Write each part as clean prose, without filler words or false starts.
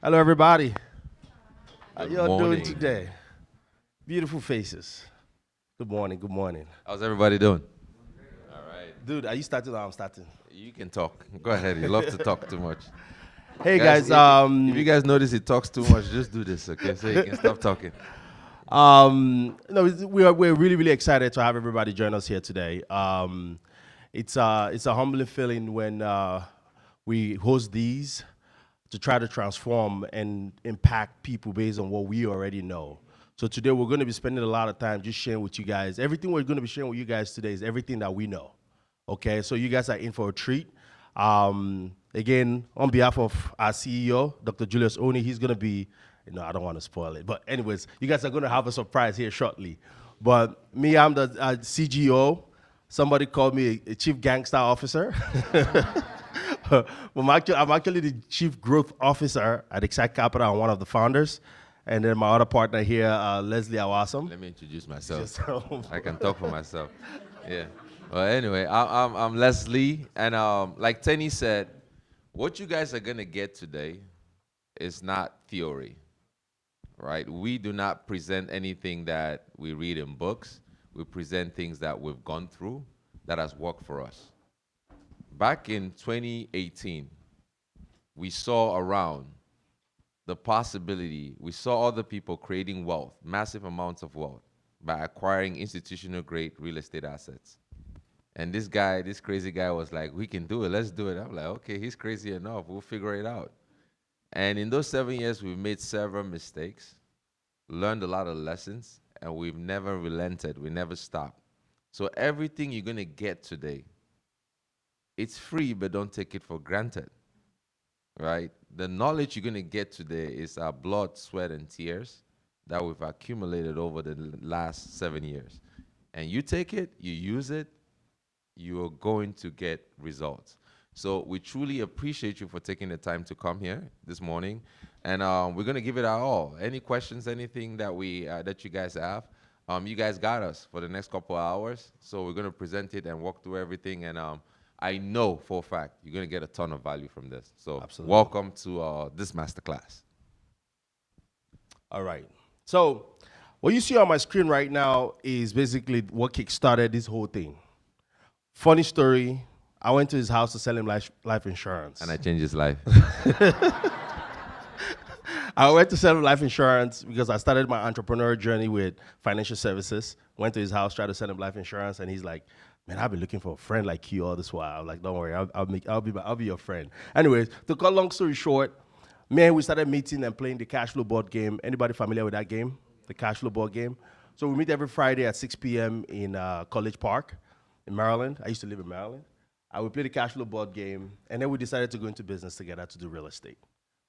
Hello, everybody. How Good y'all doing morning. today? Beautiful faces. Good morning. Good morning. How's everybody doing? All right. Dude, are you starting or I'm starting? You can talk. Go ahead. You love to talk too much. Hey, Guys, guys. if you guys notice he talks too much, just do this, okay? So he can stop talking. No, we're really, really excited to have everybody join us here today. It's a humbling feeling when we host these to try to transform and impact people based on what we already know. So today we're going to be spending a lot of time just sharing with you guys. Everything we're going to be sharing with you guys today is everything that we know. Okay, so you guys are in for a treat. Again, on behalf of our CEO, Dr. Julius Oni, he's going to be, I don't want to spoil it, but anyways, you guys are going to have a surprise here shortly. But me, I'm the CGO. Somebody called me a chief gangster officer. Well, I'm actually the chief growth officer at Exact Capital. I'm one of the founders. And then my other partner here, Leslie Awasom. Let me introduce myself. Just, I can talk for myself. Yeah. Well, anyway, I'm Leslie, and like Tenny said, what you guys are gonna get today is not theory, right? We do not present anything that we read in books. We present things that we've gone through that has worked for us. Back in 2018, we saw around the possibility, we saw other people creating wealth, massive amounts of wealth, by acquiring institutional grade real estate assets. And this guy, this crazy guy was like, we can do it, let's do it. I'm like, okay, he's crazy enough, we'll figure it out. And in those 7 years, we've made several mistakes, learned a lot of lessons, and we've never relented, we never stopped. So everything you're gonna get today, it's free, but don't take it for granted, right? The knowledge you're going to get today is our blood, sweat, and tears that we've accumulated over the last 7 years. And you take it, you use it, you are going to get results. So we truly appreciate you for taking the time to come here this morning, and we're going to give it our all. Any questions, anything that that you guys have, you guys got us for the next couple of hours. So we're going to present it and walk through everything, and I know for a fact you're going to get a ton of value from this. So Absolutely. welcome to this masterclass. All right. So what you see on my screen right now is basically what kickstarted this whole thing. Funny story. I went to his house to sell him life insurance. And I changed his life. I went to sell him life insurance because I started my entrepreneurial journey with financial services. Went to his house, tried to sell him life insurance, and he's like, "Man, I've been looking for a friend like you all this while." I'm like, "Don't worry, I'll be your friend." Anyways, to cut long story short, man, we started meeting and playing the cash flow board game. Anybody familiar with that game? The cash flow board game. So we meet every Friday at 6 p.m. in College Park in Maryland. I used to live in Maryland. I would play the cash flow board game, and then we decided to go into business together to do real estate.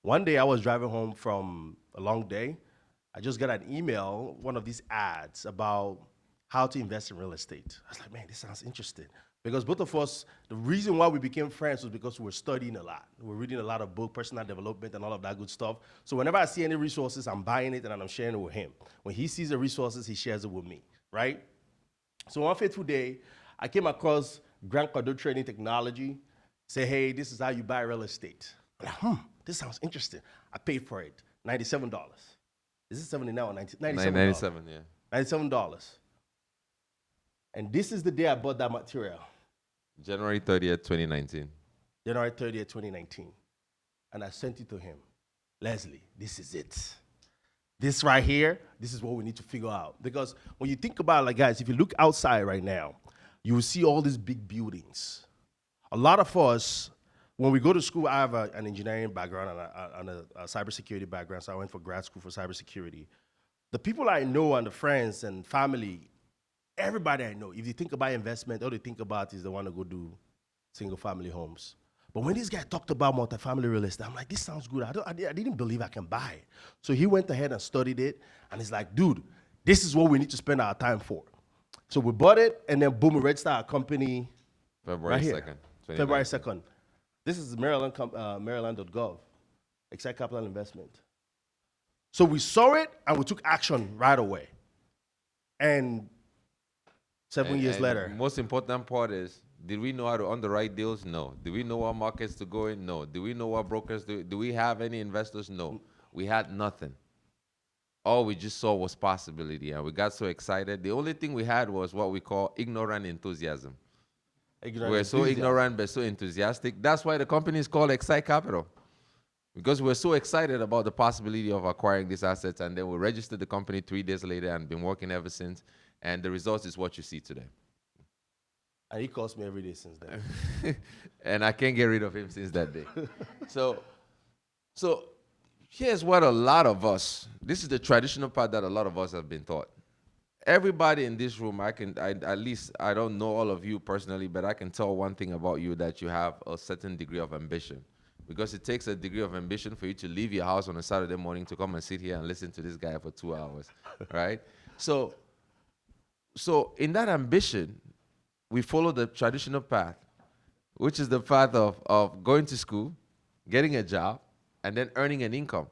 One day I was driving home from a long day. I just got an email, one of these ads about how to invest in real estate. I was like, man, this sounds interesting. Because both of us, the reason why we became friends was because we were studying a lot. We were reading a lot of books, personal development, and all of that good stuff. So whenever I see any resources, I'm buying it and I'm sharing it with him. When he sees the resources, he shares it with me, right? So one fateful day, I came across Grant Cardone Trading Technology. Say, hey, this is how you buy real estate. I'm like, this sounds interesting. I paid for it, $97. Is it 79 or 90? $97. 97, yeah. $97. And this is the day I bought that material, January 30th, 2019. January 30th, 2019. And I sent it to him. Leslie, this is it. This right here, this is what we need to figure out. Because when you think about it, like, guys, if you look outside right now, you will see all these big buildings. A lot of us, when we go to school, I have an engineering background and a cybersecurity background, so I went for grad school for cybersecurity. The people I know and the friends and family, everybody I know, if you think about investment, all they think about is they want to go do single family homes. But when this guy talked about multifamily real estate, I'm like, this sounds good. I didn't believe I can buy it. So he went ahead and studied it, and he's like, dude, this is what we need to spend our time for. So we bought it, and then boom, we registered our company February right here. 2nd. February 2nd. This is Maryland.gov, Exact Capital Investment. So we saw it, and we took action right away. And 7 years later. The most important part is Did we know how to underwrite deals? No. Do we know what markets to go in? No. Do we know what brokers do? Do we have any investors? No. We had nothing. All we just saw was possibility, and we got so excited. The only thing we had was what we call ignorant enthusiasm. Ignorant We're so enthusiasm. ignorant but so enthusiastic. That's why the company is called Excite Capital, because we're so excited about the possibility of acquiring these assets, and then we registered the company 3 days later and been working ever since. And the result is what you see today. And he calls me every day since then. And I can't get rid of him since that day. So, so here's what a lot of us, this is the traditional part that a lot of us have been taught. Everybody in this room, at least I don't know all of you personally, but I can tell one thing about you, that you have a certain degree of ambition. Because it takes a degree of ambition for you to leave your house on a Saturday morning to come and sit here and listen to this guy for 2 hours, right? So in that ambition, we follow the traditional path, which is the path of going to school, getting a job, and then earning an income.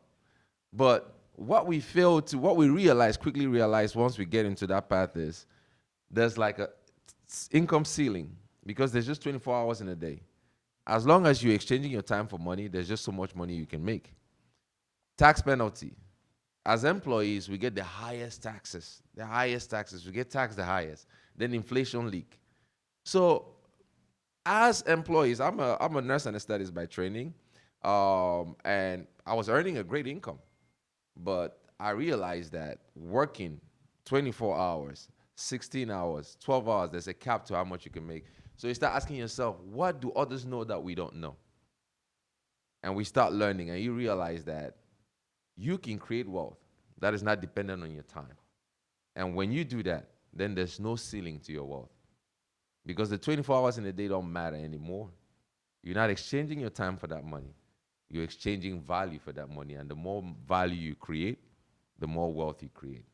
But what we quickly realize once we get into that path is there's like a income ceiling, because there's just 24 hours in a day. As long as you're exchanging your time for money, there's just so much money you can make. Tax penalty. As employees, we get the highest taxes. We get taxed the highest. Then inflation leak. So as employees, I'm a nurse anesthetist by training, and I was earning a great income. But I realized that working 24 hours, 16 hours, 12 hours, there's a cap to how much you can make. So you start asking yourself, what do others know that we don't know? And we start learning, and you realize that you can create wealth that is not dependent on your time. And when you do that, then there's no ceiling to your wealth. Because the 24 hours in a day don't matter anymore. You're not exchanging your time for that money. You're exchanging value for that money. And the more value you create, the more wealth you create,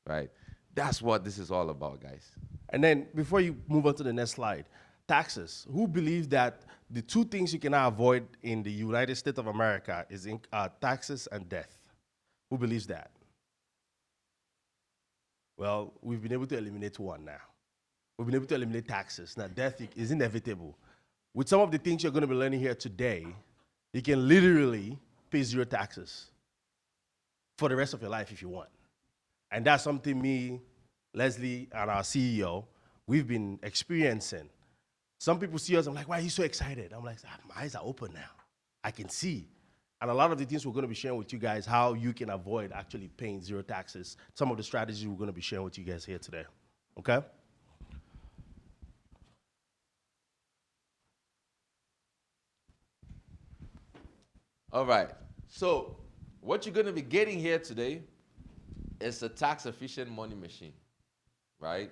right? That's what this is all about, guys. And then before you move on to the next slide, taxes. Who believes that the two things you cannot avoid in the United States of America is taxes and death? Who believes that? Well, we've been able to eliminate one now. We've been able to eliminate taxes. Now, death is inevitable. With some of the things you're going to be learning here today, you can literally pay zero taxes for the rest of your life if you want. And that's something me, Leslie, and our CEO, we've been experiencing. Some people see us, I'm like, why are you so excited? I'm like, my eyes are open now. I can see. And a lot of the things we're going to be sharing with you guys, how you can avoid actually paying zero taxes, some of the strategies we're going to be sharing with you guys here today. Okay? All right. So what you're going to be getting here today is a tax-efficient money machine, right?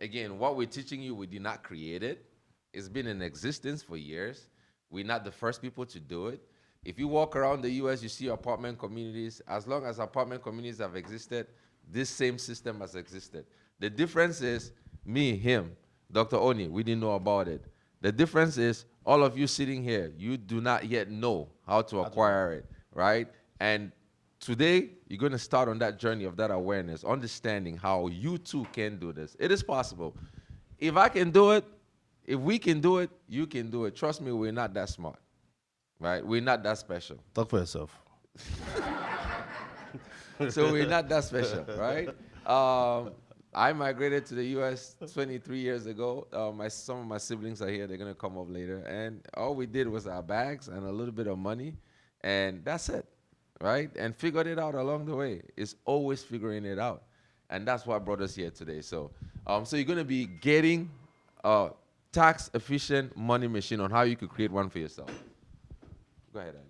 Again, what we're teaching you, we did not create it. It's been in existence for years. We're not the first people to do it. If you walk around the U.S., you see apartment communities. As long as apartment communities have existed, this same system has existed. The difference is me, him, Dr. Oni, we didn't know about it. The difference is all of you sitting here, you do not yet know how to acquire it, right? And today, you're going to start on that journey of that awareness, understanding how you too can do this. It is possible. If I can do it, if we can do it, you can do it. Trust me, we're not that smart, right? We're not that special. Talk for yourself. So we're not that special, right? I migrated to the U.S. 23 years ago. Some of my siblings are here. They're going to come up later. And all we did was our bags and a little bit of money, and that's it, right? And figured it out along the way. It's always figuring it out. And that's what brought us here today. So you're going to be getting a tax-efficient money machine on how you could create one for yourself. Go ahead, Ali.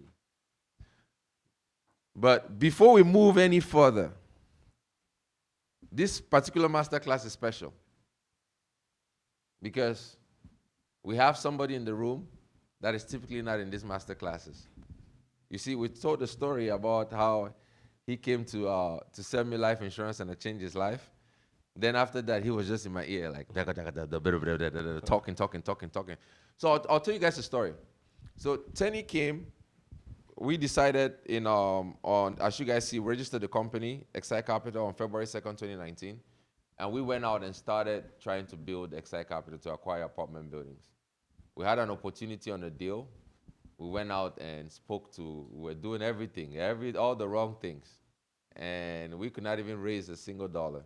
But before we move any further, this particular masterclass is special because we have somebody in the room that is typically not in these masterclasses. You see, we told the story about how he came to sell me life insurance and it changed his life. Then after that, he was just in my ear, like talking. So I'll tell you guys a story. So Tenny came. We decided as you guys see, we registered the company, Excite Capital, on February 2nd, 2019. And we went out and started trying to build Excite Capital to acquire apartment buildings. We had an opportunity on a deal. We went out and spoke to. We were doing everything, all the wrong things, and we could not even raise a single dollar.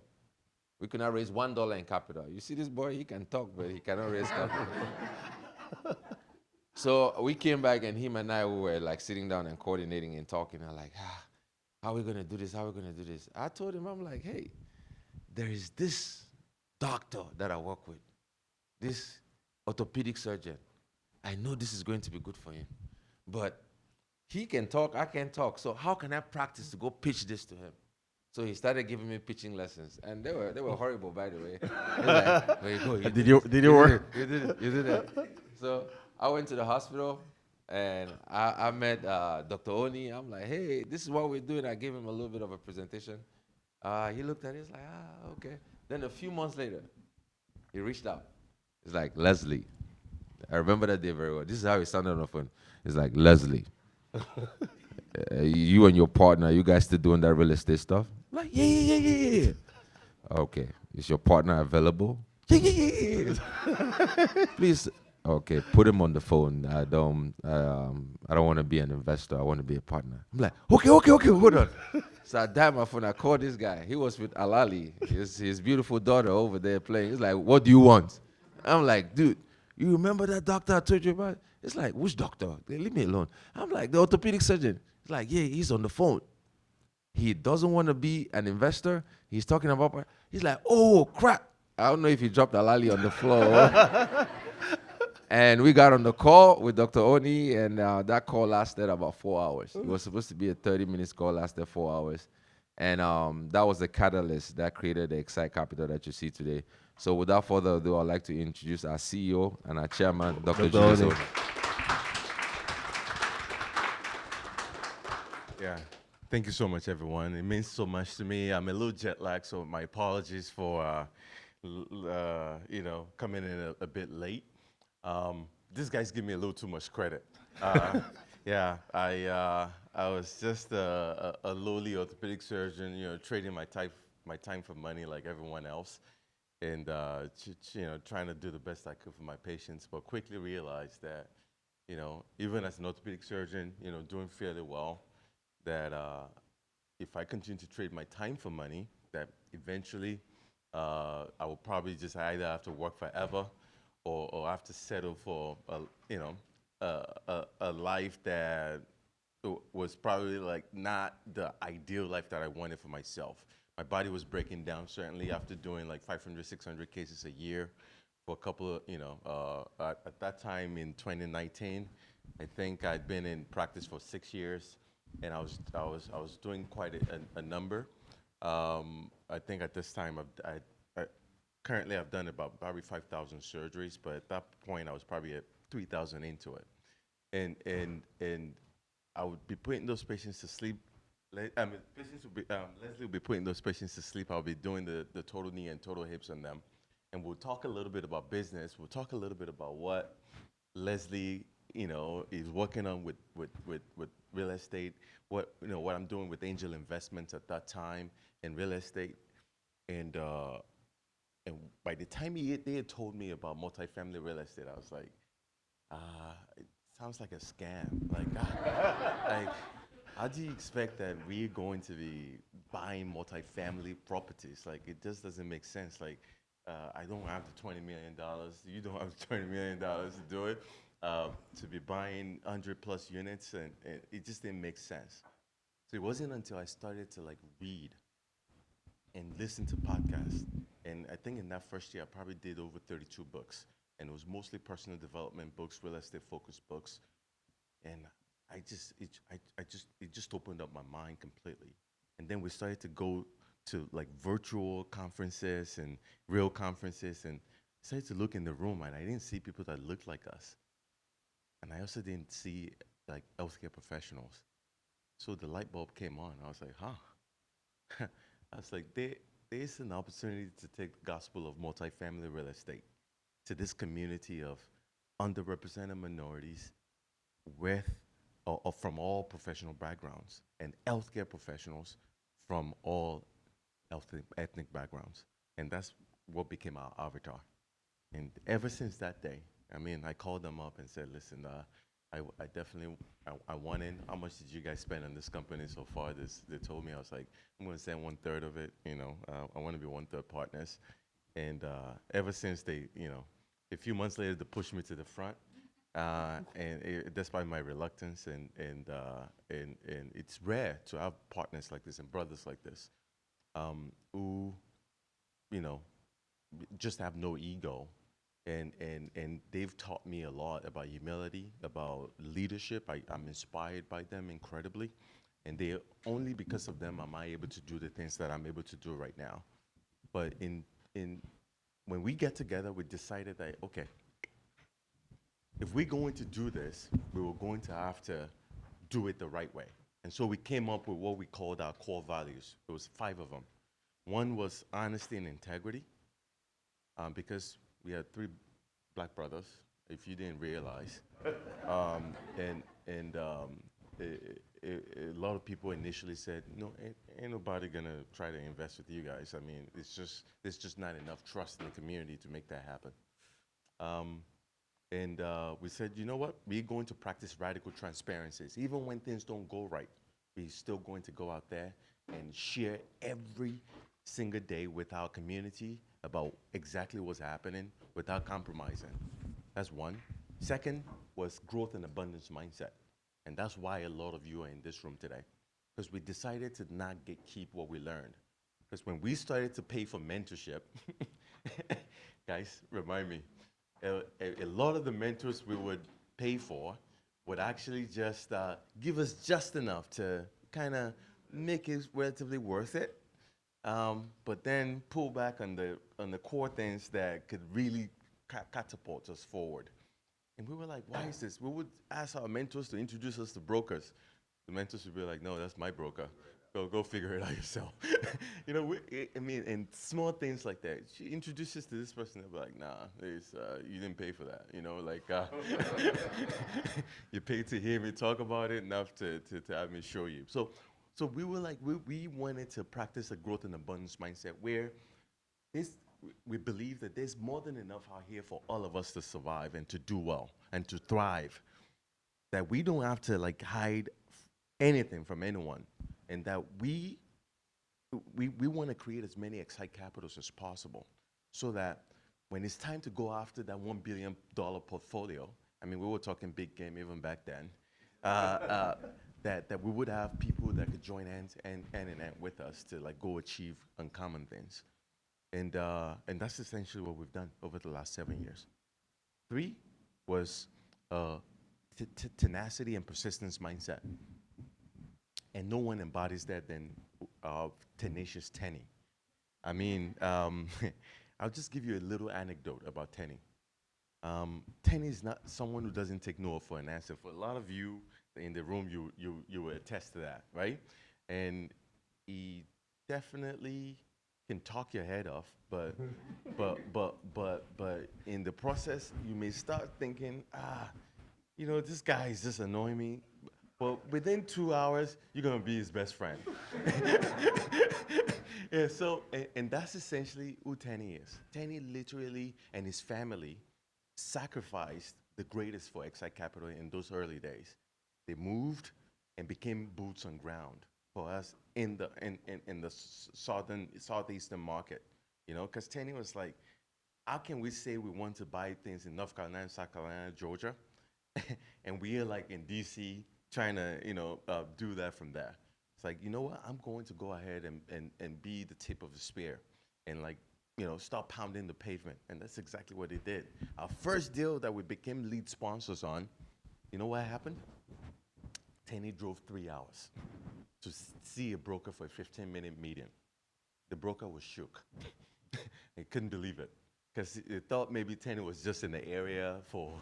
We could not raise $1 in capital. You see this boy, he can talk, but he cannot raise capital. So we came back, and him and I, we were like sitting down and coordinating and talking. I'm like, how are we gonna do this? How are we gonna do this? I told him, I'm like, hey, there is this doctor that I work with, this orthopedic surgeon. I know this is going to be good for him, but he can talk, I can't talk. So how can I practice to go pitch this to him? So he started giving me pitching lessons, and they were horrible, by the way. He's like, there you go, you Did did you this, did it you did work? it, you did it, you did it. So I went to the hospital, and I met Dr. Oni. I'm like, hey, this is what we're doing. I gave him a little bit of a presentation. He looked at it, he's like, okay. Then a few months later, he reached out. He's like, Leslie. I remember that day very well. This is how he sounded on the phone. He's like, Leslie, you and your partner, you guys still doing that real estate stuff? I'm like, yeah, yeah, yeah, yeah, yeah. Okay. Is your partner available? Yeah, yeah, yeah, yeah. Please. Okay, put him on the phone. I don't want to be an investor. I want to be a partner. I'm like, okay, okay, okay, hold on. So I dialed my phone. I called this guy. He was with Alali, his beautiful daughter over there playing. He's like, what do you want? I'm like, dude, you remember that doctor I told you about? It's like, which doctor? Leave me alone. I'm like, the orthopedic surgeon. He's like, yeah, he's on the phone. He doesn't want to be an investor. He's talking about, he's like, oh, crap. I don't know if he dropped Alali on the floor. And we got on the call with Dr. Oni, and that call lasted about 4 hours. It was supposed to be a 30 minutes call, lasted 4 hours. And that was the catalyst that created the Excite Capital that you see today. So without further ado, I'd like to introduce our CEO and our chairman, Dr. Dr. Julius Oni. Oni. Yeah. Thank you so much, everyone. It means so much to me. I'm a little jet lagged, so my apologies for, coming in a bit late. This guy's giving me a little too much credit. Yeah, I was just a lowly orthopedic surgeon, trading my time for money like everyone else, and trying to do the best I could for my patients, but quickly realized that, even as an orthopedic surgeon, doing fairly well, that if I continue to trade my time for money, that eventually I will probably just either have to work forever or have to settle for a life that was probably like not the ideal life that I wanted for myself. My body was breaking down certainly after doing like 500, 600 cases a year for a couple of, at that time in 2019, I think I'd been in practice for 6 years, and I was doing quite a number. I think at this time currently I've done about probably 5,000 surgeries, but at that point I was probably at 3,000 into it, and I would be putting those patients to sleep. Leslie would be putting those patients to sleep. I'll be doing the total knee and total hips on them, and we'll talk a little bit about business. We'll talk a little bit about what Leslie, is working on with real estate. What I'm doing with angel investments at that time in real estate, and and by the time they had told me about multifamily real estate, I was like, it sounds like a scam. Like, how do you expect that we're going to be buying multifamily properties? Like, it just doesn't make sense. Like, I don't have the $20 million. You don't have the $20 million to do it. To be buying 100+ units, and it just didn't make sense. So it wasn't until I started to like read and listen to podcasts. And I think in that first year, I probably did over 32 books. And it was mostly personal development books, real estate focused books. And it just opened up my mind completely. And then we started to go to like virtual conferences and real conferences, and started to look in the room, and I didn't see people that looked like us. And I also didn't see like healthcare professionals. So the light bulb came on. I was like, I was like, there's an opportunity to take the gospel of multifamily real estate to this community of underrepresented minorities with or from all professional backgrounds, and healthcare professionals from all ethnic backgrounds. And that's what became our avatar. And ever since that day, I mean, I called them up and said, listen, I definitely, I want in. How much did you guys spend on this company so far? They told me, I was like, I'm going to send 1/3 of it. I want to be 1/3 partners. And ever since a few months later, they pushed me to the front. Despite my reluctance, and it's rare to have partners like this and brothers like this, who, you know, just have no ego, and they've taught me a lot about humility, about leadership. I'm inspired by them incredibly, and they only because of them am I able to do the things that I'm able to do right now. But in when we get together, we decided that okay, if we're going to do this, we were going to have to do it the right way. And so we came up with what we called our core values. There was 5 of them. One was honesty and integrity, because we had 3 black brothers, if you didn't realize. And a lot of people initially said, no, ain't nobody gonna try to invest with you guys. I mean, there's just not enough trust in the community to make that happen. Um, and we said, you know what? We're going to practice radical transparencies. Even when things don't go right, we're still going to go out there and share every single day with our community about exactly what's happening without compromising. That's one. Second was growth and abundance mindset. And that's why a lot of you are in this room today. Because we decided to not keep what we learned. Because when we started to pay for mentorship, guys, remind me, a lot of the mentors we would pay for would actually just give us just enough to kind of make it relatively worth it, but then pull back on the core things that could really catapult us forward. And we were like, why is this? We would ask our mentors to introduce us to brokers. The mentors would be like, no, that's my broker. Go figure it out yourself. I mean, and small things like that. She introduces to this person, they'll be like, nah, you didn't pay for that. You paid to hear me talk about it enough to have me show you. So we were like, we wanted to practice a growth and abundance mindset where this we believe that there's more than enough out here for all of us to survive and to do well and to thrive, that we don't have to like hide anything from anyone, and that we want to create as many excite capitals as possible, so that when it's time to go after that $1 billion portfolio, I mean, we were talking big game even back then, uh, uh, that we would have people that could join hands and hand in hand with us to like go achieve uncommon things. And that's essentially what we've done over the last 7 years. 3 was uh, tenacity and persistence mindset. And no one embodies that than tenacious Tenny. I mean, I'll just give you a little anecdote about Tenny. Tenny is not someone who doesn't take no for an answer. For a lot of you in the room, you will attest to that, right? And he definitely can talk your head off, but in the process, you may start thinking, this guy is just annoying me. But within 2 hours, you're gonna be his best friend. Yeah, and that's essentially who Tenny is. Tenny literally and his family sacrificed the greatest for Excite Capital in those early days. They moved and became boots on ground for us in the southeastern market. Because Tenny was like, how can we say we want to buy things in North Carolina, South Carolina, Georgia, and we are like in DC trying to do that from there? It's like, you know what? I'm going to go ahead and be the tip of the spear, and like start pounding the pavement. And that's exactly what they did. Our first deal that we became lead sponsors on, you know what happened? Tenny drove 3 hours to see a broker for a 15-minute meeting. The broker was shook. He couldn't believe it because he thought maybe Tenny was just in the area for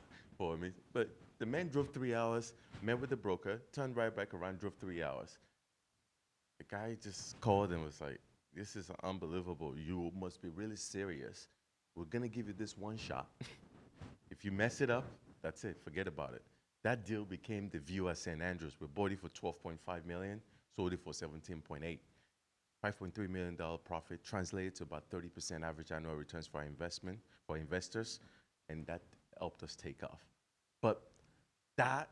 me. But the man drove 3 hours, met with the broker, turned right back around, drove 3 hours. The guy just called and was like, this is unbelievable. You must be really serious. We're going to give you this one shot. If you mess it up, that's it. Forget about it. That deal became the View at St. Andrews. We bought it for $12.5 million, sold it for $17.8. $5.3 million profit translated to about 30% average annual returns for our investors. And that helped us take off. But that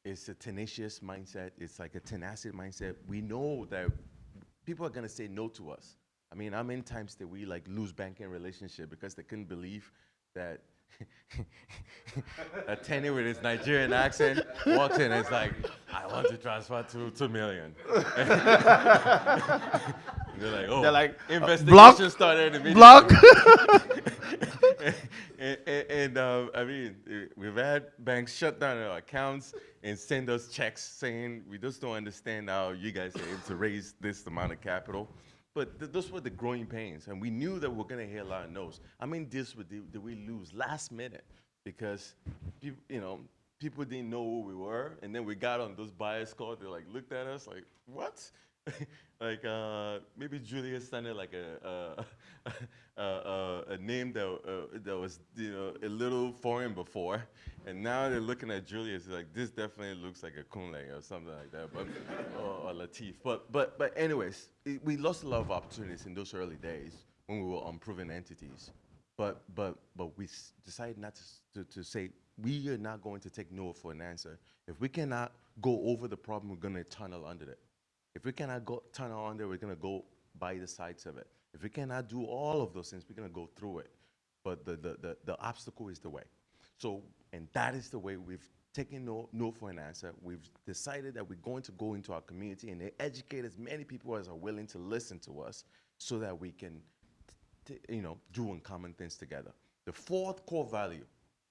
is a tenacious mindset. It's like a tenacity mindset. We know that people are gonna say no to us. I mean, how many times did we like lose banking relationship because they couldn't believe that a Tenny with his Nigerian accent walks in and it's like, I want to transfer 2 million. They're like, oh, They're like, block, investigation started block. immediately. I mean, we've had banks shut down our accounts and send us checks saying we just don't understand how you guys are able to raise this amount of capital. But those were the growing pains, and we knew that we were gonna hear a lot of no's. I mean, this did we lose last minute because people didn't know who we were, and then we got on those buyers calls. They like looked at us like, what? Like maybe Julius sounded like a name that was a little foreign before, and now they're looking at Julius like this definitely looks like a Kunle or something like that, but or Latif. But anyways, we lost a lot of opportunities in those early days when we were unproven entities. But we decided not to say we are not going to take no for an answer. If we cannot go over the problem, we're going to tunnel under it. If we cannot go tunnel under, we're going to go by the sides of it. If we cannot do all of those things, we're going to go through it. But the obstacle is the way. So, and that is the way we've taken no for an answer. We've decided that we're going to go into our community and educate as many people as are willing to listen to us so that we can do uncommon things together. The fourth core value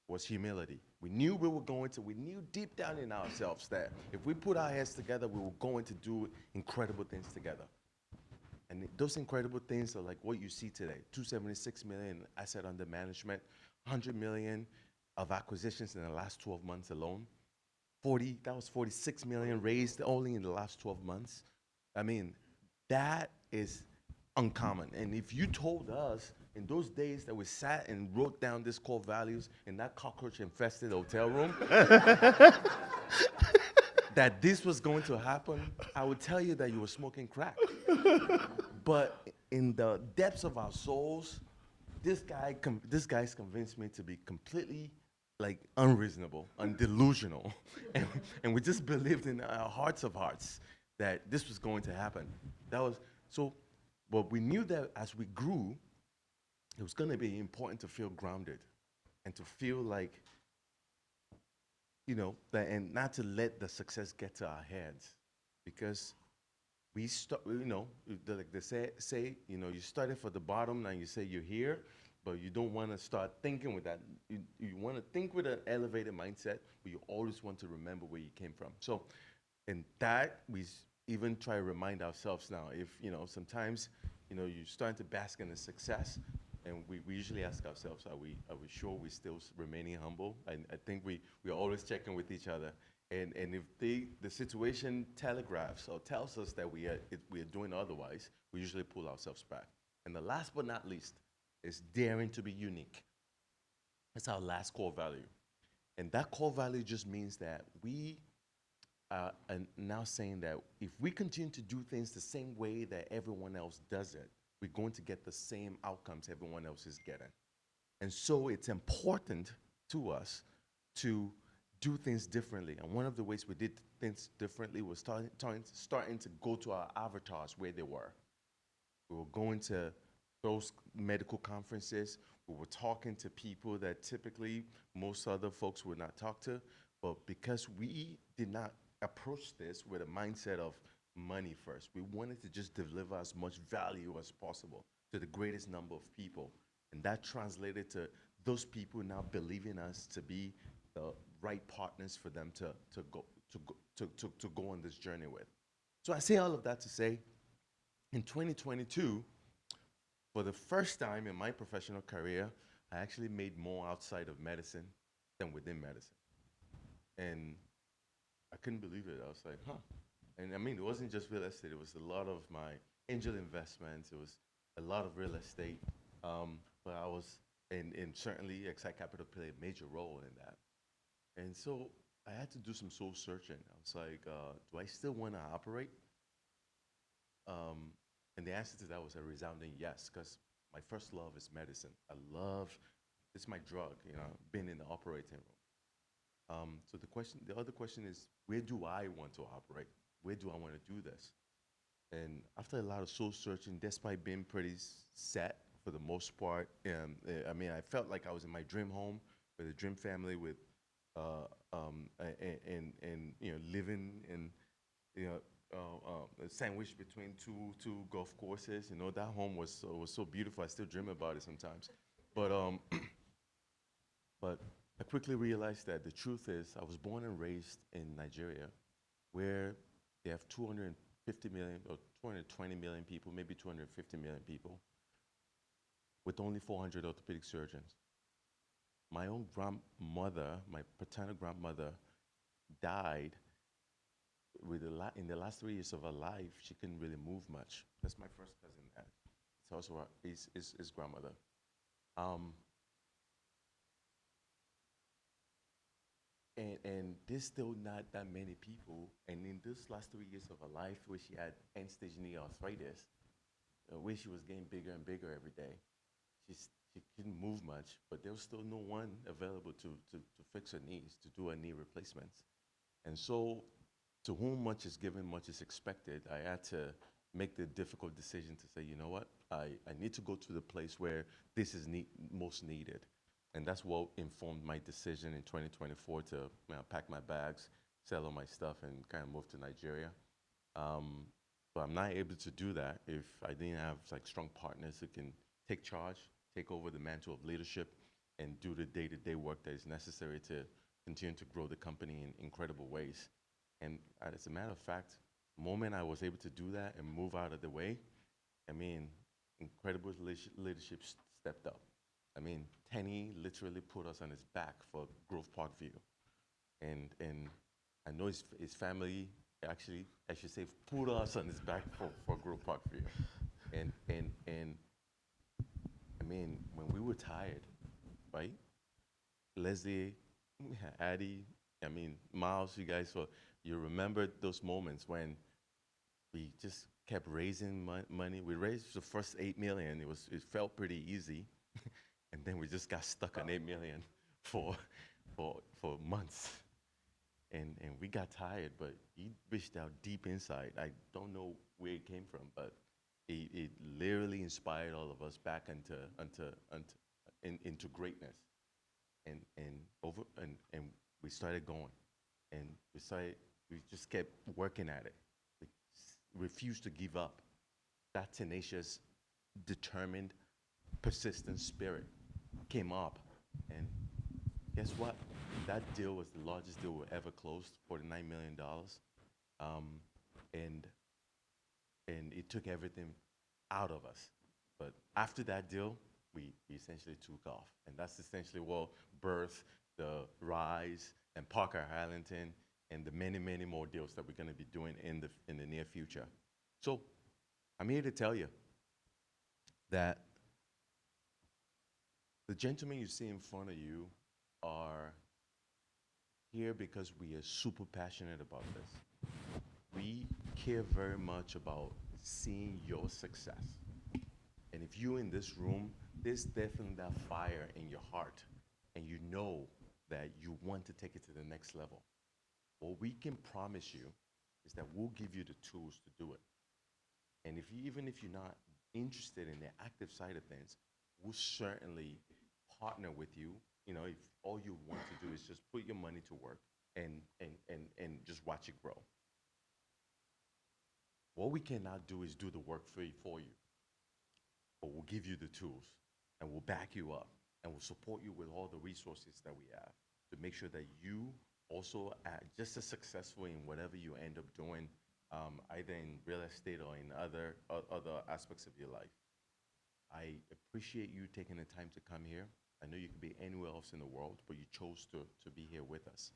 was humility. We knew we knew deep down in ourselves that if we put our heads together, we were going to do incredible things together. And those incredible things are like what you see today: 276 million asset under management, 100 million of acquisitions in the last 12 months alone. That was 46 million raised only in the last 12 months. I mean, that is uncommon. And if you told us in those days that we sat and wrote down these core values in that cockroach infested hotel room, that this was going to happen, I would tell you that you were smoking crack. But in the depths of our souls, this guy's convinced me to be completely like unreasonable, undelusional, and we just believed in our hearts of hearts that this was going to happen. That was so. But we knew that as we grew, it was going to be important to feel grounded and to feel like, that, and not to let the success get to our heads, because we start, like they say, you started for the bottom, now you say you're here, but you don't want to start thinking with that. You want to think with an elevated mindset, but you always want to remember where you came from. So, and that even try to remind ourselves now. If sometimes you're starting to bask in the success, and we usually ask ourselves, are we sure we're still remaining humble? And I think we're always checking with each other. And if the situation telegraphs or tells us that we are doing otherwise, we usually pull ourselves back. And the last but not least is daring to be unique. That's our last core value. And that core value just means that we are now saying that if we continue to do things the same way that everyone else does it, we're going to get the same outcomes everyone else is getting. And so it's important to us to do things differently. And one of the ways we did things differently was starting to go to our avatars where they were. We were going to those medical conferences. We were talking to people that typically most other folks would not talk to. But because we did not approach this with a mindset of money first, we wanted to just deliver as much value as possible to the greatest number of people. And that translated to those people now believing us to be the right partners for them to go on this journey with. So I say all of that to say, in 2022, for the first time in my professional career, I actually made more outside of medicine than within medicine. And I couldn't believe it. I was like, huh. And I mean, it wasn't just real estate. It was a lot of my angel investments. It was a lot of real estate. But I was, and certainly Excite Capital played a major role in that. And so I had to do some soul searching. I was like, do I still want to operate? And the answer to that was a resounding yes, because my first love is medicine. I love it's my drug, you know, being in the operating room. So the other question is, where do I want to operate? Where do I want to do this? And after a lot of soul searching, despite being pretty set for the most part, I mean, I felt like I was in my dream home with a dream family, with and you know, living in, you know, sandwiched between two golf courses. You know, that home was so beautiful. I still dream about it sometimes. But but I quickly realized that the truth is, I was born and raised in Nigeria, where they have 250 million or 220 million people, maybe 250 million people, with only 400 orthopedic surgeons. My own grandmother, my paternal grandmother, died in the last 3 years of her life. She couldn't really move much. That's my first cousin. It's also his grandmother. Um, and there's still not that many people. And in this last 3 years of her life, where she had end-stage knee arthritis, where she was getting bigger and bigger every day, she couldn't move much, but there was still no one available to fix her knees, to do her knee replacements. And so, to whom much is given, much is expected. I had to make the difficult decision to say, you know what, I need to go to the place where this is most needed. And that's what informed my decision in 2024 to, you know, pack my bags, sell all my stuff, and kind of move to Nigeria. Um, but I'm not able to do that if I didn't have like strong partners who can take charge, take over the mantle of leadership, and do the day-to-day work that is necessary to continue to grow the company in incredible ways. And as a matter of fact, the moment I was able to do that and move out of the way, I mean, incredible leadership stepped up. I mean, Tenny literally put us on his back for Grove Park View. And I know his family actually, I should say, put us on his back for Grove Park View. And I mean, when we were tired, right? Leslie, Addie, I mean, Miles, you guys, so you remember those moments when we just kept raising money. We raised the first 8 million. It felt pretty easy, and then we just got stuck on 8 million for for months. And we got tired, but he reached out deep inside. I don't know where it came from, but it literally inspired all of us back into greatness. And we started going, and we just kept working at it. We refused to give up. That tenacious, determined, persistent spirit came up, and guess what? That deal was the largest deal we ever closed, $49 million. Um, and and it took everything out of us. But after that deal, we essentially took off. And that's essentially what birthed the Rise and Parker Harlington and the many, many more deals that we're going to be doing in the near future. So I'm here to tell you that the gentlemen you see in front of you are here because we are super passionate about this. We care very much about seeing your success. And if you're in this room, there's definitely that fire in your heart, and you know that you want to take it to the next level. What we can promise you is that we'll give you the tools to do it. And even if you're not interested in the active side of things, we'll certainly partner with you. You know, if all you want to do is just put your money to work and just watch it grow. What we cannot do is do the work for you, but we'll give you the tools, and we'll back you up, and we'll support you with all the resources that we have to make sure that you also are just as successful in whatever you end up doing, either in real estate or in other aspects of your life. I appreciate you taking the time to come here. I know you could be anywhere else in the world, but you chose to be here with us.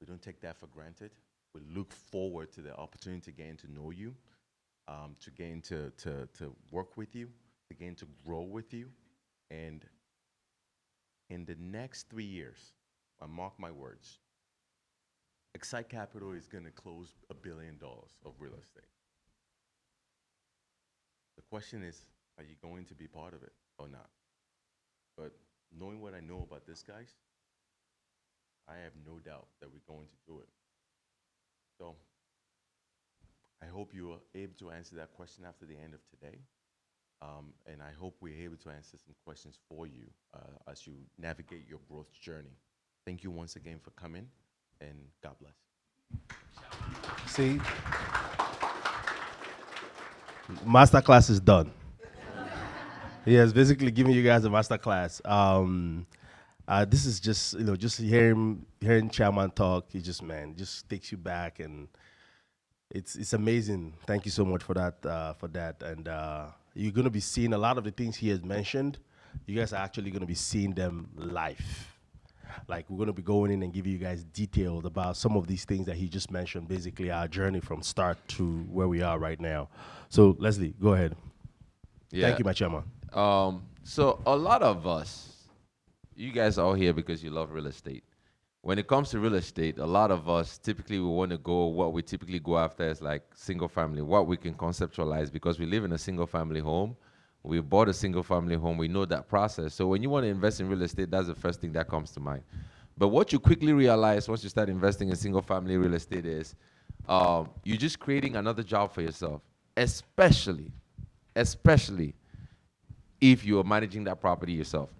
We don't take that for granted. We look forward to the opportunity to getting to know you, to getting to work with you, to getting to grow with you. And in the next 3 years, I mark my words, Excite Capital is going to close $1 billion of real estate. The question is, are you going to be part of it or not? But knowing what I know about this, guys, I have no doubt that we're going to do it. So I hope you are able to answer that question after the end of today. And I hope we're able to answer some questions for you as you navigate your growth journey. Thank you once again for coming, and God bless. See, masterclass is done. He has basically given you guys a masterclass. This is just just hearing Chairman talk. He just just takes you back, and it's amazing. Thank you so much for that. And you're gonna be seeing a lot of the things he has mentioned. You guys are actually gonna be seeing them live. Like, we're gonna be going in and giving you guys details about some of these things that he just mentioned. Basically, our journey from start to where we are right now. So Leslie, go ahead. Yeah. Thank you, my chairman. So a lot of us, you guys are all here because you love real estate. When it comes to real estate, a lot of us typically we want to go, what we typically go after is like single family, what we can conceptualize because we live in a single family home. We bought a single family home. We know that process. So when you want to invest in real estate, that's the first thing that comes to mind. But what you quickly realize once you start investing in single family real estate is you're just creating another job for yourself, especially if you're managing that property yourself.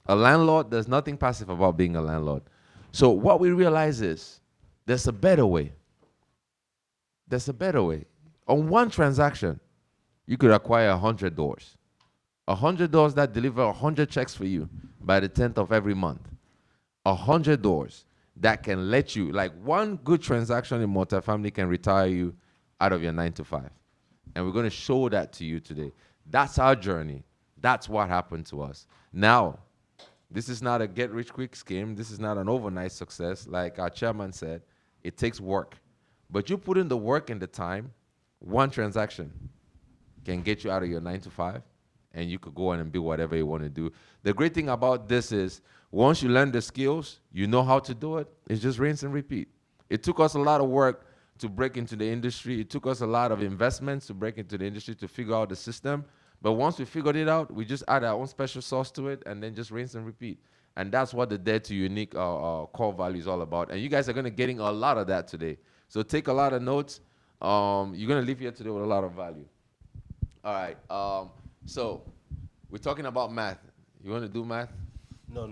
A landlord, there's nothing passive about being a landlord. So what we realize is there's a better way. There's a better way. On one transaction, you could acquire 100 doors. 100 doors that deliver 100 checks for you by the 10th of every month. 100 doors that can let you, like one good transaction in multifamily can retire you out of your 9 to 5. And we're going to show that to you today. That's our journey. That's what happened to us. Now, this is not a get-rich-quick scheme. This is not an overnight success. Like our chairman said, it takes work. But you put in the work and the time, one transaction can get you out of your 9 to 5, and you could go on and do whatever you want to do. The great thing about this is once you learn the skills, you know how to do it, it's just rinse and repeat. It took us a lot of work to break into the industry. It took us a lot of investments to break into the industry to figure out the system. But once we figured it out, we just add our own special sauce to it and then just rinse and repeat. And that's what the Dare to Unique core value is all about. And you guys are going to getting a lot of that today. So take a lot of notes. You're going to leave here today with a lot of value. All right. So we're talking about math. You want to do math? No.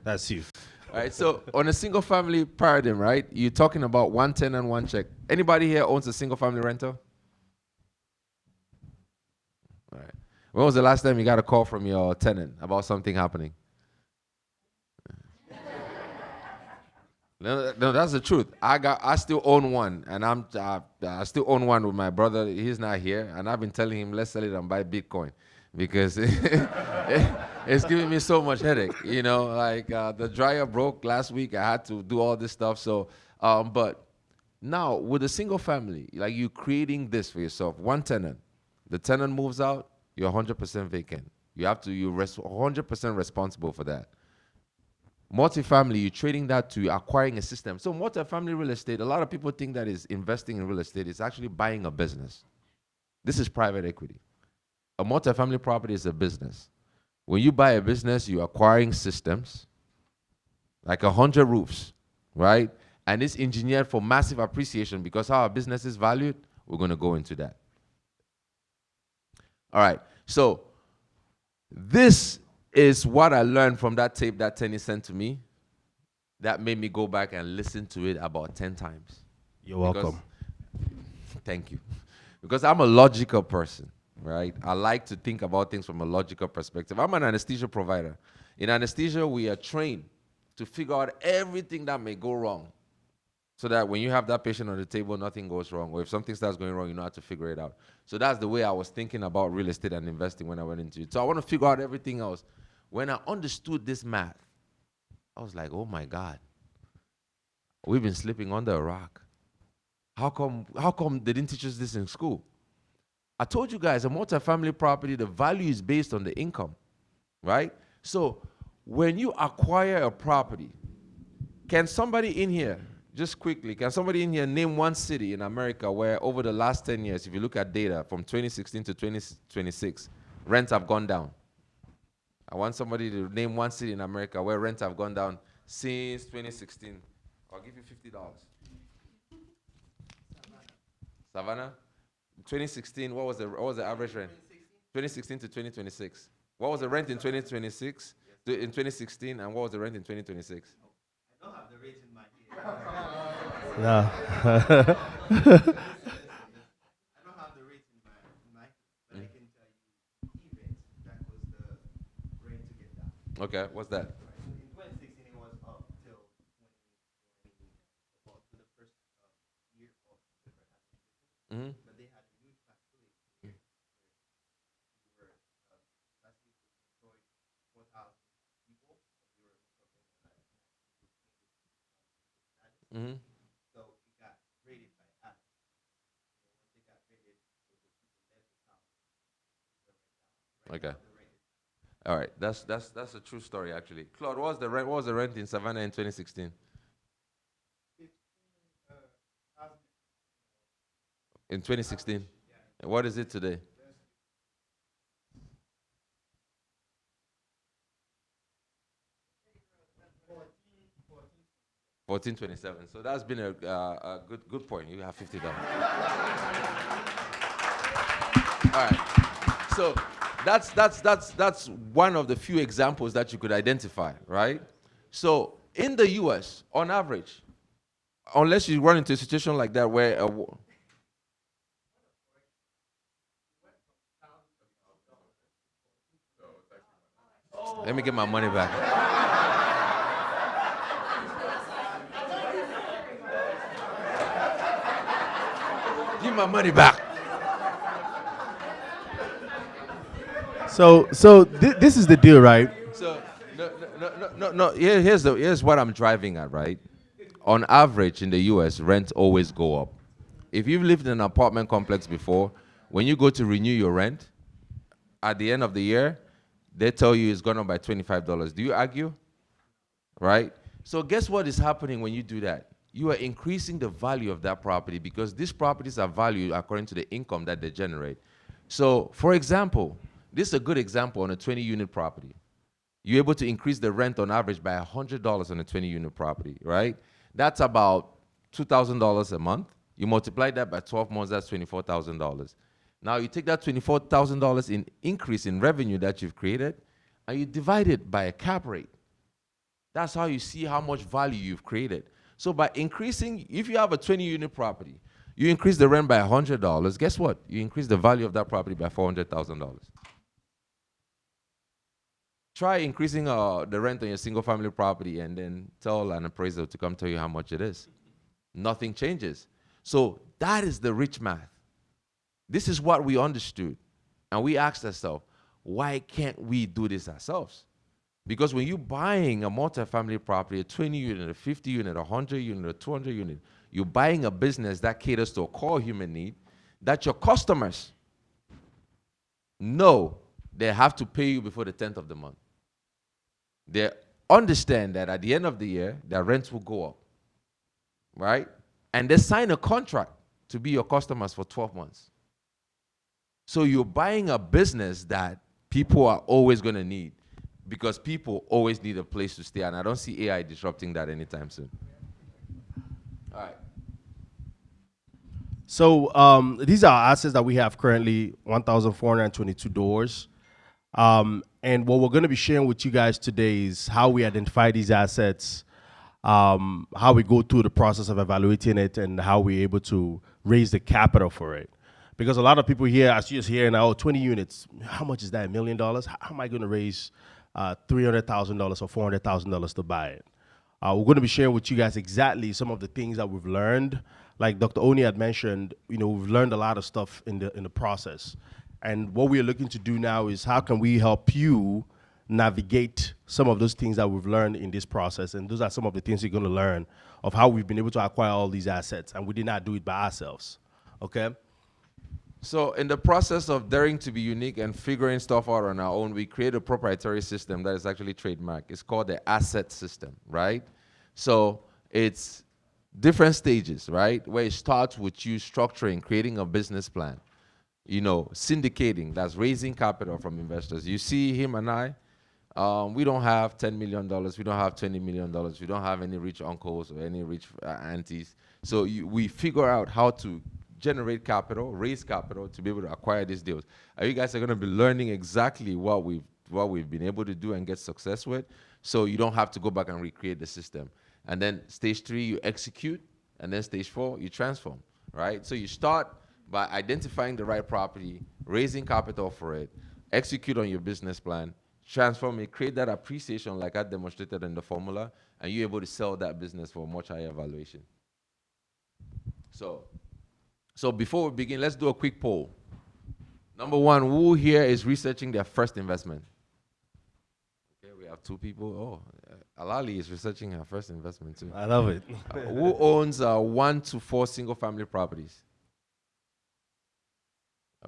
That's you. All right. So on a single family paradigm, right? You're talking about 1 tenant, 1 check. Anybody here owns a single family rental? All right. When was the last time you got a call from your tenant about something happening? No, that's the truth. I still own one, and I still own one with my brother. He's not here, and I've been telling him let's sell it and buy Bitcoin because it's giving me so much headache. You know, like the dryer broke last week. I had to do all this stuff. So, but now with a single family, like you creating this for yourself, 1 tenant. The tenant moves out, you're 100% vacant. You're 100% responsible for that. Multifamily, you're trading that to acquiring a system. So multifamily real estate, a lot of people think that is investing in real estate. It's actually buying a business. This is private equity. A multifamily property is a business. When you buy a business, you're acquiring systems, like 100 roofs, right? And it's engineered for massive appreciation because how our business is valued, we're going to go into that. All right, so this is what I learned from that tape that Tenny sent to me that made me go back and listen to it about 10 times. You're welcome. Thank you. Because I'm a logical person, right? I like to think about things from a logical perspective. I'm an anesthesia provider. In anesthesia, we are trained to figure out everything that may go wrong so that when you have that patient on the table, nothing goes wrong. Or if something starts going wrong, you know how to figure it out. So that's the way I was thinking about real estate and investing when I went into it. So I want to figure out everything else. When I understood this math, I was like, oh my God, we've been sleeping under a rock. How come they didn't teach us this in school? I told you guys, a multifamily property, the value is based on the income, right? So when you acquire a property, can somebody in here, just quickly, can somebody in here name one city in America where over the last 10 years, if you look at data from 2016 to 2026, rents have gone down? I want somebody to name one city in America where rents have gone down since 2016. I'll give you $50. Savannah? 2016, what was the average rent? 2016 to 2026. What was the rent in 2026? In 2016, and what was the rent in 2026? No. Okay, what's that? Mm-hmm. Mm-hmm. Okay. All right. That's a true story actually. Claude, what was the rent? What was the rent in Savannah in 2016? In 2016. And what is it today? 1427. So that's been a good point. You have $50. All right. So that's one of the few examples that you could identify, right? So in the U.S., on average, unless you run into a situation like that where let me get my money back. Give my money back. This is the deal, right? So no. Here's what I'm driving at, right? On average, in the U.S., rents always go up. If you've lived in an apartment complex before, when you go to renew your rent, at the end of the year, they tell you it's gone up by $25. Do you argue? Right? So guess what is happening when you do that? You are increasing the value of that property because these properties are valued according to the income that they generate. So, for example, this is a good example on a 20-unit property. You're able to increase the rent on average by $100 on a 20-unit property, right? That's about $2,000 a month. You multiply that by 12 months, that's $24,000. Now you take that $24,000 in increase in revenue that you've created, and you divide it by a cap rate. That's how you see how much value you've created. So by increasing, if you have a 20-unit property, you increase the rent by $100, guess what? You increase the value of that property by $400,000. Try increasing the rent on your single-family property and then tell an appraiser to come tell you how much it is. Nothing changes. So that is the rich math. This is what we understood. And we asked ourselves, why can't we do this ourselves? Because when you're buying a multifamily property, a 20 unit, a 50 unit, a 100 unit, a 200 unit, you're buying a business that caters to a core human need that your customers know they have to pay you before the 10th of the month. They understand that at the end of the year, their rents will go up, right? And they sign a contract to be your customers for 12 months. So you're buying a business that people are always going to need because people always need a place to stay. And I don't see AI disrupting that anytime soon. All right. So these are assets that we have currently, 1,422 doors. And what we're going to be sharing with you guys today is how we identify these assets, how we go through the process of evaluating it, and how we're able to raise the capital for it. Because a lot of people here, as you just hear now, 20 units, how much is that, $1 million? How am I going to raise $300,000 or $400,000 to buy it? We're going to be sharing with you guys exactly some of the things that we've learned. Like Dr. Oni had mentioned, we've learned a lot of stuff in the process. And what we're looking to do now is how can we help you navigate some of those things that we've learned in this process. And those are some of the things you're going to learn of how we've been able to acquire all these assets. And we did not do it by ourselves. Okay? So in the process of daring to be unique and figuring stuff out on our own, we create a proprietary system that is actually trademarked. It's called the asset system, right? So it's different stages, right? Where it starts with you structuring, creating a business plan, syndicating, that's raising capital from investors. You see him and I, We don't have $10 million. We don't have $20 million. We don't have any rich uncles or any rich aunties. So we figure out how to generate capital, raise capital to be able to acquire these deals. You guys are going to be learning exactly what we've been able to do and get success with. So you don't have to go back and recreate the system. And then stage 3, you execute, and then stage 4, you transform, right? So you start by identifying the right property, raising capital for it, execute on your business plan, transform it, create that appreciation like I demonstrated in the formula, and you're able to sell that business for a much higher valuation. So before we begin, let's do a quick poll. Number 1, who here is researching their first investment? Okay, we have 2 people. Oh, Alali is researching her first investment too. I love it. Who owns 1 to 4 single-family properties?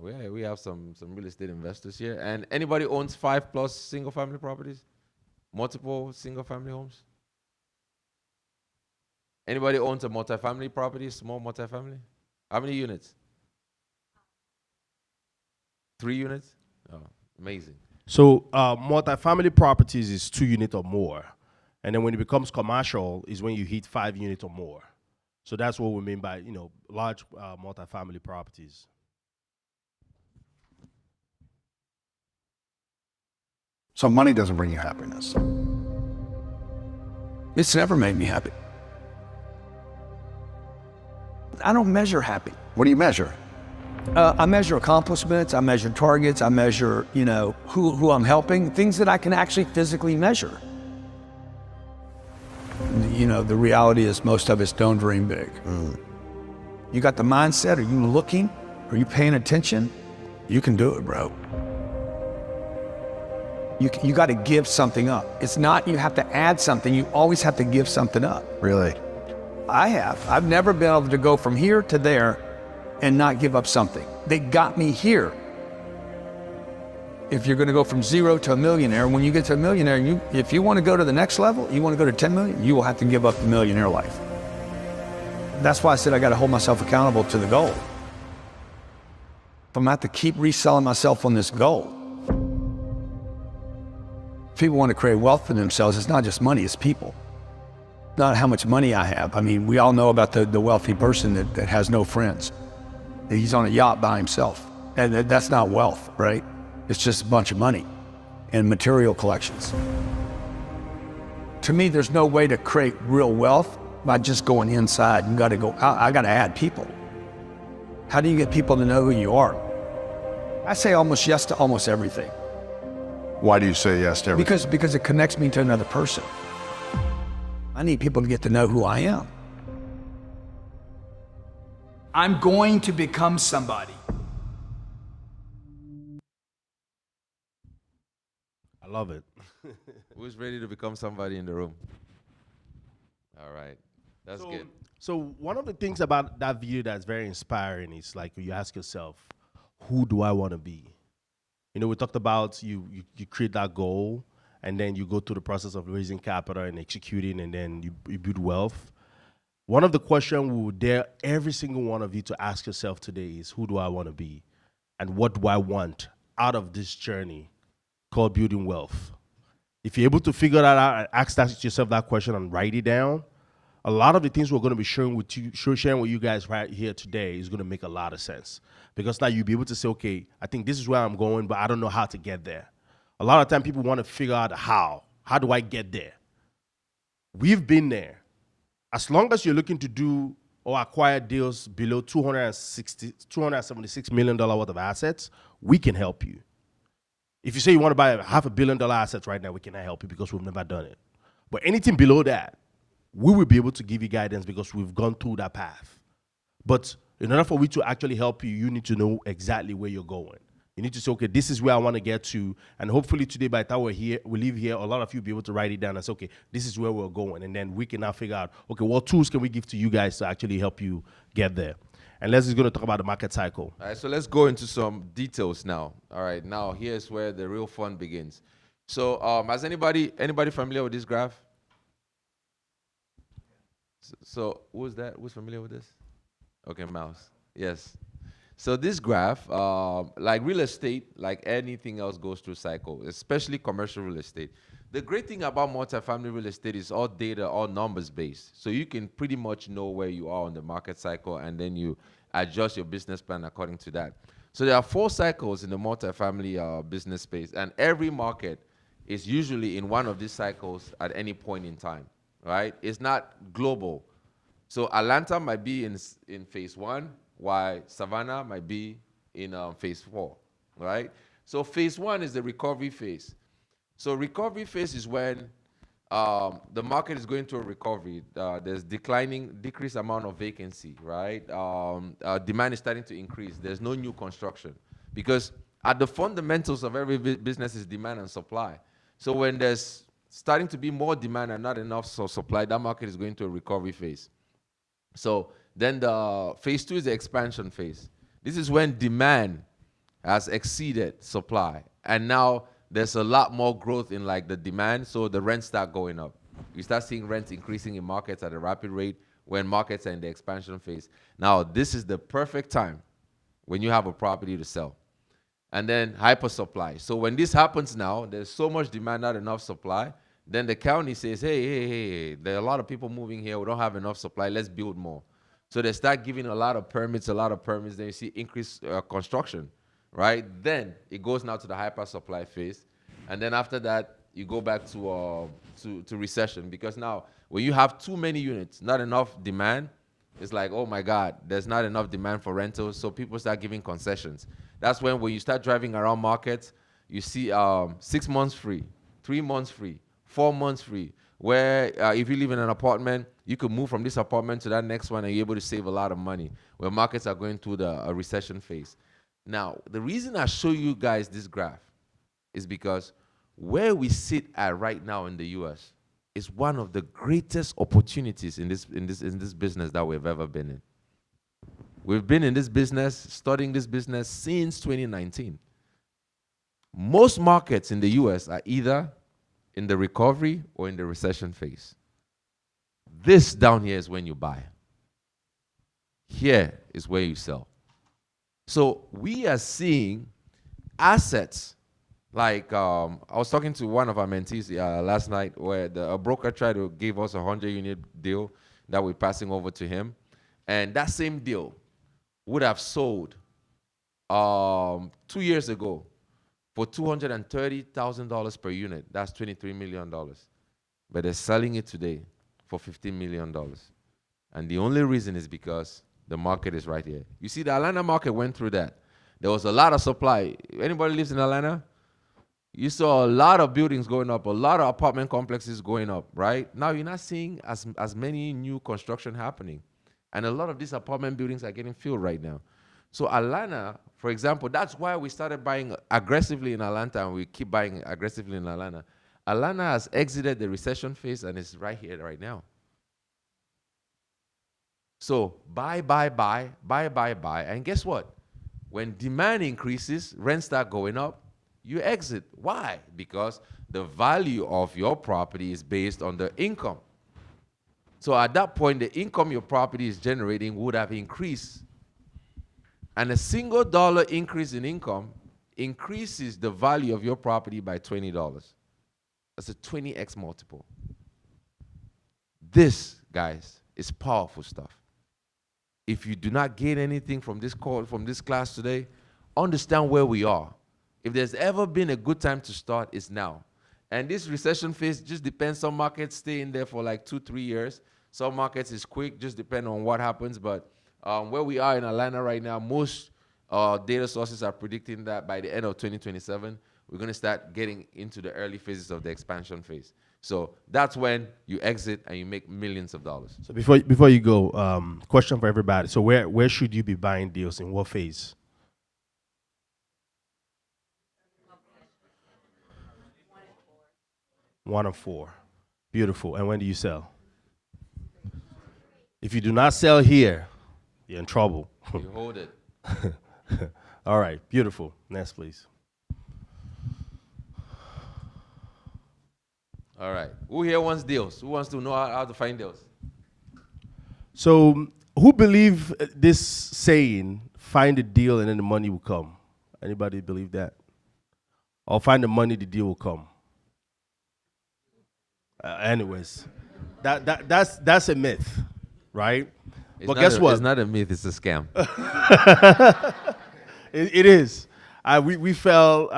We have some real estate investors here. And anybody owns 5+ single-family properties? Multiple single-family homes? Anybody owns a multifamily property, small multifamily? How many units? 3 units? Oh, amazing. So multifamily properties is 2 units or more. And then when it becomes commercial is when you hit 5 units or more. So that's what we mean by, large multifamily properties. So money doesn't bring you happiness. It's never made me happy. I don't measure happy. What do you measure? I measure accomplishments, I measure targets, I measure, who I'm helping, things that I can actually physically measure. The reality is most of us don't dream big. You got the mindset, are you looking? Are you paying attention? You can do it, bro. You got to give something up. It's not you have to add something, you always have to give something up. Really? I've never been able to go from here to there and not give up something. They got me here. If you're gonna go from 0 to a millionaire, when you get to a millionaire, if you wanna go to the next level, you wanna go to 10 million, you will have to give up the millionaire life. That's why I said I gotta hold myself accountable to the goal. If I'm gonna have to keep reselling myself on this goal. People wanna create wealth for themselves, it's not just money, it's people. Not how much money I have. I mean, we all know about the wealthy person that has no friends. He's on a yacht by himself. And that's not wealth, right? It's just a bunch of money and material collections. To me, there's no way to create real wealth by just going inside. You gotta go, I gotta add people. How do you get people to know who you are? I say almost yes to almost everything. Why do you say yes to everything? Because it connects me to another person. I need people to get to know who I am. I'm going to become somebody. I love it. Who's ready to become somebody in the room? All right. That's good. So one of the things about that video that's very inspiring is like you ask yourself, who do I want to be? We talked about you create that goal and then you go through the process of raising capital and executing and then you build wealth. One of the questions we would dare every single one of you to ask yourself today is, who do I want to be? And what do I want out of this journey called building wealth? If you're able to figure that out and ask yourself that question and write it down, a lot of the things we're going to be sharing with you guys right here today is going to make a lot of sense. Because now you'll be able to say, okay, I think this is where I'm going, but I don't know how to get there. A lot of time people want to figure out how. How do I get there? We've been there. As long as you're looking to do or acquire deals below $276 million worth of assets, we can help you. If you say you want to buy $500 million assets right now, we cannot help you because we've never done it. But anything below that, we will be able to give you guidance because we've gone through that path. But in order for we to actually help you, you need to know exactly where you're going. You need to say, okay, this is where I want to get to. And hopefully today, by the time we leave here, a lot of you will be able to write it down and say, okay, this is where we're going. And then we can now figure out, okay, what tools can we give to you guys to actually help you get there? And Leslie's going to talk about the market cycle. All right, so let's go into some details now. All right, now here's where the real fun begins. So has anybody familiar with this graph? So who's that? Who's familiar with this? Okay, mouse. Yes. So this graph, like real estate, like anything else goes through cycle, especially commercial real estate. The great thing about multifamily real estate is all data, all numbers based. So you can pretty much know where you are on the market cycle, and then you adjust your business plan according to that. So there are 4 cycles in the multifamily business space, and every market is usually in one of these cycles at any point in time, right? It's not global. So Atlanta might be in phase 1, while Savannah might be in phase 4, right? So phase 1 is the recovery phase. So recovery phase is when the market is going through a recovery. There's decreased amount of vacancy, right? Demand is starting to increase. There's no new construction because at the fundamentals of every business is demand and supply. So when there's starting to be more demand and not enough supply, that market is going to a recovery phase. So then the phase 2 is the expansion phase. This is when demand has exceeded supply, and now there's a lot more growth in like the demand, so the rents start going up. You start seeing rents increasing in markets at a rapid rate when markets are in the expansion phase. Now, this is the perfect time when you have a property to sell. And then hyper supply. So when this happens now, there's so much demand, not enough supply. Then the county says, hey, there are a lot of people moving here. We don't have enough supply. Let's build more. So they start giving a lot of permits. Then you see increased construction, right? Then it goes now to the hyper supply phase. And then after that, you go back to recession, because now when you have too many units, not enough demand, it's like, oh my God, there's not enough demand for rentals, so people start giving concessions. That's when you start driving around markets, you see 6 months free, 3 months free, 4 months free, where if you live in an apartment, you could move from this apartment to that next one and you're able to save a lot of money, where markets are going through a recession phase. Now, the reason I show you guys this graph is because where we sit at right now in the US is one of the greatest opportunities in this business that we've ever been in. We've been in this business, studying this business since 2019. Most markets in the US are either in the recovery or in the recession phase. This down here is when you buy. Here is where you sell. So we are seeing assets. Like, I was talking to one of our mentees last night, where a broker tried to give us a 100-unit deal that we're passing over to him. And that same deal would have sold 2 years ago for $230,000 per unit. That's $23 million. But they're selling it today for $15 million. And the only reason is because the market is right here. You see, the Atlanta market went through that. There was a lot of supply. Anybody lives in Atlanta? You saw a lot of buildings going up, a lot of apartment complexes going up, right? Now you're not seeing as many new construction happening. And a lot of these apartment buildings are getting filled right now. So Atlanta, for example, that's why we started buying aggressively in Atlanta, and we keep buying aggressively in Atlanta. Atlanta has exited the recession phase and is right here, right now. So buy. And guess what? When demand increases, rents start going up, you exit. Why? Because the value of your property is based on the income. So at that point, the income your property is generating would have increased. And a single dollar increase in income increases the value of your property by $20. That's a 20x multiple. This, guys, is powerful stuff. If you do not gain anything from this class today, understand where we are. If there's ever been a good time to start, it's now. And this recession phase just depends. Some markets stay in there for like 2-3 years. Some markets is quick, just depend on what happens. But where we are in Atlanta right now, most data sources are predicting that by the end of 2027, we're going to start getting into the early phases of the expansion phase. So that's when you exit and you make millions of dollars. So before you go, question for everybody. So where should you be buying deals, in what phase? One of 4. Beautiful. And when do you sell? If you do not sell here, you're in trouble. You hold it. All right. Beautiful. Next, please. All right. Who here wants deals? Who wants to know how to find deals? So who believe this saying, find the deal and then the money will come. Anybody believe that? Or find the money, the deal will come. Anyways, that's a myth, right? It's But not guess a, it's what? not a myth, it's a scam. It is. We fell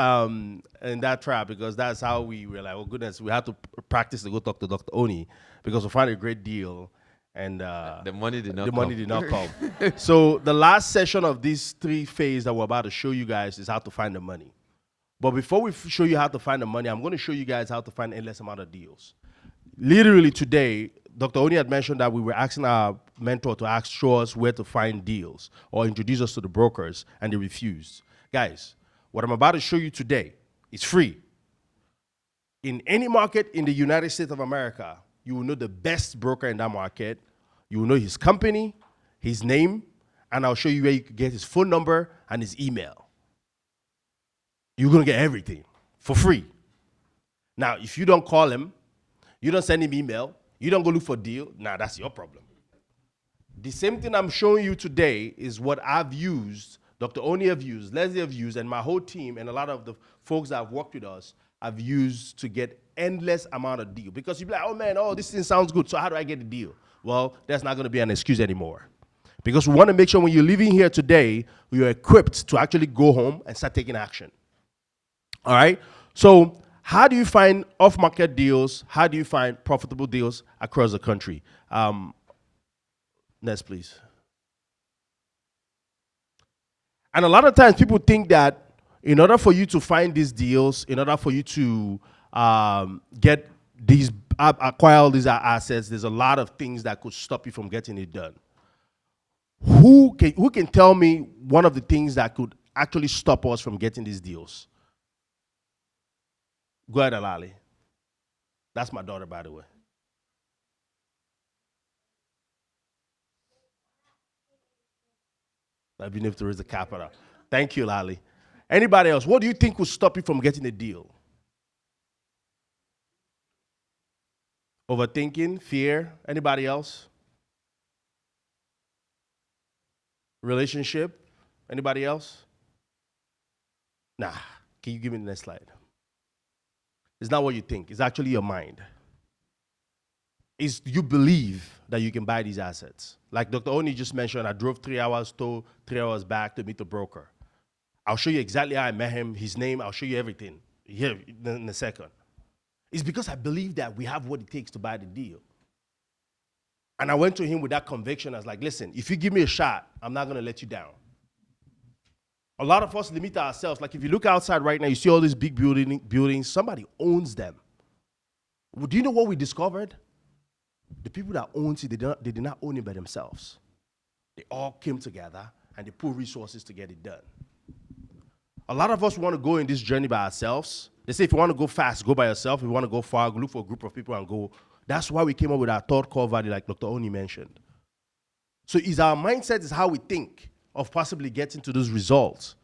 in that trap because that's how we were like, oh goodness, we had to practice to go talk to Dr. Oni because we found a great deal and The money did not the money come. did not come. So the last session of these 3 phases that we're about to show you guys is how to find the money. But before we show you how to find the money, I'm going to show you guys how to find endless amount of deals. Literally today, Dr. Oni had mentioned that we were asking our mentor to show us where to find deals or introduce us to the brokers, and they refused. Guys, what I'm about to show you today is free. In any market in the United States of America, you will know the best broker in that market. You will know his company, his name, and I'll show you where you can get his phone number and his email. You're going to get everything for free. Now, if you don't call him, you don't send him email, you don't go look for a deal, nah, that's your problem. The same thing I'm showing you today is what I've used, Dr. Oni have used, Leslie have used, and my whole team and a lot of the folks that have worked with us have used to get endless amount of deal. Because you'll be like, oh man, oh, this thing sounds good, so how do I get the deal? Well, that's not going to be an excuse anymore. Because we want to make sure when you're leaving here today, you're equipped to actually go home and start taking action. All right? So how do you find off-market deals? How do you find profitable deals across the country? Next, please. And a lot of times people think that in order for you to find these deals, in order for you to get these, acquire all these assets, there's a lot of things that could stop you from getting it done. Who can tell me one of the things that could actually stop us from getting these deals? Go ahead, Alali. That's my daughter, by the way. I've been able to raise the capital. Thank you, Lali. Anybody else? What do you think will stop you from getting a deal? Overthinking, fear. Anybody else? Relationship. Anybody else? Nah. Can you give me the next slide? It's not what you think. It's actually your mind. Is you believe that you can buy these assets. Like Dr. Oni just mentioned, I drove 3 hours to 3 hours back to meet the broker. I'll show you exactly how I met him, his name, I'll show you everything here in a second. It's because I believe that we have what it takes to buy the deal. And I went to him with that conviction. I was like, listen, if you give me a shot, I'm not going to let you down. A lot of us limit ourselves. Like if you look outside right now, you see all these big buildings, somebody owns them. Well, do you know what we discovered? The people that owns it, they did not own it by themselves. They all came together and they put resources to get it done. A lot of us want to go in this journey by ourselves. They say if you want to go fast, go by yourself. If you want to go far, look for a group of people and go. That's why we came up with our third core value, like Dr. Oni mentioned. So is our mindset is how we think of possibly getting to those results.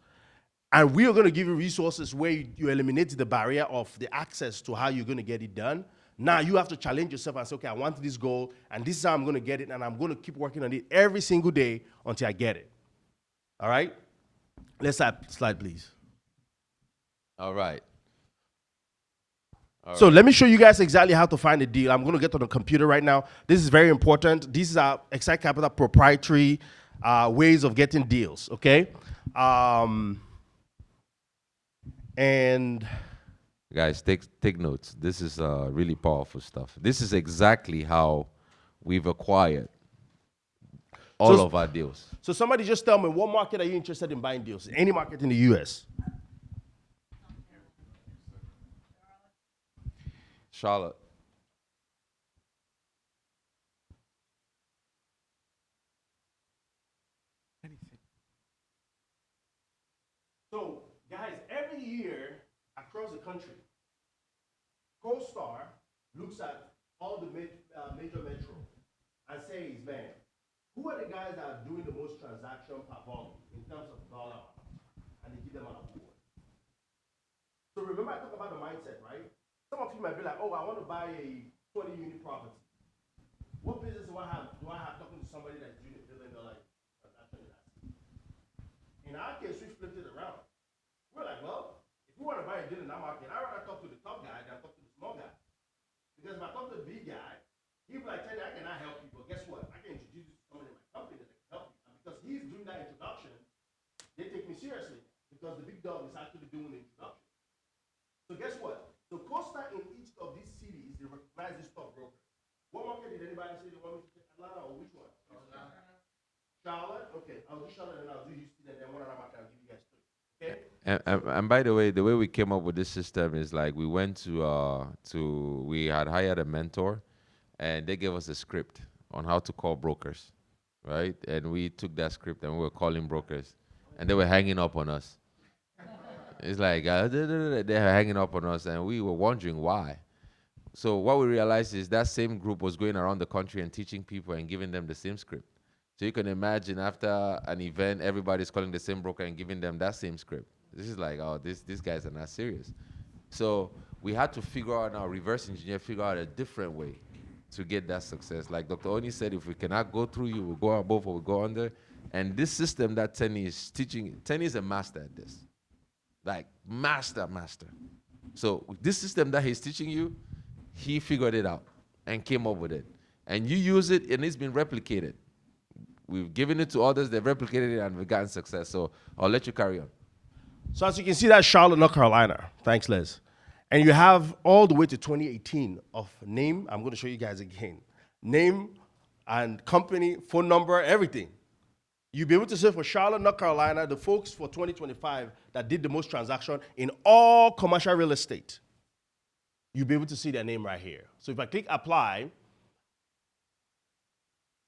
And we are going to give you resources where you eliminate the barrier of the access to how you're going to get it done. Now you have to challenge yourself and say, okay, I want this goal, and this is how I'm going to get it, and I'm going to keep working on it every single day until I get it. All right? Let's slide, please. All right. So let me show you guys exactly how to find a deal. I'm going to get on the computer right now. This is very important. These are Excite Capital proprietary ways of getting deals, okay? And Guys, take notes. This is really powerful stuff. This is exactly how we've acquired all of our deals. So somebody just tell me, what market are you interested in buying deals? Any market in the U.S.? Charlotte. So, guys, every year across the country, CoStar looks at all the major metro and says, man, who are the guys that are doing the most transaction per volume in terms of dollar? And they give them an award. So remember I talked about the mindset, right? Some of you might be like, oh, I want to buy a 20-unit property. What business do I have talking to somebody that's doing $1 billion transaction in that? In our case, we flipped it around. We're like, well, if we want to buy a deal in that market, I'd rather talk to the top guy than talk to the small guy. Because if I talk to the big guy, he'll be like, Teddy, I cannot help you. But guess what? I can introduce you to someone in my company that can help you. And because he's doing that introduction, they take me seriously. Because the big dog is actually doing the introduction. So guess what? So Costa in each of these cities, they recognize this top broker. What market did anybody say they want me to take? Atlanta or which one? Charlotte? Okay, I'll do Charlotte and I'll do Houston and then one other market I'll give you guys three. Okay? And by the way we came up with this system is like we went to we had hired a mentor, and they gave us a script on how to call brokers, right? And we took that script and we were calling brokers, and they were hanging up on us. It's like they're hanging up on us, and we were wondering why. So what we realized is that same group was going around the country and teaching people and giving them the same script. So you can imagine after an event, everybody's calling the same broker and giving them that same script. This is like, oh, these guys are not serious. So we had to figure out now, reverse engineer, figure out a different way to get that success. Like Dr. Oni said, if we cannot go through you, we'll go above or we'll go under. And this system that Tenny is teaching, Tenny is a master at this. Like master. So this system that he's teaching you, he figured it out and came up with it. And you use it and it's been replicated. We've given it to others, they've replicated it and we've gotten success. So I'll let you carry on. So as you can see, that's Charlotte, North Carolina. Thanks, Liz. And you have all the way to 2018 of name. I'm going to show you guys again. Name and company, phone number, everything. You'll be able to say for Charlotte, North Carolina, the folks for 2025 that did the most transaction in all commercial real estate. You'll be able to see their name right here. So if I click apply,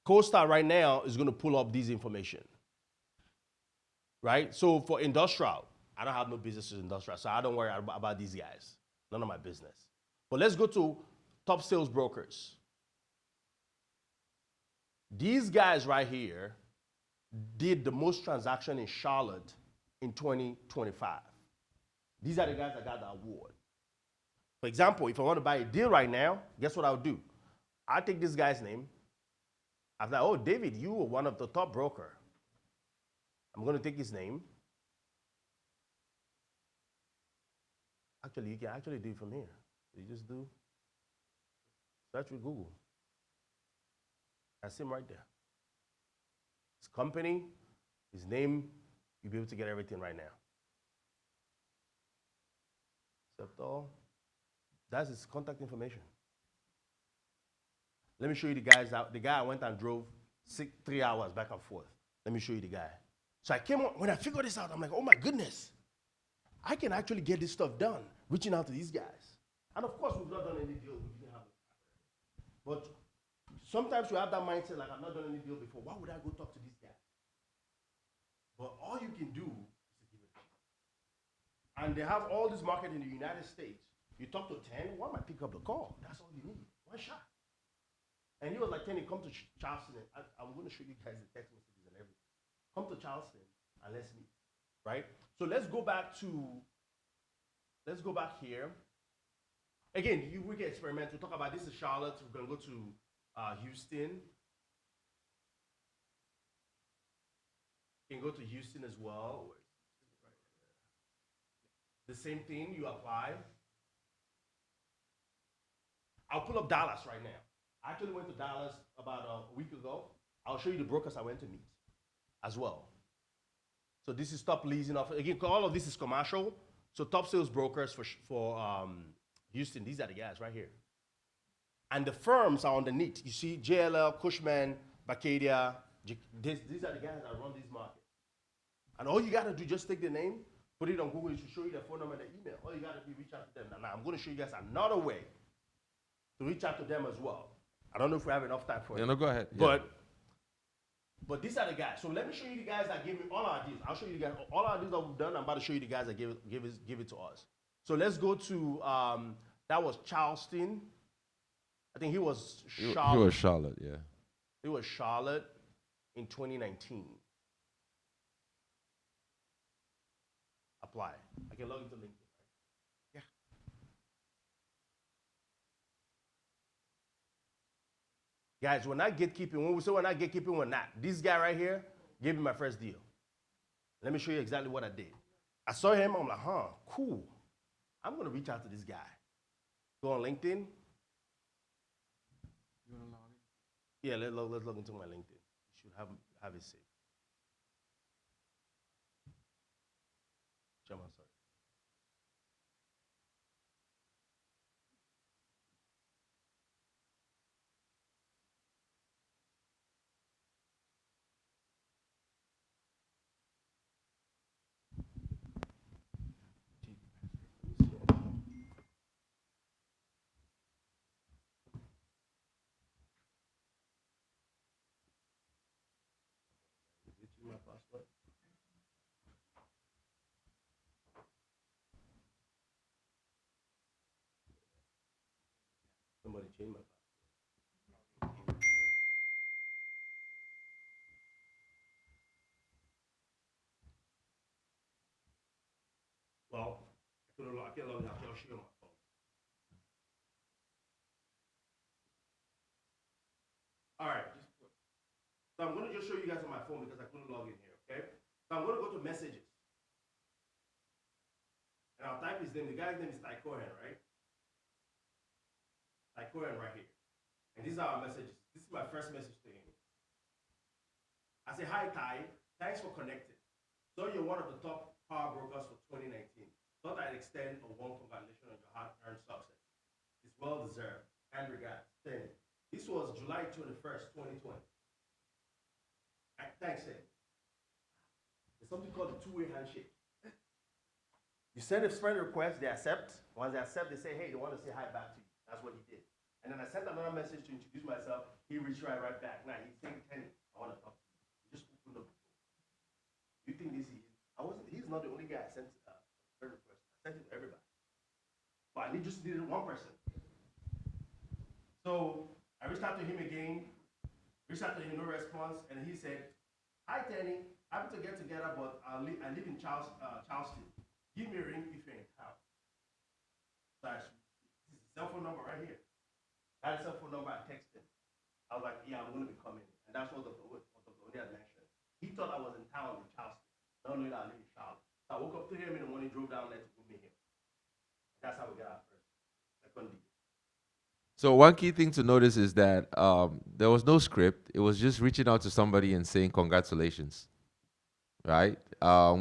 CoStar right now is going to pull up this information. Right? So for industrial, I don't have no business with industrial, so I don't worry about these guys. None of my business. But let's go to top sales brokers. These guys right here did the most transaction in Charlotte in 2025. These are the guys that got the award. For example, if I want to buy a deal right now, guess what I'll do? I'll take this guy's name. I'm like, oh, David, you were one of the top broker. I'm going to take his name. Actually, you can actually do it from here. You just do search with Google. That's him right there. His company, his name, you'll be able to get everything right now. Except all, that's his contact information. Let me show you the guys out. The guy I went and drove 3 hours back and forth. Let me show you the guy. So I came on, when I figured this out, I'm like, oh my goodness. I can actually get this stuff done, reaching out to these guys. And of course, we've not done any deal. We didn't have it. But sometimes you have that mindset, like, I've not done any deal before. Why would I go talk to these guys? But all you can do is to give it a shot. And they have all this market in the United States. You talk to 10, one might pick up the call. That's all you need. One shot. And he was like, Tenny, come to Charleston. I'm going to show you guys the text messages and everything. Come to Charleston and let's meet, right? So let's go back here. Again, we can experiment. We'll talk about this is Charlotte. We're going to go to Houston. You can go to Houston as well. The same thing, you apply. I'll pull up Dallas right now. I actually went to Dallas about a week ago. I'll show you the brokers I went to meet as well. So this is top leasing office. Again, all of this is commercial. So top sales brokers for Houston, these are the guys right here. And the firms are underneath. You see JLL, Cushman, Bacadia. These are the guys that run these markets. And all you got to do, just take the name, put it on Google. It should show you their phone number and their email. All you got to do, reach out to them. Now I'm going to show you guys another way to reach out to them as well. I don't know if we have enough time for it. No, go ahead. Yeah. But these are the guys. So let me show you the guys that gave me all our deals. I'll show you the guys, all our deals that we've done. I'm about to show you the guys that give it to us. So let's go to, that was Charleston. I think he was Charlotte. He was Charlotte, yeah. He was Charlotte in 2019. Apply. I can log into LinkedIn, right? Yeah. Guys, we're not gatekeeping. When we say we're not gatekeeping, we're not. This guy right here gave me my first deal. Let me show you exactly what I did. I saw him. I'm like, huh, cool. I'm going to reach out to this guy. Go on LinkedIn. Yeah, let's log into my LinkedIn. You should have it saved. Chama, sorry. My password. Somebody change my password. Well, I can't log in. I'll show you on my phone. All right. So I'm going to just show you guys on my phone because I couldn't log in here, okay? So I'm going to go to messages. And I'll type his name. The guy's name is Ty Cohen, right? Ty Cohen right here. And these are our messages. This is my first message to him. I say, hi, Ty. Thanks for connecting. So you're one of the top power brokers for 2019. Thought I'd extend a warm congratulations on your hard-earned success. It's well-deserved. And regards, Tenny. This was July 21st, 2020. Thanks, Tenny. There's something called the two-way handshake. You send a friend request, they accept. Once they accept, they say, hey, they want to say hi back to you. That's what he did. And then I sent another message to introduce myself. He reached right back. Now he's saying, Tenny, I want to talk to you. He just opened up the door. You think this is? He's not the only guy I sent a friend request. I sent it to everybody. But I just needed one person. So I reached out to him again. Reached out to him, no response. And he said, hi, Tenny. Happy to get together, but I live in Charleston. Give me a ring if you're in town. So this is the cell phone number right here. I had a cell phone number, I texted him. I was like, yeah, I'm going to be coming. And that's what Dr. Oni had mentioned. He thought I was in town in Charleston. Not knowing that I live in Charlotte. So I woke up to him in the morning, drove down there to meet him. That's how we got our second deal. So one key thing to notice is that there was no script. It was just reaching out to somebody and saying congratulations, right?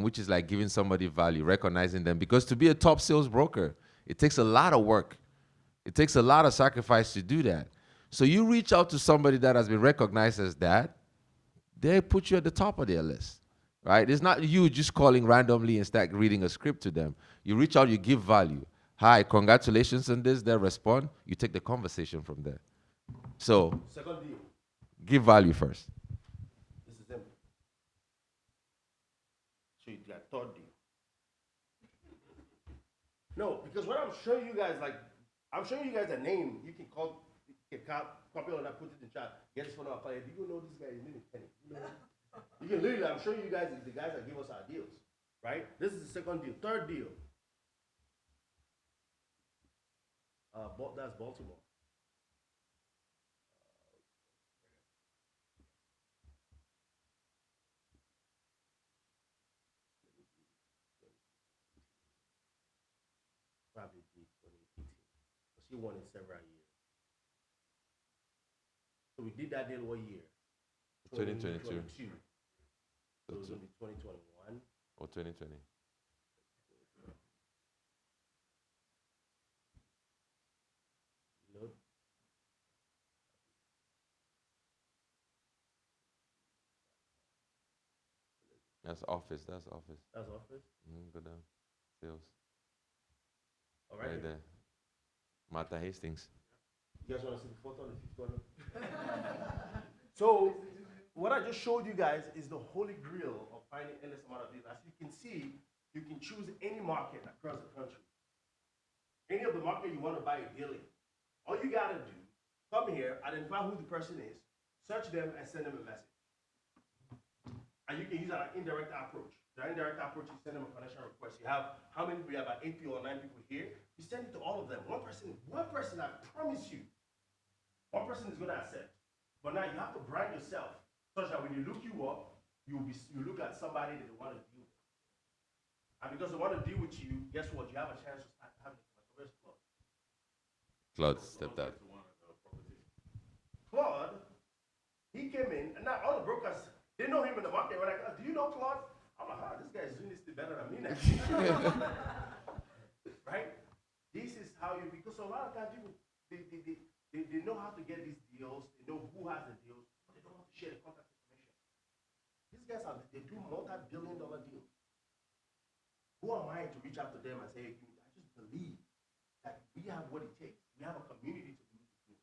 Which is like giving somebody value, recognizing them. Because to be a top sales broker, it takes a lot of work. It takes a lot of sacrifice to do that. So you reach out to somebody that has been recognized as that, they put you at the top of their list, right? It's not you just calling randomly and start reading a script to them. You reach out, you give value. Hi, congratulations on this. They respond. You take the conversation from there. So second deal. Give value first. This is them. So you got third deal. No, because what I'm showing you guys, like, I'm showing you guys a name. You can call, copy on that, put it in chat. Get his phone number. Do you know this guy? His name is Tenny. You can literally, I'm showing you guys the guys that give us our deals, right? This is the second deal. Third deal. That's Baltimore. Probably be 2018. Because he won in several years. So we did that deal what year? 2022. So it's going to be 2021. Or 2020. Load. That's office. That's office. That's office. Go down. Sales. All right. Right there. Martha Hastings. You guys want to see the photo on the fifth one? So, what I just showed you guys is the holy grail of finding endless amount of deals. As you can see, you can choose any market across the country. Any of the market you want to buy a deal in. All you gotta do, come here, identify who the person is, search them, and send them a message. And you can use an indirect approach. The indirect approach, you send them a connection request. You have how many people? You have about 8 people or 9 people here. You send it to all of them. One person, I promise you, one person is gonna accept. But now you have to brand yourself such that when you look you up, you look at somebody that they want to deal with. And because they want to deal with you, guess what? You have a chance to start having a where's Claude? Claude stepped out. Claude, he came in, and now all the brokers, they know him in the market. We're like, do you know Claude? I'm like, this guy is doing this better than me now. Right? This is how you, because a lot of times people, they know how to get these deals, they know who has the deals, but they don't want to share the contact information. These guys they do multi-billion-dollar deals. Who am I to reach out to them and say, hey, I just believe that we have what it takes. We have a community to do this with.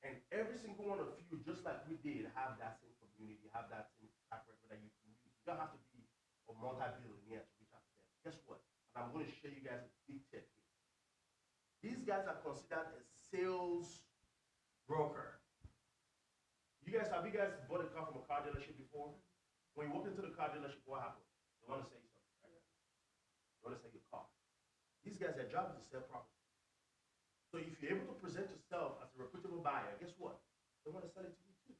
And every single one of you, just like we did, have that same community, have that same track record that you can use. You don't have to be a multi-billionaire to reach out to them. Guess what? And I'm going to show you guys a big tip here. These guys are considered a sales broker. Have you guys bought a car from a car dealership before? When you walk into the car dealership, what happens? They want to sell you something, right? They want to sell you a car. These guys, their job is to sell property. So if you're able to present yourself as a reputable buyer, guess what? They want to sell it to you too.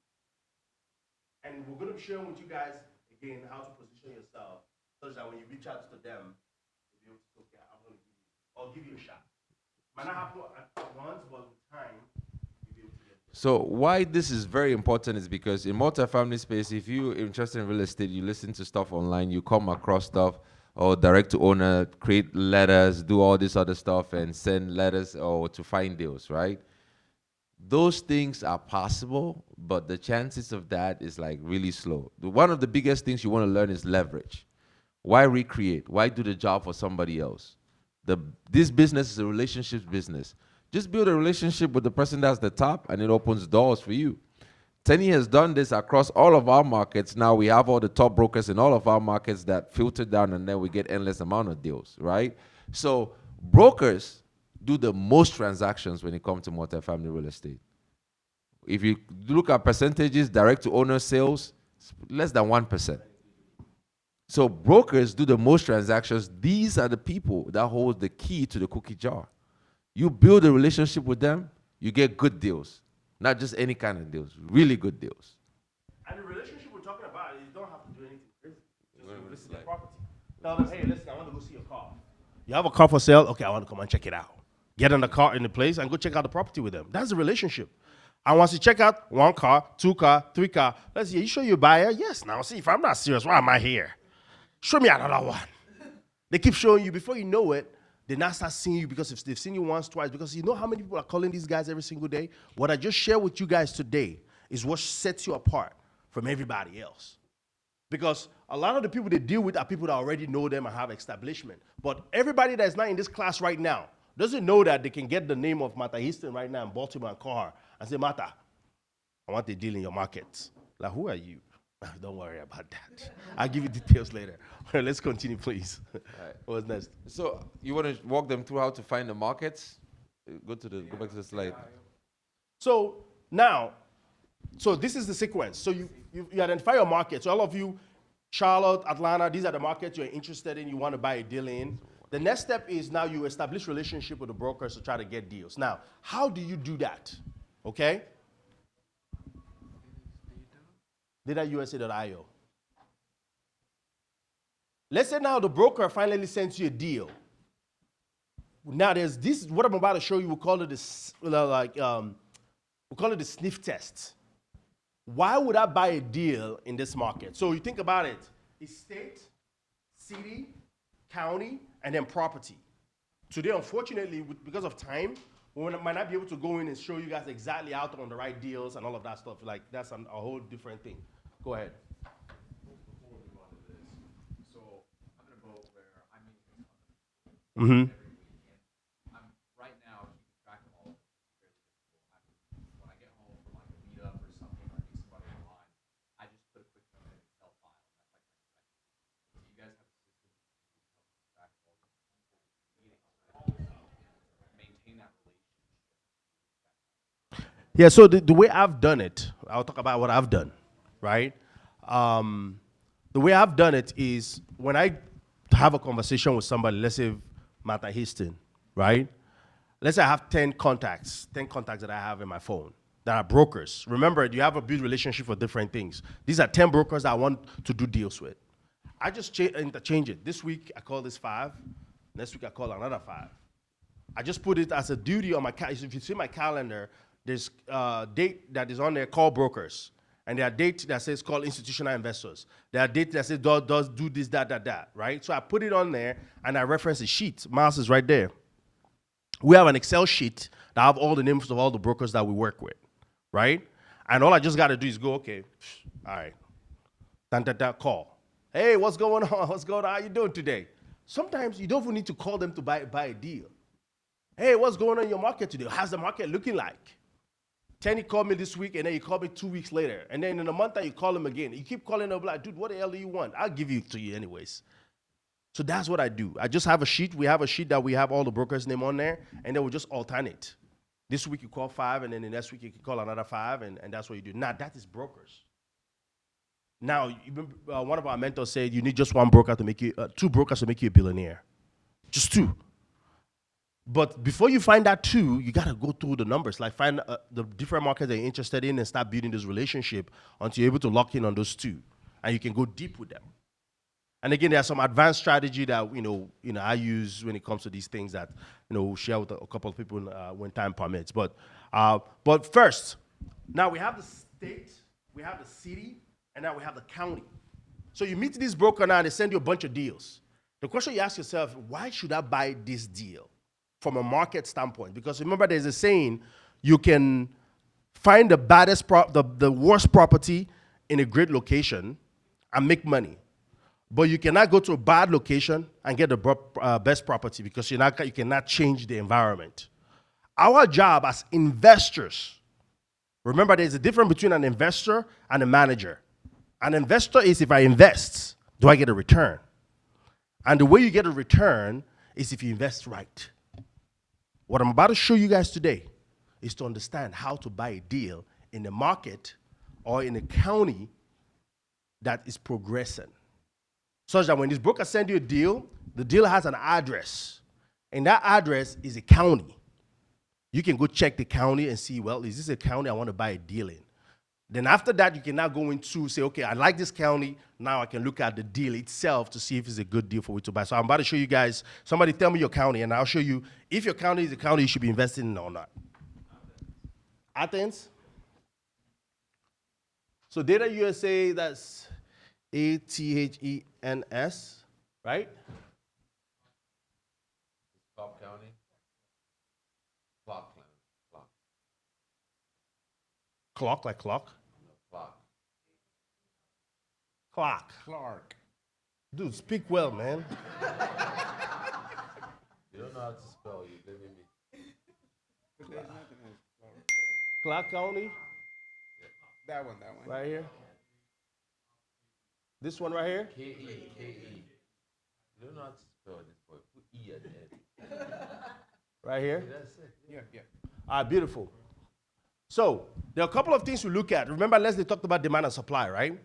And we're going to be sharing with you guys, again, how to position yourself such that when you reach out to them, you'll be able to say, okay, I'm going to give you a shot. Might not happen at once, but with time, you'll be able to get it. So why this is very important is because in multifamily space, if you're interested in real estate, you listen to stuff online, you come across stuff, or direct to owner, create letters, do all this other stuff, and send letters or to find deals, right? Those things are possible, but the chances of that is like really slow. One of the biggest things you want to learn is leverage. Why recreate? Why do the job for somebody else? This business is a relationships business. Just build a relationship with the person that's the top, and it opens doors for you. Tenny has done this across all of our markets. Now we have all the top brokers in all of our markets that filter down, and then we get endless amount of deals, right? So brokers do the most transactions when it comes to multifamily real estate. If you look at percentages, direct to owner sales, it's less than 1%. So brokers do the most transactions. These are the people that hold the key to the cookie jar. You build a relationship with them, you get good deals. Not just any kind of deals, really good deals. And the relationship we're talking about, you don't have to do anything crazy. Just listen to the property. Tell them, hey, listen, I want to go see your car. You have a car for sale? Okay, I want to come and check it out. Get in the car in the place and go check out the property with them. That's the relationship. And once you check out 1 car, 2 car, 3 car, let's see, you sure you're a buyer? Yes. Now, see, if I'm not serious, why am I here? Show me another one. They keep showing you. Before you know it, they now start seeing you because if they've seen you once, twice, because you know how many people are calling these guys every single day? What I just shared with you guys today is what sets you apart from everybody else. Because a lot of the people they deal with are people that already know them and have establishment. But everybody that is not in this class right now doesn't know that they can get the name of Martha Houston right now in Baltimore and call her and say, Martha, I want a deal in your market. Like, who are you? Don't worry about that. I'll give you details later. Let's continue, please. Right. What's next? So you want to walk them through how to find the markets? Go back to the slide. So now, this is the sequence. So you identify your market. So all of you, Charlotte, Atlanta, these are the markets you're interested in, you want to buy a deal in. The next step is now you establish relationship with the brokers to try to get deals. Now, how do you do that? Okay? DataUSA.io. Let's say now the broker finally sends you a deal. Now there's this, what I'm about to show you, we call it the sniff test. Why would I buy a deal in this market? So you think about it, it's state, city, county, and then property. Today, unfortunately, because of time, we might not be able to go in and show you guys exactly how to on the right deals and all of that stuff. Like, that's a whole different thing. Go ahead. Before we go on to this, so I'm in a boat where I'm meeting every week, and I'm right now keeping track of all of it. It's fairly difficult. When I get home from like a meetup or something, or I meet somebody online, I just put a quick note in an Excel file, and that's like my second. So you guys have a system to help keep track of all these meetings, maintain that relationship. Yeah, so the way I've done it, I'll talk about what I've done, right? The way I've done it is when I have a conversation with somebody, let's say Martha Houston, right? Let's say I have 10 contacts that I have in my phone that are brokers. Remember, you have a build relationship for different things. These are 10 brokers that I want to do deals with. I just interchange it. This week I call this 5. Next week I call another 5. I just put it as a duty on my calendar. If you see my calendar, there's a date that is on there called brokers. And there are dates that says call institutional investors. There are dates that says does do this, that, right? So I put it on there and I reference a sheet. Miles is right there. We have an Excel sheet that have all the names of all the brokers that we work with, right? And all I just got to do is go, okay, all right, call. Hey, what's going on? What's going on? How you doing today? Sometimes you don't even need to call them to buy a deal. Hey, what's going on in your market today? How's the market looking like? Tenny called me this week, and then you called me 2 weeks later. And then in a month, you call him again. You keep calling him like, dude, what the hell do you want? I'll give it to you anyways. So that's what I do. I just have a sheet. We have a sheet that we have all the brokers' name on there, and then we just alternate. This week you call 5, and then the next week you can call another 5, and that's what you do. Now, that is brokers. Now, one of our mentors said you need just one broker to make you, 2 brokers to make you a billionaire. Just 2. But before you find that 2, you got to go through the numbers, like find the different markets that you're interested in and start building this relationship until you're able to lock in on those 2. And you can go deep with them. And again, there's some advanced strategy that, I use when it comes to these things that, we'll share with a couple of people when time permits. But first, now we have the state, we have the city, and now we have the county. So you meet this broker now, and they send you a bunch of deals. The question you ask yourself, why should I buy this deal? From a market standpoint, because remember there's a saying, you can find the worst property in a great location and make money, but you cannot go to a bad location and get the best property because you cannot change the environment. Our job as investors, remember there's a difference between an investor and a manager. An investor is if I invest, do I get a return? And the way you get a return is if you invest right. What I'm about to show you guys today is to understand how to buy a deal in a market or in a county that is progressing. Such that when this broker sends you a deal, the deal has an address. And that address is a county. You can go check the county and see, well, is this a county I want to buy a deal in? Then after that, you can now go into say, okay, I like this county. Now I can look at the deal itself to see if it's a good deal for you to buy. So I'm about to show you guys, somebody tell me your county, and I'll show you if your county is a county you should be investing in or not. Athens. So Data USA, that's ATHENS, right? Cobb County. Clock. Clock, like clock? Clock. Clock. Clark. Dude, speak well, man. You don't know how to spell, you living me. Clark County, That one. right here. This one right here. K-E. You don't know how to spell this boy. Put E at the end. Right here. That's it. Yeah. All right, beautiful. So there are a couple of things we look at. Remember, Leslie talked about demand and supply, right?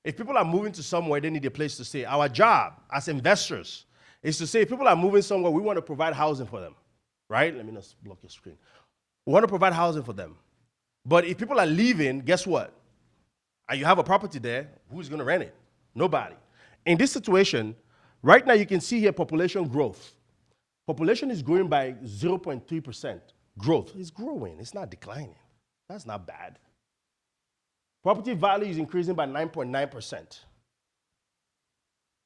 If people are moving to somewhere, they need a place to stay. Our job as investors is to say, if people are moving somewhere, we want to provide housing for them, right? Let me not block your screen. We want to provide housing for them. But if people are leaving, guess what? And you have a property there, who's going to rent it? Nobody. In this situation, right now you can see here population growth. Population is growing by 0.3%. Growth is growing. It's not declining. That's not bad. Property value is increasing by 9.9%.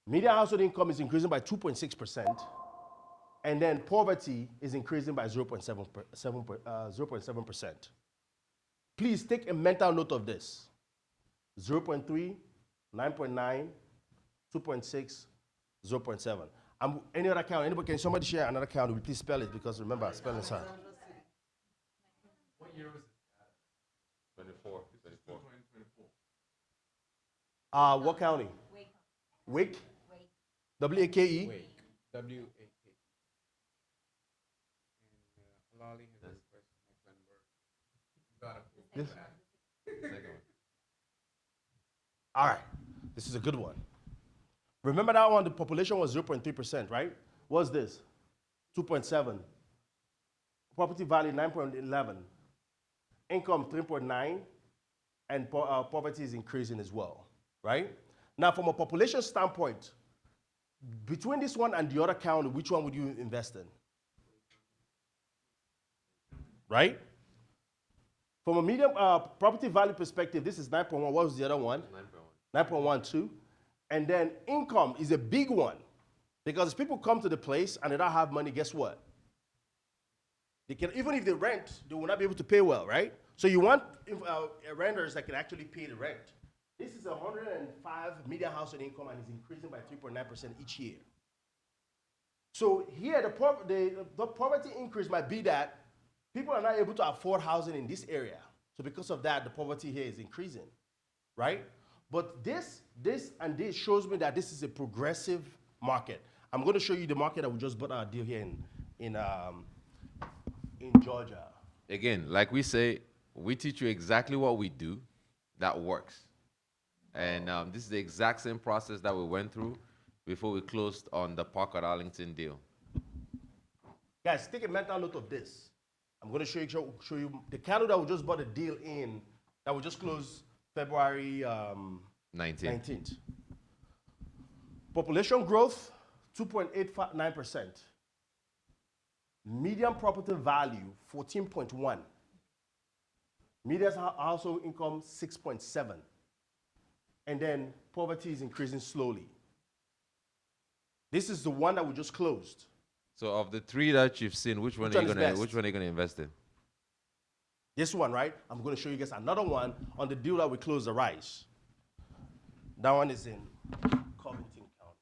Median household income is increasing by 2.6%. And then poverty is increasing by 0.7%. Please take a mental note of this. 0.3, 9.9, 2.6, 0.7. Any other count? Anybody, can somebody share another count? Will you please spell it? Because remember, spelling is hard. What year was it? 24. What county? Wake. W-A-K-E? Wake. W-A-K. And Lolly has a question. Got it. Yes. Second one. All right. This is a good one. Remember that one, the population was 0.3%, right? What's this? 2.7. Property value, 9.11. Income, 3.9. And poverty is increasing as well, right? Now, from a population standpoint, between this one and the other county, which one would you invest in? Right? From a medium property value perspective, this is 9.1. What was the other one? 9.12. And then income is a big one. Because if people come to the place and they don't have money, guess what? They can, even if they rent, they will not be able to pay well, right? So you want renters that can actually pay the rent. This is 105 median household income and is increasing by 3.9% each year. So here, the poverty increase might be that people are not able to afford housing in this area. So because of that, the poverty here is increasing, right? But this shows me that this is a progressive market. I'm going to show you the market that we just bought our deal here in Georgia. Again, like we say, we teach you exactly what we do that works. And this is the exact same process that we went through before we closed on the Park at Arlington deal. Guys, take a mental note of this. I'm going to show you the county that we just bought a deal in, that we just closed February 19th. Population growth, 2.89%. Median property value, 14.1. Median household income, 6.7. And then poverty is increasing slowly. This is the one that we just closed. So of the three that you've seen, which one are you gonna invest in? This one, right? I'm going to show you guys another one on the deal that we closed, the Rise. That one is in Covington County.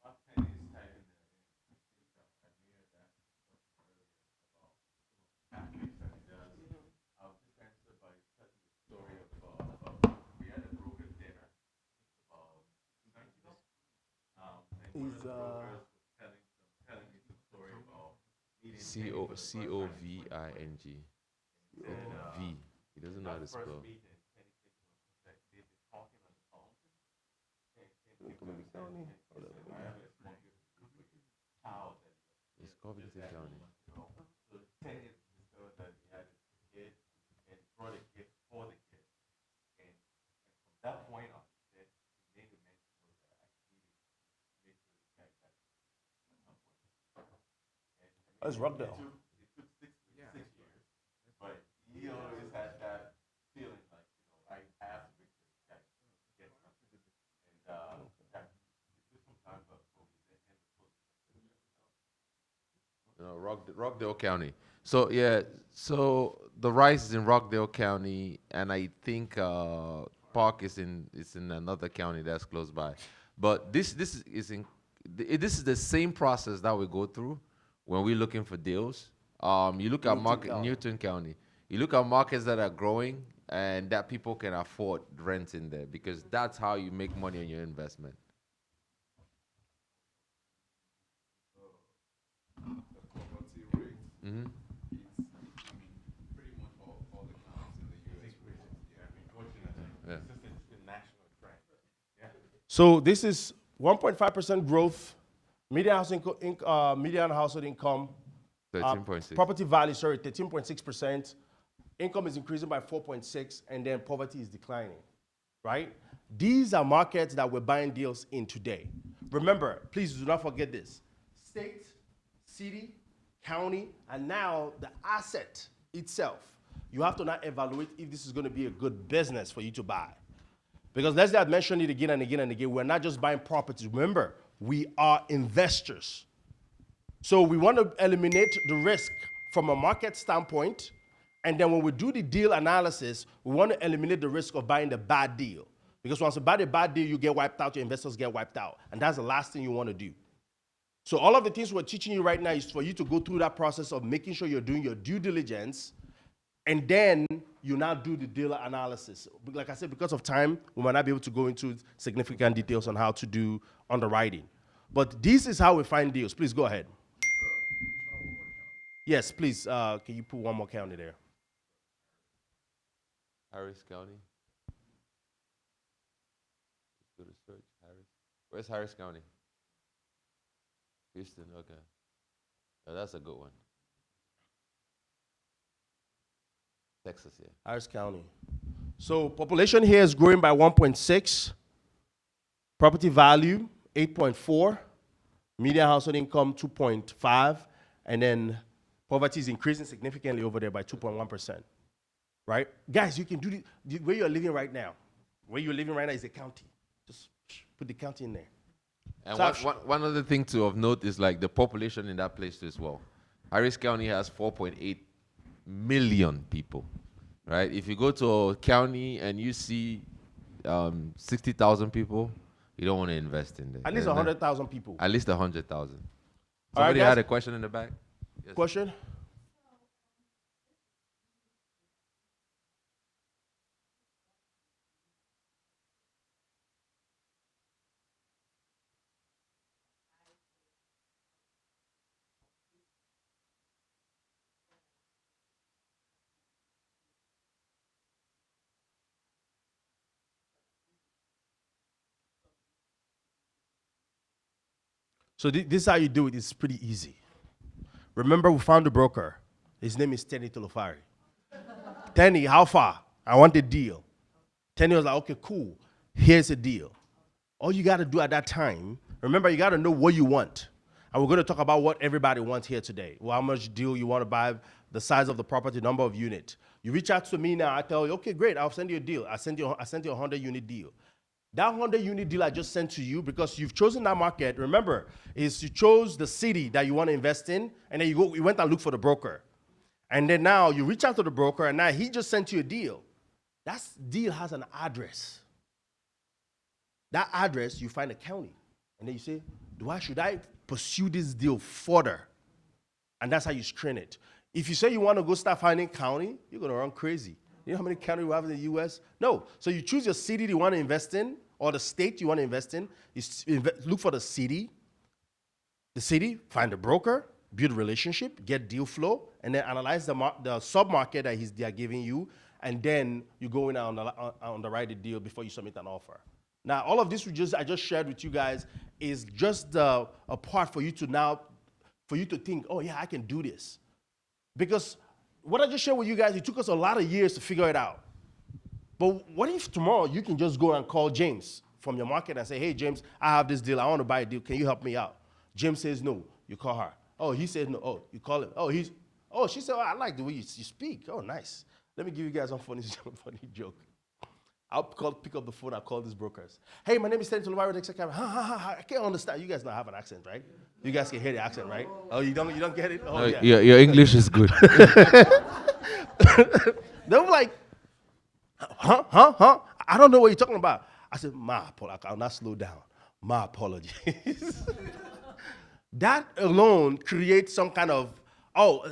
Coving. V. He doesn't know how to spell. It's Covington County. That's Rockdale. No, Rockdale County. So yeah, so the Rice is in Rockdale County, and I think Park is in another county that's close by. But this is the same process that we go through when we're looking for deals. You look at Newton County. You look at markets that are growing and that people can afford rent in there, because that's how you make money on your investment. Mm-hmm. Yeah. So this is 1.5% growth, median household income, 13.6. property value, 13.6%. Income is increasing by 4.6, and then poverty is declining, right? These are markets that we're buying deals in today. Remember, please do not forget this. State, city, county, and now the asset itself. You have to now evaluate if this is going to be a good business for you to buy. Because Leslie had mentioned it again and again and again, we're not just buying properties. Remember, we are investors. So we want to eliminate the risk from a market standpoint. And then when we do the deal analysis, we want to eliminate the risk of buying the bad deal. Because once you buy the bad deal, you get wiped out, your investors get wiped out. And that's the last thing you want to do. So all of the things we're teaching you right now is for you to go through that process of making sure you're doing your due diligence, and then you now do the deal analysis. Like I said, because of time, we might not be able to go into significant details on how to do underwriting. But this is how we find deals. Please go ahead. Yes, please. Can you put one more county there? Harris County. Let's go to search. Harris. Where's Harris County? Houston. Okay. Oh, that's a good one. Texas, yeah. Harris County. So population here is growing by 1.6. Property value 8.4. Median household income 2.5. And then poverty is increasing significantly over there by 2.1%. Right? Guys, you can do where you're living right now. Where you're living right now is a county. Just put the county in there. And So one other thing to of note is like the population in that place as well. Harris County has 4.8 million people, right? If you go to a county and you see 60,000 people, you don't want to invest in there. At least 100,000 people. At least 100,000. All right, Somebody guys. had a question in the back? Yes. Question? So this is how you do it. It's pretty easy. Remember, we found the broker. His name is Tenny Tolofari. Tenny, how far? I want a deal. Tenny was like, okay, cool. Here's a deal. All you got to do at that time, remember, you got to know what you want. And we're going to talk about what everybody wants here today. Well, how much deal you want to buy, the size of the property, number of units. You reach out to me now, I tell you, okay, great, I'll send you a deal. I sent you a 100-unit deal. That 100-unit deal I just sent to you, because you've chosen that market, remember, is you chose the city that you want to invest in, and then you went and looked for the broker. And then now you reach out to the broker, and now he just sent you a deal. That deal has an address. That address, you find a county. And then you say, should I pursue this deal further? And that's how you screen it. If you say you want to go start finding county, you're going to run crazy. You know how many counties we have in the U.S.? No. So you choose your city you want to invest in, or the state you want to invest in. You look for the city, find a broker, build a relationship, get deal flow, and then analyze the sub-market that they are giving you, and then you go in and underwrite the deal before you submit an offer. Now, all of this I just shared with you guys is just a part for you to think, oh yeah, I can do this. Because what I just shared with you guys, it took us a lot of years to figure it out. But what if tomorrow you can just go and call James from your market and say, hey, James, I have this deal. I want to buy a deal. Can you help me out? James says no. You call her. Oh, he says no. Oh, you call him. Oh, she said, oh, I like the way you speak. Oh, nice. Let me give you guys a funny joke. I'll pick up the phone. I'll call these brokers. Hey, my name is Tenny Tolofari. I can't understand. You guys don't have an accent, right? You guys can hear the accent, right? Oh, you don't get it? Oh, No, yeah. your English is good. They were like, huh? I don't know what you're talking about. I said, I'll not slow down. My apologies. That alone creates some kind of, oh,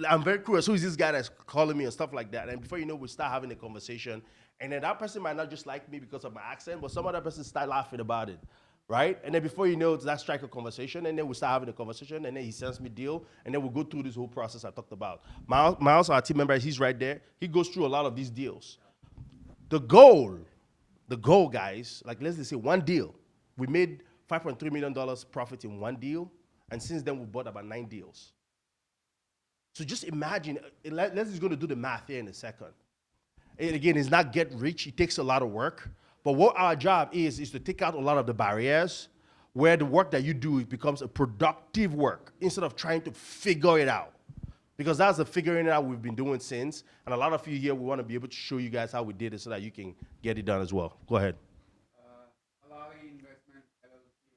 I'm very curious. Who is this guy that's calling me and stuff like that? And before you know, we start having a conversation. And then that person might not just like me because of my accent, but some other person start laughing about it, right? And then before you know it, that strike a conversation, and then we start having a conversation, and then he sends me deal, and then we'll go through this whole process I talked about. Miles, our team member, he's right there. He goes through a lot of these deals. The goal, guys, like let's just say one deal. We made $5.3 million profit in one deal, and since then we bought about 9 deals. So just imagine, let's just go to do the math here in a second. And again, it's not get rich. It takes a lot of work. But what our job is to take out a lot of the barriers where the work that you do it becomes a productive work instead of trying to figure it out. Because that's the figuring it out we've been doing since. And a lot of you here, we want to be able to show you guys how we did it so that you can get it done as well. Go ahead. Allowing investment LLC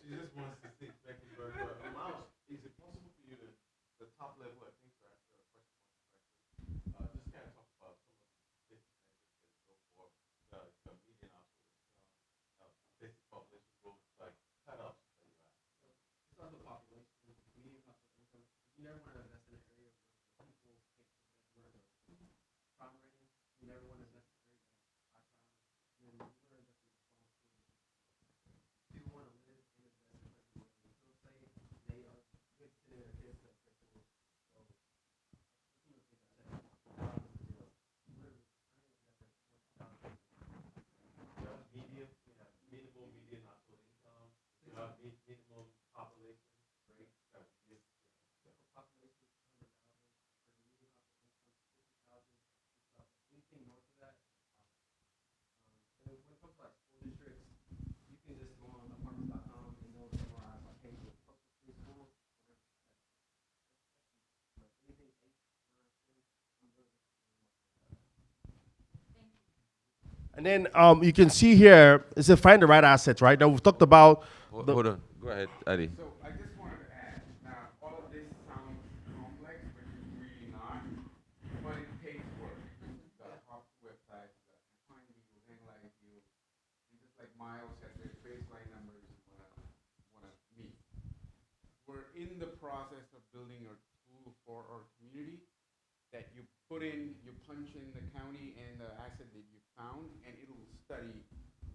She just wants to see back in Miles, is it possible for you to, the top level, I think, to answer a question more directly, just kind of talk about some of the basic metrics and so forth, the median household income, basic population growth, like cutoffs that you have. Just on the population, median household income. If you ever want to invest in an area where the people take the best where the crime rate is, And then you can see here, it says find the right assets, right? Now we've talked about Hold on. Go ahead, Eddie. So I just wanted to add, now, all of this sounds complex, but it's really not, but it takes work. You gotta hop to websites, you gotta find people, analyze you, and just like Miles said, there's baseline numbers you wanna meet. We're in the process of building a tool for our community that you put in, you punch in the county and the asset that you found, and it'll study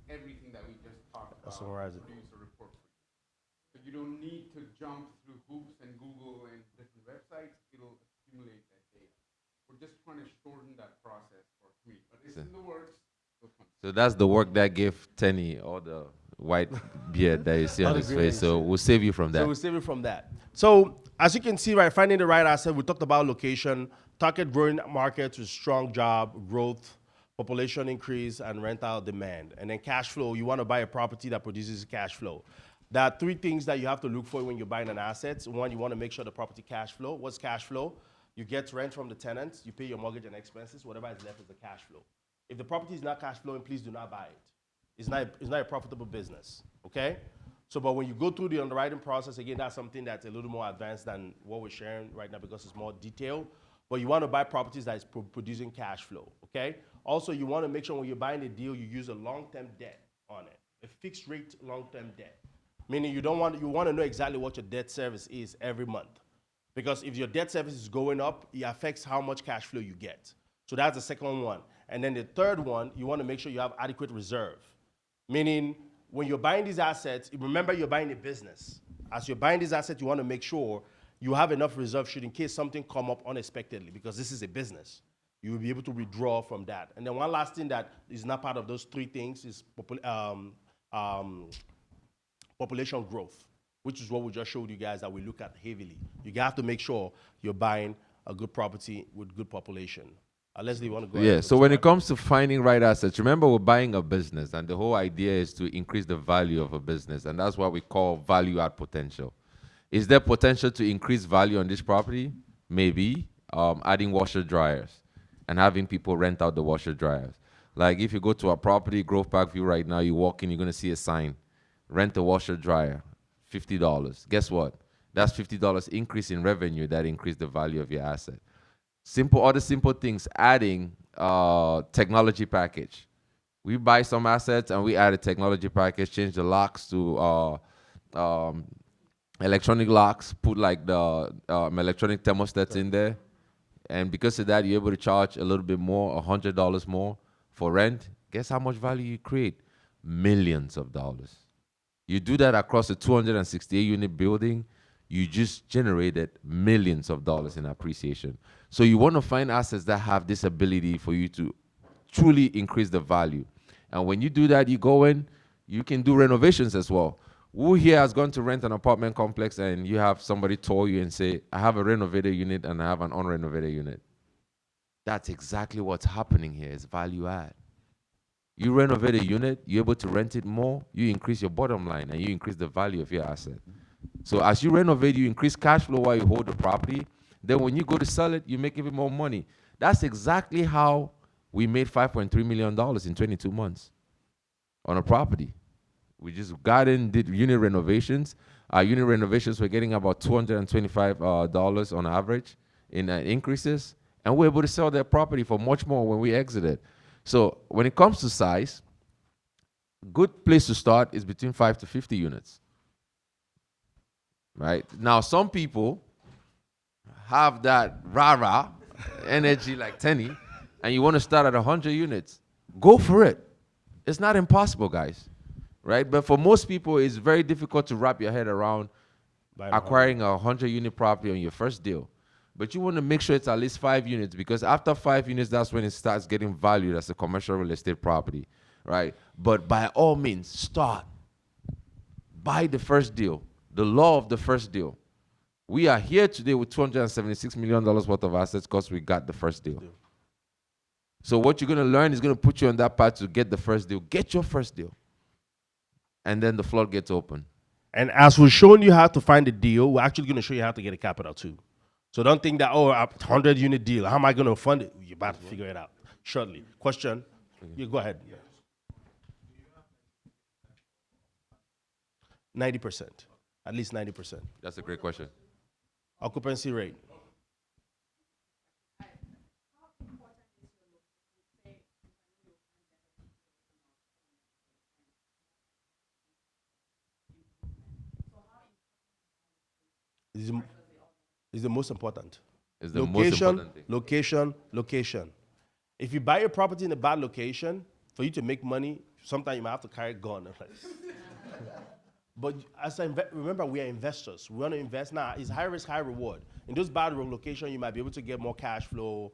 everything that we just talked about. summarize it. Produce a report for you. So you don't need to jump through hoops and Google and different websites. It'll accumulate that data. We're just trying to shorten that process for our community. But it's in the works. So that's the work that gave Tenny all the white beard that you see on All the his green face. So we'll save you from So that. we'll save it from that. So as you can see, right, finding the right asset, we talked about location, target growing markets with strong job growth, population increase, and rental demand. And then cash flow, you want to buy a property that produces cash flow. There are three things that you have to look for when you're buying an asset. One, you want to make sure the property cash flow. What's cash flow? You get rent from the tenants, you pay your mortgage and expenses, whatever is left is the cash flow. If the property is not cash flowing, please do not buy it. It's not a profitable business, okay? So, but when you go through the underwriting process, again, that's something that's a little more advanced than what we're sharing right now because it's more detailed. But you want to buy properties that is producing cash flow, okay? Also, you want to make sure when you're buying a deal, you use a long-term debt on it, a fixed rate long-term debt. Meaning you want to know exactly what your debt service is every month. Because if your debt service is going up, it affects how much cash flow you get. So that's the second one. And then the third one, you want to make sure you have adequate reserve. Meaning, when you're buying these assets, remember you're buying a business. As you're buying these assets, you want to make sure you have enough reserve should in case something come up unexpectedly, because this is a business. You will be able to withdraw from that. And then one last thing that is not part of those three things is population growth, which is what we just showed you guys that we look at heavily. You have to make sure you're buying a good property with good population. Leslie, you want to go ahead? Yeah, so when it comes to finding right assets, remember we're buying a business, and the whole idea is to increase the value of a business, and that's what we call value add potential. Is there potential to increase value on this property? Maybe adding washer dryers and having people rent out the washer dryers. Like if you go to a property, Grove Park View right now, you walk in, you're going to see a sign, rent a washer dryer, $50. Guess what? That's $50 increase in revenue that increase the value of your asset. Other simple things, adding technology package. We buy some assets and we add a technology package, change the locks to electronic locks, put like the electronic thermostats in there. And because of that, you're able to charge a little bit more, $100 more for rent. Guess how much value you create? Millions of dollars. You do that across a 268 unit building, you just generated millions of dollars in appreciation. So you want to find assets that have this ability for you to truly increase the value. And when you do that, you go in, you can do renovations as well. Who here has gone to rent an apartment complex and you have somebody told you and say, I have a renovated unit and I have an unrenovated unit? That's exactly what's happening here, is value add. You renovate a unit, you're able to rent it more, you increase your bottom line and you increase the value of your asset. So as you renovate, you increase cash flow while you hold the property. Then when you go to sell it, you make even more money. That's exactly how we made $5.3 million in 22 months on a property. We just got in, did unit renovations. Our unit renovations were getting about $225 on average in increases. And we're able to sell that property for much more when we exited. So when it comes to size, good place to start is between 5 to 50 units. Right? Now, some people have that rah-rah energy like Tenny, and you want to start at 100 units. Go for it. It's not impossible, guys. Right? But for most people, it's very difficult to wrap your head around acquiring a 100-unit property on your first deal. But you want to make sure it's at least 5 units, because after 5 units, that's when it starts getting valued as a commercial real estate property, right? But by all means, start. Buy the first deal. The law of the first deal. We are here today with $276 million worth of assets because we got the first deal. So what you're going to learn is going to put you on that path to get the first deal. Get your first deal. And then the floodgates open. And as we're showing you how to find a deal, we're actually going to show you how to get a capital too. So don't think that, oh, a 100-unit deal, how am I going to fund it? You're about to figure it out shortly. Question? You go ahead. 90%, at least 90%. That's a great question. Occupancy rate. Is the, is the most important. It's the most Location, important thing. location, location. If you buy a property in a bad location, for you to make money, sometimes you might have to carry a gun. But as remember, we are investors. We want to invest now. It's high risk, high reward. In those bad locations, you might be able to get more cash flow,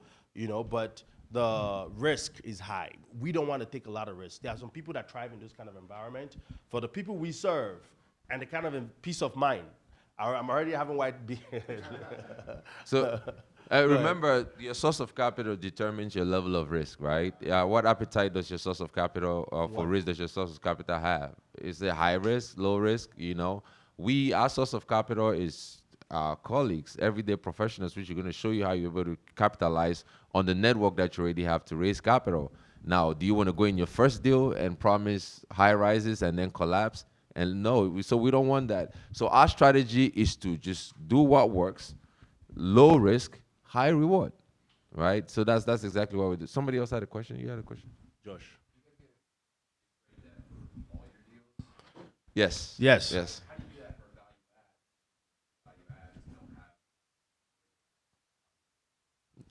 but the risk is high. We don't want to take a lot of risk. There are some people that thrive in this kind of environment. For the people we serve and the kind of peace of mind, I'm already having white beard. So remember, your source of capital determines your level of risk, right? What appetite does your source of capital for risk does your source of capital have? Is it high risk, low risk? Our source of capital is our colleagues, everyday professionals, which are going to show you how you're able to capitalize on the network that you already have to raise capital. Now, do you want to go in your first deal and promise high rises and then collapse? And no, so we don't want that. So our strategy is to just do what works, low risk, high reward, right? So that's exactly what we do. Somebody else had a question? You had a question? Josh. Yes. Yes. Yes.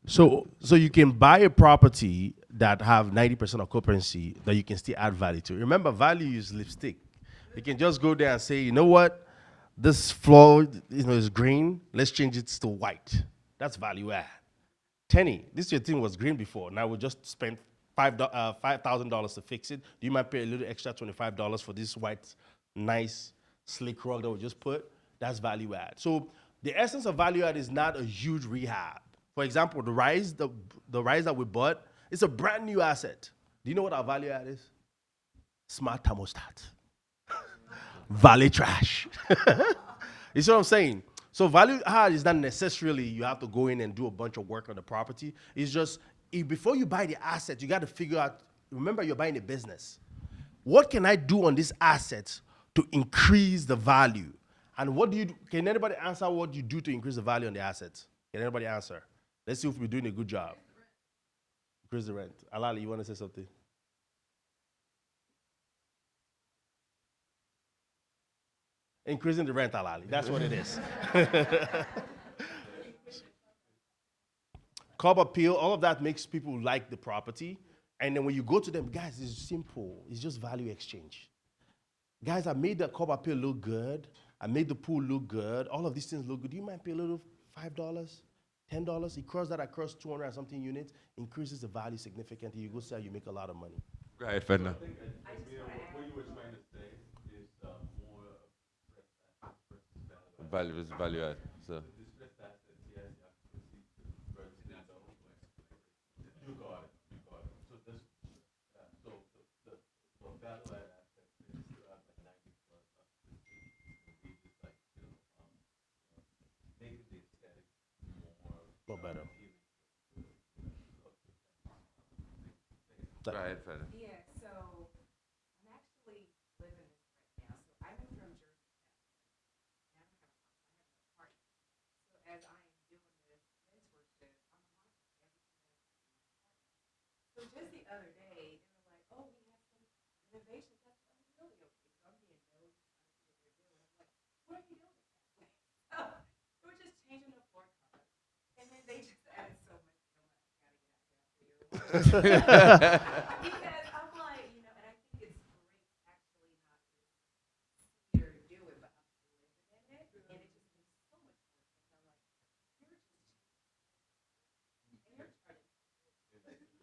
So you can buy a property that have 90% occupancy that you can still add value to. Remember, value is lipstick. You can just go there and say, you know what, this floor, is green. Let's change it to white. That's value add. Tenny, this your thing was green before. Now we just spent $5,000 to fix it. Do you mind pay a little extra $25 for this white, nice, slick rug that we just put? That's value add. So the essence of value add is not a huge rehab. For example, the rise that we bought, it's a brand new asset. Do you know what our value add is? Smart thermostat. Valley trash. You see what I'm saying? So value add is not necessarily you have to go in and do a bunch of work on the property. It's just before you buy the asset, you got to figure out, remember you're buying a business. What can I do on this asset to increase the value? And what do you do? Can anybody answer what you do to increase the value on the assets? Can anybody answer? Let's see if we're doing a good job. Increase the rent. Alali, you want to say something? Increasing the rent, Alali. That's what it is. Curb appeal, all of that makes people like the property. And then when you go to them, guys, it's simple. It's just value exchange. Guys, I made the curb appeal look good. I made the pool look good. All of these things look good. Do you mind pay a little $5, $10? You cross that across 200 and something units, increases the value significantly. You go sell, you make a lot of money. Go ahead, Fender. What you were trying to say is more Value add. So. distressed assets, yes, you have to proceed to versus you got it. So this, so the value add assets, they still have like 90 plus occupancy. We just like, making the aesthetic more better. Go ahead, Fender. Yeah, so I'm actually living this right now. So I moved from Jersey, California. Now I don't have a house, I have an apartment. So as I am doing this mentorship, I'm monitoring everything that's happening in my apartment. So just the other day, they were like, "Oh, we have some renovations." I said, "Oh, really? Okay." So I'm being nosy, trying to see what they're doing. I'm like, "What are you doing exactly?" So they were just changing the floor covers, and then they just added so much. You know what? I gotta get out there. Because I'm like, and I think it's great actually not just here to do it, but I'm living in it, and it just makes so much more sense. I'm like, you're just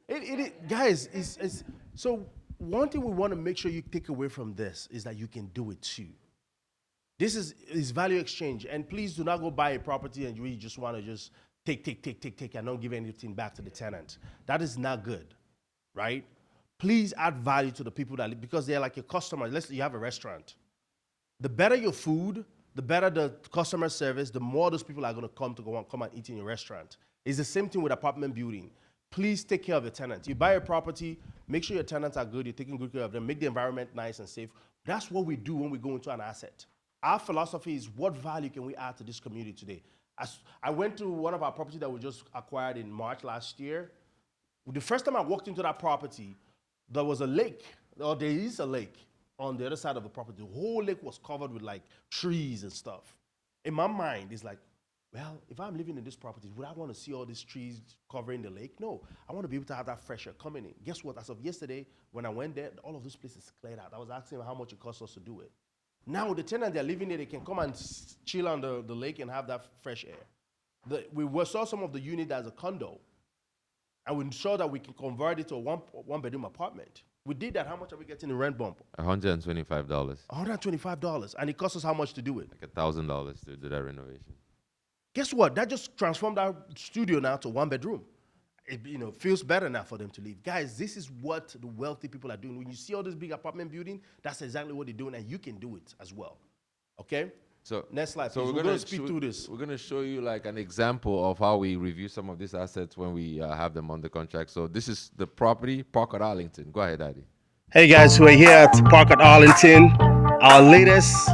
and you're trying to. Guys, it's so one thing we want to make sure you take away from this is that you can do it too. This is value exchange, and please do not go buy a property and you really just want to just take, and don't give anything back to the tenant. That is not good, right? Please add value to the people because they're like your customers. Let's say you have a restaurant. The better your food, the better the customer service, the more those people are going to come and eat in your restaurant. It's the same thing with apartment building. Please take care of your tenants. You buy a property, make sure your tenants are good, you're taking good care of them, make the environment nice and safe. That's what we do when we go into an asset. Our philosophy is what value can we add to this community today? I went to one of our properties that we just acquired in March last year. The first time I walked into that property, there was a lake, or there is a lake on the other side of the property. The whole lake was covered with like trees and stuff. In my mind, it's like, well, if I'm living in this property, would I want to see all these trees covering the lake? No, I want to be able to have that fresh air coming in. Guess what? As of yesterday, when I went there, all of those places cleared out. I was asking them how much it costs us to do it. Now, the tenants they're living there, they can come and chill on the lake and have that fresh air. We saw some of the unit as a condo, and we saw that we can convert it to a one bedroom apartment. We did that. How much are we getting in rent bump? $125. $125, and it costs us how much to do it? Like $1,000 to do that renovation. Guess what? That just transformed our studio now to one bedroom. It feels better now for them to live. Guys, this is what the wealthy people are doing. When you see all this big apartment building, that's exactly what they're doing, and you can do it as well. Okay? So next slide. So please. we're going to speed through this. We're going to show you like an example of how we review some of these assets when we have them under contract. So this is the property, Park at Arlington. Go ahead, Daddy. Hey guys, we're here at Park at Arlington, our latest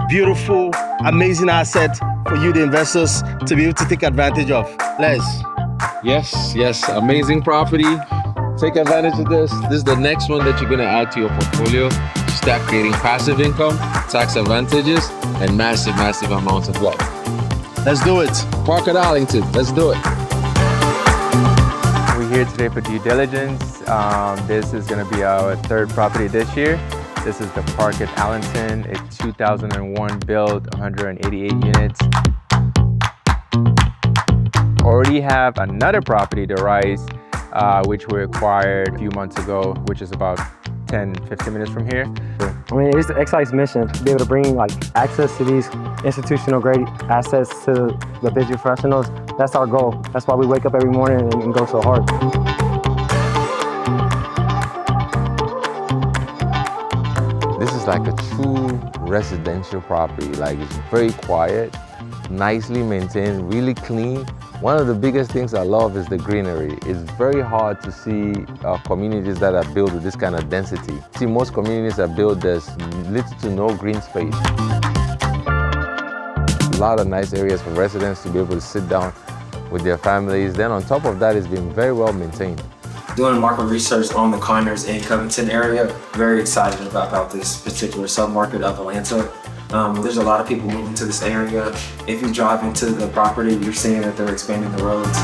beautiful, amazing asset for you, the investors, to be able to take advantage of. Les. Yes, amazing property. Take advantage of this. This is the next one that you're going to add to your portfolio. Start creating passive income, tax advantages, and massive amounts of wealth. Let's do it. Park at Arlington. Let's do it. We're here today for due diligence. This is going to be our third property this year. This is the Park at Arlington, a 2001 build, 188 units. Already have another property to Rise, which we acquired a few months ago, which is about 10-15 minutes from here. I mean, it's the Excite's mission to be able to bring like access to these institutional grade assets to the busy professionals. That's our goal. That's why we wake up every morning and go so hard. This is like a true residential property. Like it's very quiet, nicely maintained, really clean. One of the biggest things I love is the greenery. It's very hard to see communities that are built with this kind of density. See, most communities are built, there's little to no green space. A lot of nice areas for residents to be able to sit down with their families. Then on top of that, it's been very well maintained. Doing market research on the Connors and Covington area, very excited about this particular submarket of Atlanta. There's a lot of people moving to this area. If you drive into the property, you're seeing that they're expanding the roads.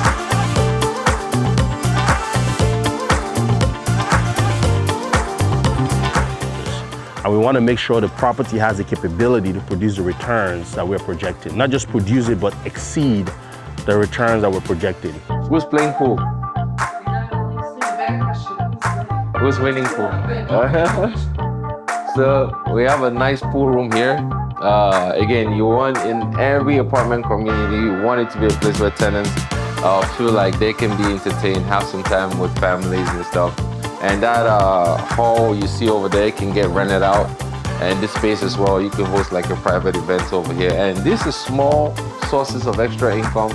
And we want to make sure the property has the capability to produce the returns that we're projecting. Not just produce it, but exceed the returns that we're projecting. Who's playing pool? Who's winning pool? So we have a nice pool room here. Again, you want in every apartment community, you want it to be a place where tenants feel like they can be entertained, have some time with families and stuff. And that hall you see over there can get rented out. And this space as well, you can host like a private event over here. And this is small sources of extra income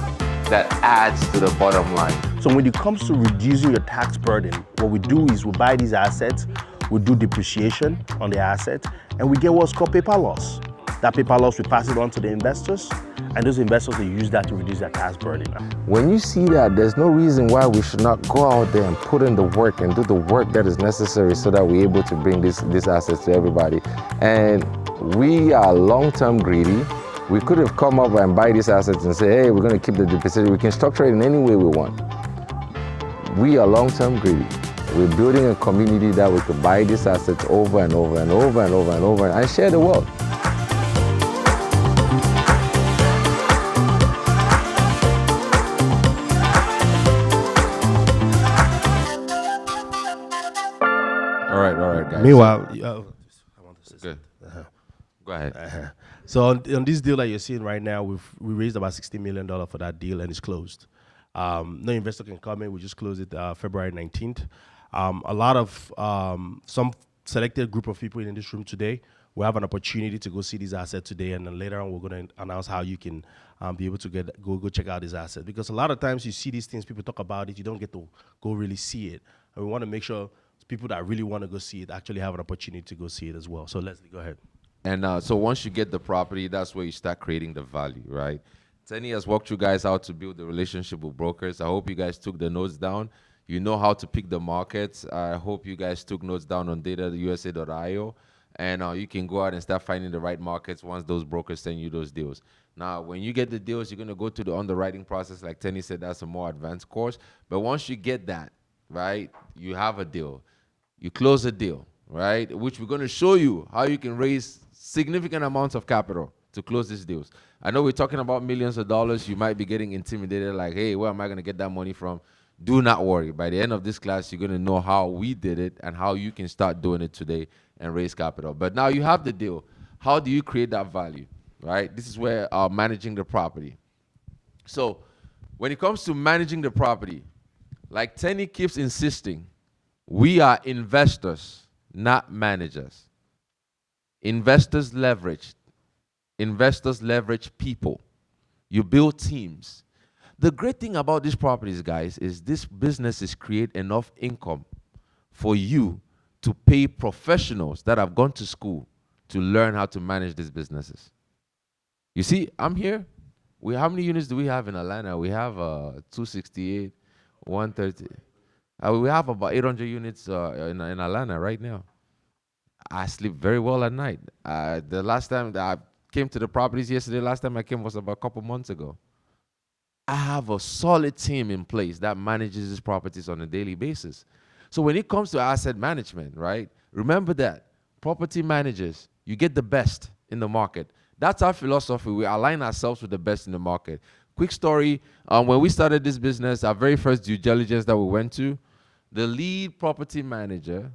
that adds to the bottom line. So when it comes to reducing your tax burden, what we do is we buy these assets, we do depreciation on the asset, and we get what's called paper loss. That paper loss, we pass it on to the investors, and those investors, they use that to reduce their tax burden. When you see that, there's no reason why we should not go out there and put in the work and do the work that is necessary so that we're able to bring these assets to everybody. And we are long-term greedy. We could have come up and buy these assets and say, hey, we're going to keep the depreciation. We can structure it in any way we want. We are long-term greedy. We're building a community that we could buy these assets over and over and over and over and over and share the wealth. All right, guys. Meanwhile, I want to say Good. something. Go ahead. So on this deal that you're seeing right now, we raised about $60 million for that deal, and it's closed. No investor can come in. We just closed it February 19th. A lot of some selected group of people in this room today will have an opportunity to go see these assets today, and then later on we're going to announce how you can be able to go check out these assets. Because a lot of times you see these things, people talk about it, you don't get to go really see it. And we want to make sure people that really want to go see it actually have an opportunity to go see it as well. So Leslie, go ahead. And so once you get the property, that's where you start creating the value, right? Tenny has walked you guys out to build the relationship with brokers. I hope you guys took the notes down. You know how to pick the markets. I hope you guys took notes down on data.usa.io. And you can go out and start finding the right markets once those brokers send you those deals. Now, when you get the deals, you're going to go to the underwriting process. Like Tenny said, that's a more advanced course. But once you get that, right, you have a deal. You close a deal, right, which we're going to show you how you can raise significant amounts of capital to close these deals. I know we're talking about millions of dollars. You might be getting intimidated like, hey, where am I going to get that money from? Do not worry. By the end of this class, you're going to know how we did it and how you can start doing it today and raise capital. But now you have the deal. How do you create that value, right? This is where managing the property. So when it comes to managing the property, like Tenny keeps insisting, we are investors, not managers. Investors leverage. Investors leverage people. You build teams. The great thing about these properties, guys, is this businesses create enough income for you to pay professionals that have gone to school to learn how to manage these businesses. You see, I'm here. How many units do we have in Atlanta? We have 268, 130. We have about 800 units in Atlanta right now. I sleep very well at night. The last time that I came to the properties yesterday, last time I came was about a couple months ago. I have a solid team in place that manages these properties on a daily basis. So when it comes to asset management, right, remember that property managers, you get the best in the market. That's our philosophy. We align ourselves with the best in the market. Quick story, when we started this business, our very first due diligence that we went to, the lead property manager,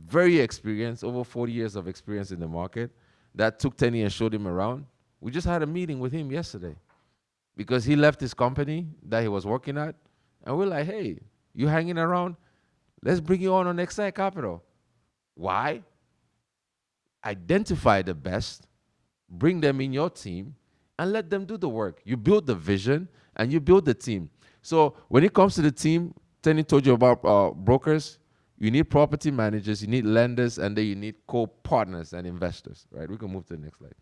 very experienced, over 40 years of experience in the market, that took Tenny and showed him around. We just had a meeting with him yesterday because he left his company that he was working at, and we're like, hey, you hanging around? Let's bring you on Excite Capital. Why? Identify the best, bring them in your team, and let them do the work. You build the vision, and you build the team. So when it comes to the team, Tenny told you about brokers. You need property managers, you need lenders, and then you need co-partners and investors, right? We can move to the next slide.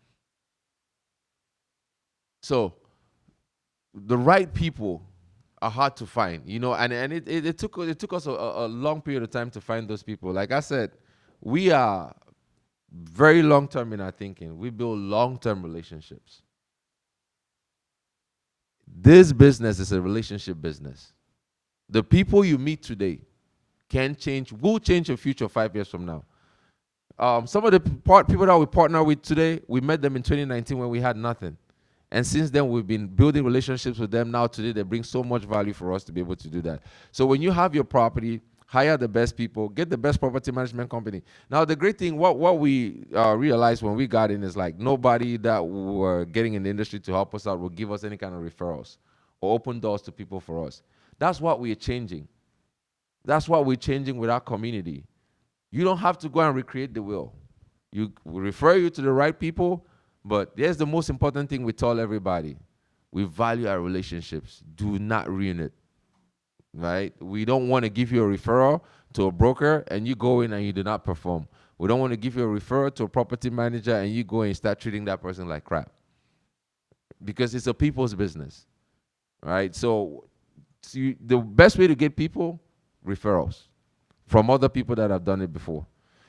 So the right people are hard to find, you know, and it took us a long period of time to find those people. Like I said, we are very long-term in our thinking. We build long-term relationships. This business is a relationship business. The people you meet today will change your future 5 years from now. Some of the people that we partner with today, we met them in 2019 when we had nothing. And since then, we've been building relationships with them. Now today, they bring so much value for us to be able to do that. So when you have your property, hire the best people, get the best property management company. Now, the great thing, what we realized when we got in is like nobody that were getting in the industry to help us out will give us any kind of referrals or open doors to people for us. That's what we're changing. That's what we're changing with our community. You don't have to go and recreate the wheel. We refer you to the right people, but here's the most important thing we tell everybody. We value our relationships. Do not ruin it, right? We don't want to give you a referral to a broker and you go in and you do not perform. We don't want to give you a referral to a property manager and you go and start treating that person like crap, because it's a people's business, right? So the best way to get people, referrals from other people that have done it before.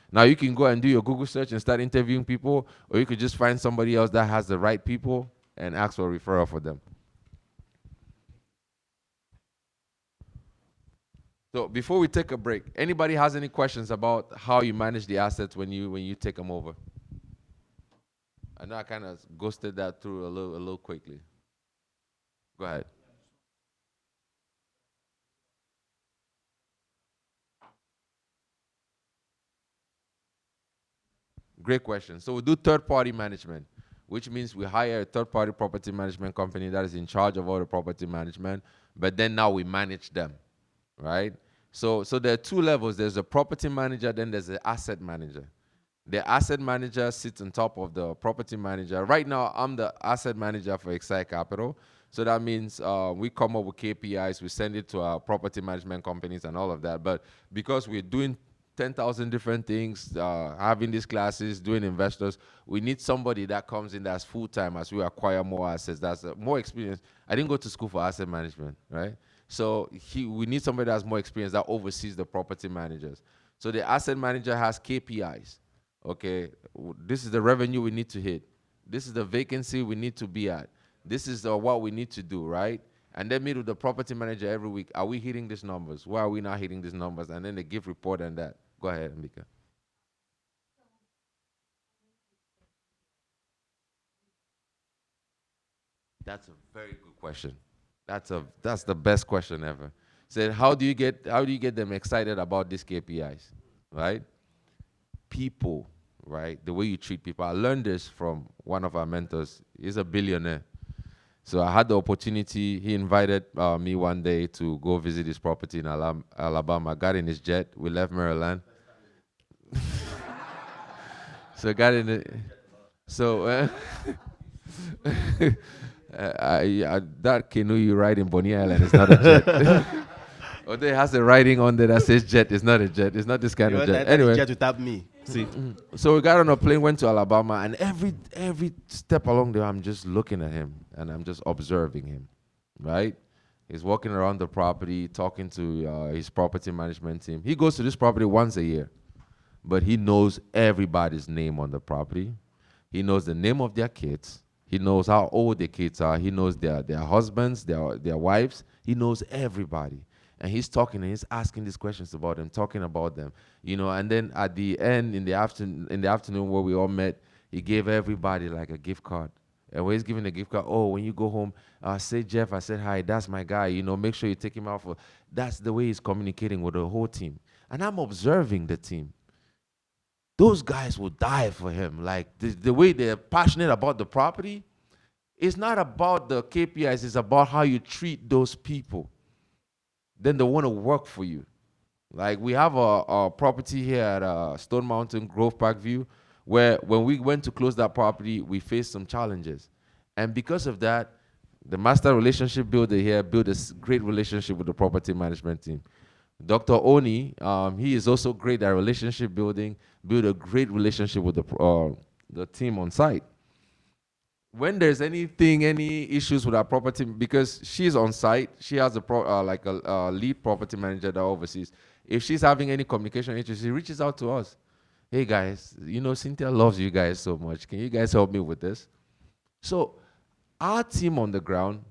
Now you can go and do your Google search and start interviewing people, or you could just find somebody else that has the right people and ask for a referral for them. So before we take a break, anybody has any questions about how you manage the assets when you take them over? I know I kind of ghosted that through a little quickly. Go ahead. Great question. So we do third-party management, which means we hire a third-party property management company that is in charge of all the property management, but then now we manage them, right? So there are two levels. There's a property manager, then there's an asset manager. The asset manager sits on top of the property manager. Right now, I'm the asset manager for Excite Capital. So that means we come up with KPIs, we send it to our property management companies and all of that. But because we're doing 10,000 different things, having these classes, doing investors. We need somebody that comes in that's full-time as we acquire more assets, that's more experience. I didn't go to school for asset management, right? So we need somebody that's more experienced that oversees the property managers. So the asset manager has KPIs. Okay, this is the revenue we need to hit. This is the vacancy we need to be at. This is what we need to do, right? And then meet with the property manager every week. Are we hitting these numbers? Why are we not hitting these numbers? And then they give report on that. Go ahead, Amika. That's a very good question. That's the best question ever. Said, how do you get them excited about these KPIs, right? People, right? The way you treat people. I learned this from one of our mentors. He's a billionaire. So I had the opportunity. He invited me one day to go visit his property in Alabama. I got in his jet. We left Maryland. So I got in it. So that canoe you ride in Bonny Island is not a jet. Although it has a writing on there that says jet. It's not a jet. It's not this kind of jet. Anyway, jet without me. See. So we got on a plane, went to Alabama, and every step along there, I'm just looking at him and I'm just observing him, right? He's walking around the property, talking to his property management team. He goes to this property once a year, but he knows everybody's name on the property. He knows the name of their kids. He knows how old their kids are. He knows their husbands, their wives. He knows everybody. And he's talking and he's asking these questions about them, talking about them, you know. And then at the end, in the afternoon where we all met, he gave everybody like a gift card. And when he's giving a gift card, oh, when you go home, say Jeff, I said hi, that's my guy. You know, make sure you take him out for. That's the way he's communicating with the whole team. And I'm observing the team. Those guys will die for him. Like the way they're passionate about the property, it's not about the KPIs. It's about how you treat those people. Then they want to work for you. Like we have a property here at Stone Mountain, Grove Park View, where when we went to close that property, we faced some challenges. And because of that, the master relationship builder here built a great relationship with the property management team. Dr. Oni, he is also great at relationship building, built a great relationship with the team on site. When there's any issues with our property, because she's on site, she has a lead property manager that oversees. If she's having any communication issues, she reaches out to us. Hey guys, you know, Cynthia loves you guys so much. Can you guys help me with this? So our team on the ground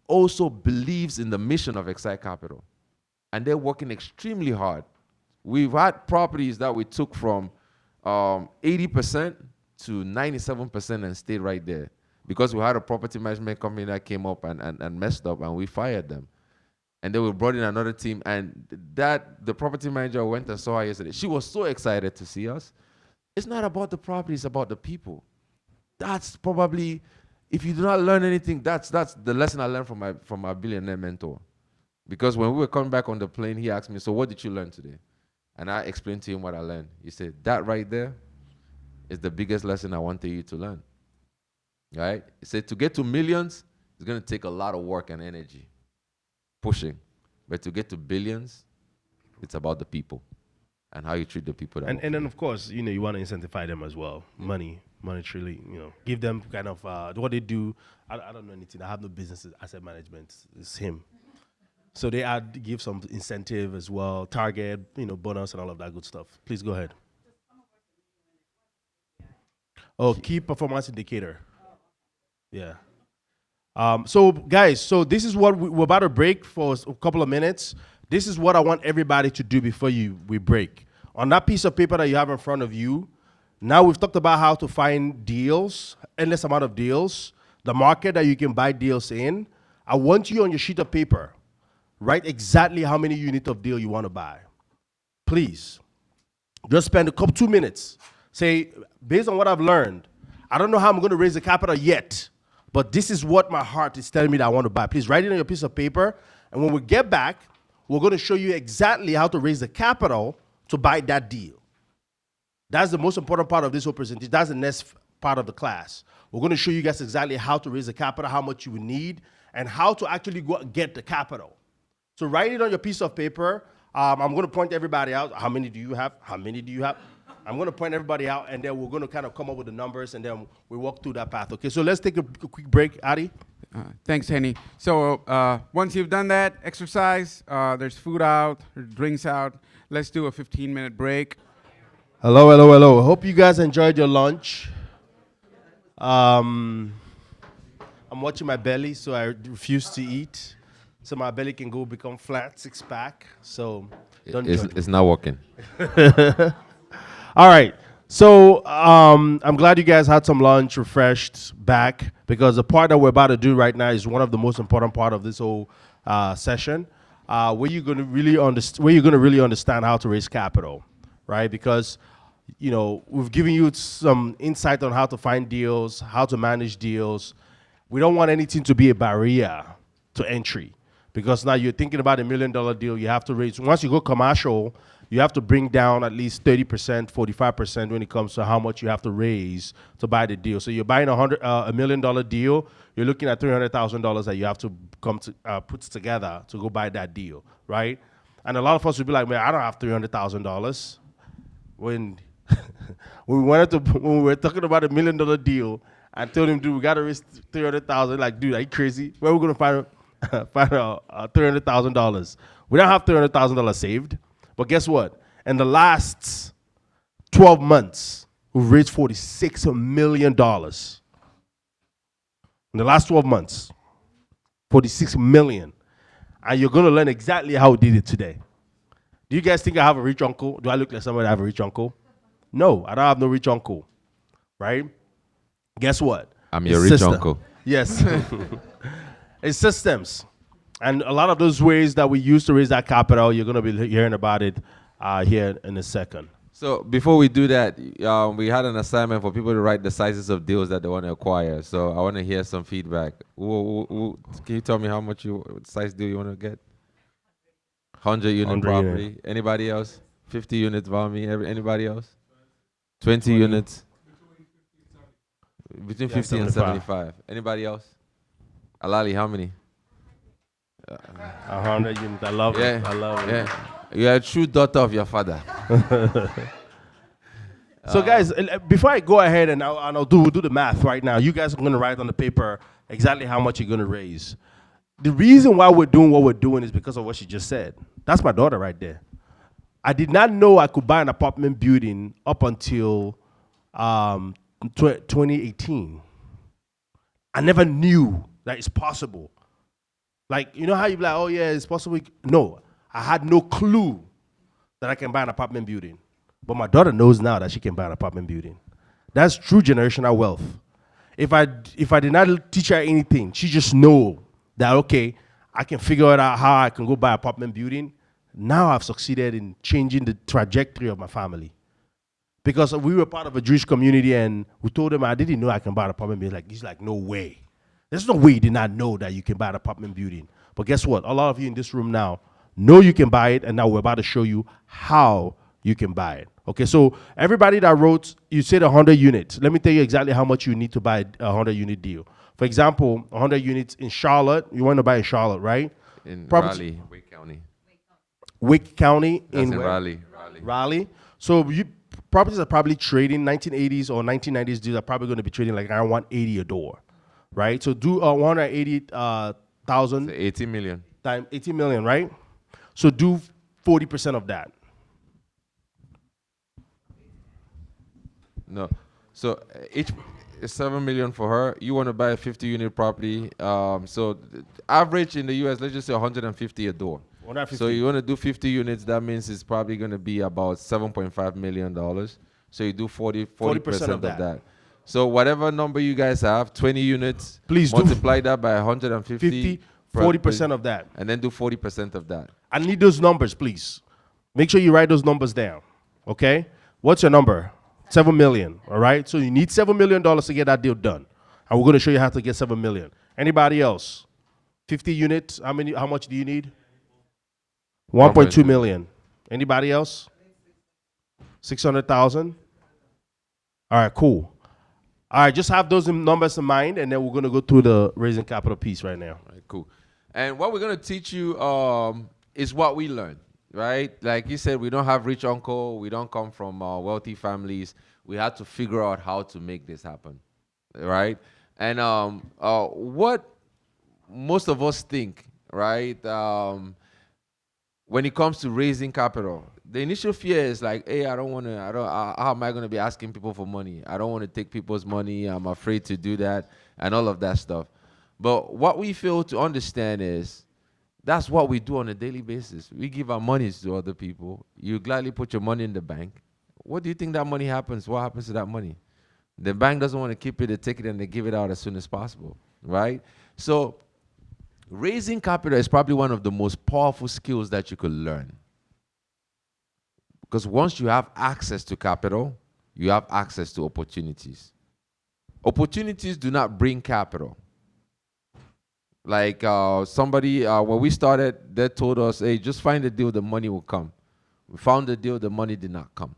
also believes in the mission of Excite Capital. And they're working extremely hard. We've had properties that we took from 80% to 97% and stayed right there. Because we had a property management company that came up and messed up, and we fired them. And then we brought in another team, and the property manager went and saw her yesterday. She was so excited to see us. It's not about the property, it's about the people. That's probably, if you do not learn anything, that's the lesson I learned from my billionaire mentor. Because when we were coming back on the plane, he asked me, so what did you learn today? And I explained to him what I learned. He said, that right there is the biggest lesson I wanted you to learn. Right? He said to get to millions, it's going to take a lot of work and energy, pushing. But to get to billions, it's about the people and how you treat the people. And then, of course, you know, you want to incentivize them as well. Yeah. Monetarily, you know, give them kind of what they do. I don't know anything. I have no business asset management. It's him. So they give some incentive as well, target, you know, bonus and all of that good stuff. Please go ahead. Oh, key performance indicator. Yeah. So guys, so this is what we're about to break for a couple of minutes. This is what I want everybody to do before we break. On that piece of paper that you have in front of you, now we've talked about how to find deals, endless amount of deals, the market that you can buy deals in. I want you on your sheet of paper, write exactly how many units of deal you want to buy. Please. Just spend 2 minutes. Say, based on what I've learned, I don't know how I'm going to raise the capital yet, but this is what my heart is telling me that I want to buy. Please write it on your piece of paper, and when we get back, we're going to show you exactly how to raise the capital to buy that deal. That's the most important part of this whole presentation. That's the next part of the class. We're going to show you guys exactly how to raise the capital, how much you will need, and how to actually go get the capital. So write it on your piece of paper. I'm going to point everybody out. How many do you have? How many do you have? I'm going to point everybody out, and then we're going to kind of come up with the numbers, and then we walk through that path. Okay, so let's take a quick break, Adi. Thanks, Henny. So once you've done that exercise, there's food out, there's drinks out. Let's do a 15-minute break. Hello, hello, hello. Hope you guys enjoyed your lunch. I'm watching my belly, so I refuse to eat. So my belly can go become flat, six-pack. So don't judge me. It's not working. All right. So I'm glad you guys had some lunch, refreshed, back, because the part that we're about to do right now is one of the most important part of this whole session, where you're going to really understand how to raise capital, right? Because we've given you some insight on how to find deals, how to manage deals. We don't want anything to be a barrier to entry, because now you're thinking about $1 million deal. You have to raise, once you go commercial, you have to bring down at least 30%, 45% when it comes to how much you have to raise to buy the deal. So you're buying $1 million deal, you're looking at $300,000 that you have to come to put together to go buy that deal, right? And a lot of us would be like, man, I don't have $300,000. When when we were talking about $1 million deal, I told him, dude, we gotta raise $300,000. Like, dude, are you crazy? Where are we gonna find $300,000? We don't have $300,000 saved. But guess what? In the last 12 months, we've raised $46 million. In the last 12 months, $46 million. And you're going to learn exactly how we did it today. Do you guys think I have a rich uncle? Do I look like somebody that have a rich uncle? No, I don't have no rich uncle, right? Guess what? I'm your rich uncle. Yes. It's systems. And a lot of those ways that we use to raise that capital, you're going to be hearing about it here in a second. So before we do that, we had an assignment for people to write the sizes of deals that they want to acquire. So I want to hear some feedback. Can you tell me how much size deal you want to get? 100 unit property. Unit. Anybody else? 50 units, Valmy. Anybody else? 20 units. Between 50 and 75. Anybody else? Alali, how many? 100 units. I love it. I love it. You're a true daughter of your father. So guys, before I go ahead and we'll do the math right now, you guys are going to write on the paper exactly how much you're going to raise. The reason why we're doing what we're doing is because of what she just said. That's my daughter right there. I did not know I could buy an apartment building up until 2018. I never knew that it's possible. Like, you know how you be like, oh yeah, it's possible? No, I had no clue that I can buy an apartment building. But my daughter knows now that she can buy an apartment building. That's true generational wealth. If I did not teach her anything, she just know that, okay, I can figure it out how I can go buy an apartment building. Now I've succeeded in changing the trajectory of my family. Because we were part of a Jewish community and we told them I didn't know I can buy an apartment building. He's like, no way. There's no way you did not know that you can buy an apartment building. But guess what? A lot of you in this room now know you can buy it, and now we're about to show you how you can buy it. Okay, so everybody that wrote, you said 100 units. Let me tell you exactly how much you need to buy a 100-unit deal. For example, 100 units in Charlotte. You want to buy in Charlotte, right? In Raleigh, Wake County. Wake County. That's in Raleigh. Raleigh. So properties are probably trading 1980s or 1990s deals are probably going to be trading like around 180 a door. Right, so do 180,000. 80 million. Times 80 million, right? So do 40% of that. No, so each is 7 million for her. You want to buy a 50-unit property. So average in the U.S., let's just say 150 a door. 150. So you want to do 50 units. That means it's probably going to be about $7.5 million. So you do 40% of that. So whatever number you guys have, 20 units, please multiply that by 150. 40% of that. And then do 40% of that. I need those numbers, please. Make sure you write those numbers down, okay? What's your number? 7 million, all right? So you need $7 million to get that deal done. And we're going to show you how to get 7 million. Anybody else? 50 units, how much do you need? 1.2 million. Anybody else? 600,000? All right, cool. All right, just have those numbers in mind, and then we're going to go through the raising capital piece right now. All right, cool. And what we're going to teach you is what we learned. right? Like you said, we don't have rich uncle. We don't come from wealthy families. We had to figure out how to make this happen, right? And what most of us think, right? When it comes to raising capital, the initial fear is like, hey, I don't want to, how am I going to be asking people for money? I don't want to take people's money. I'm afraid to do that and all of that stuff. But what we fail to understand is that's what we do on a daily basis. We give our monies to other people. You gladly put your money in the bank. What do you think that money happens? What happens to that money? The bank doesn't want to keep it, they take it and they give it out as soon as possible, right? So raising capital is probably one of the most powerful skills that you could learn. Because once you have access to capital, you have access to opportunities. Opportunities do not bring capital. Like somebody, when we started, they told us, hey, just find a deal, the money will come. We found the deal, the money did not come.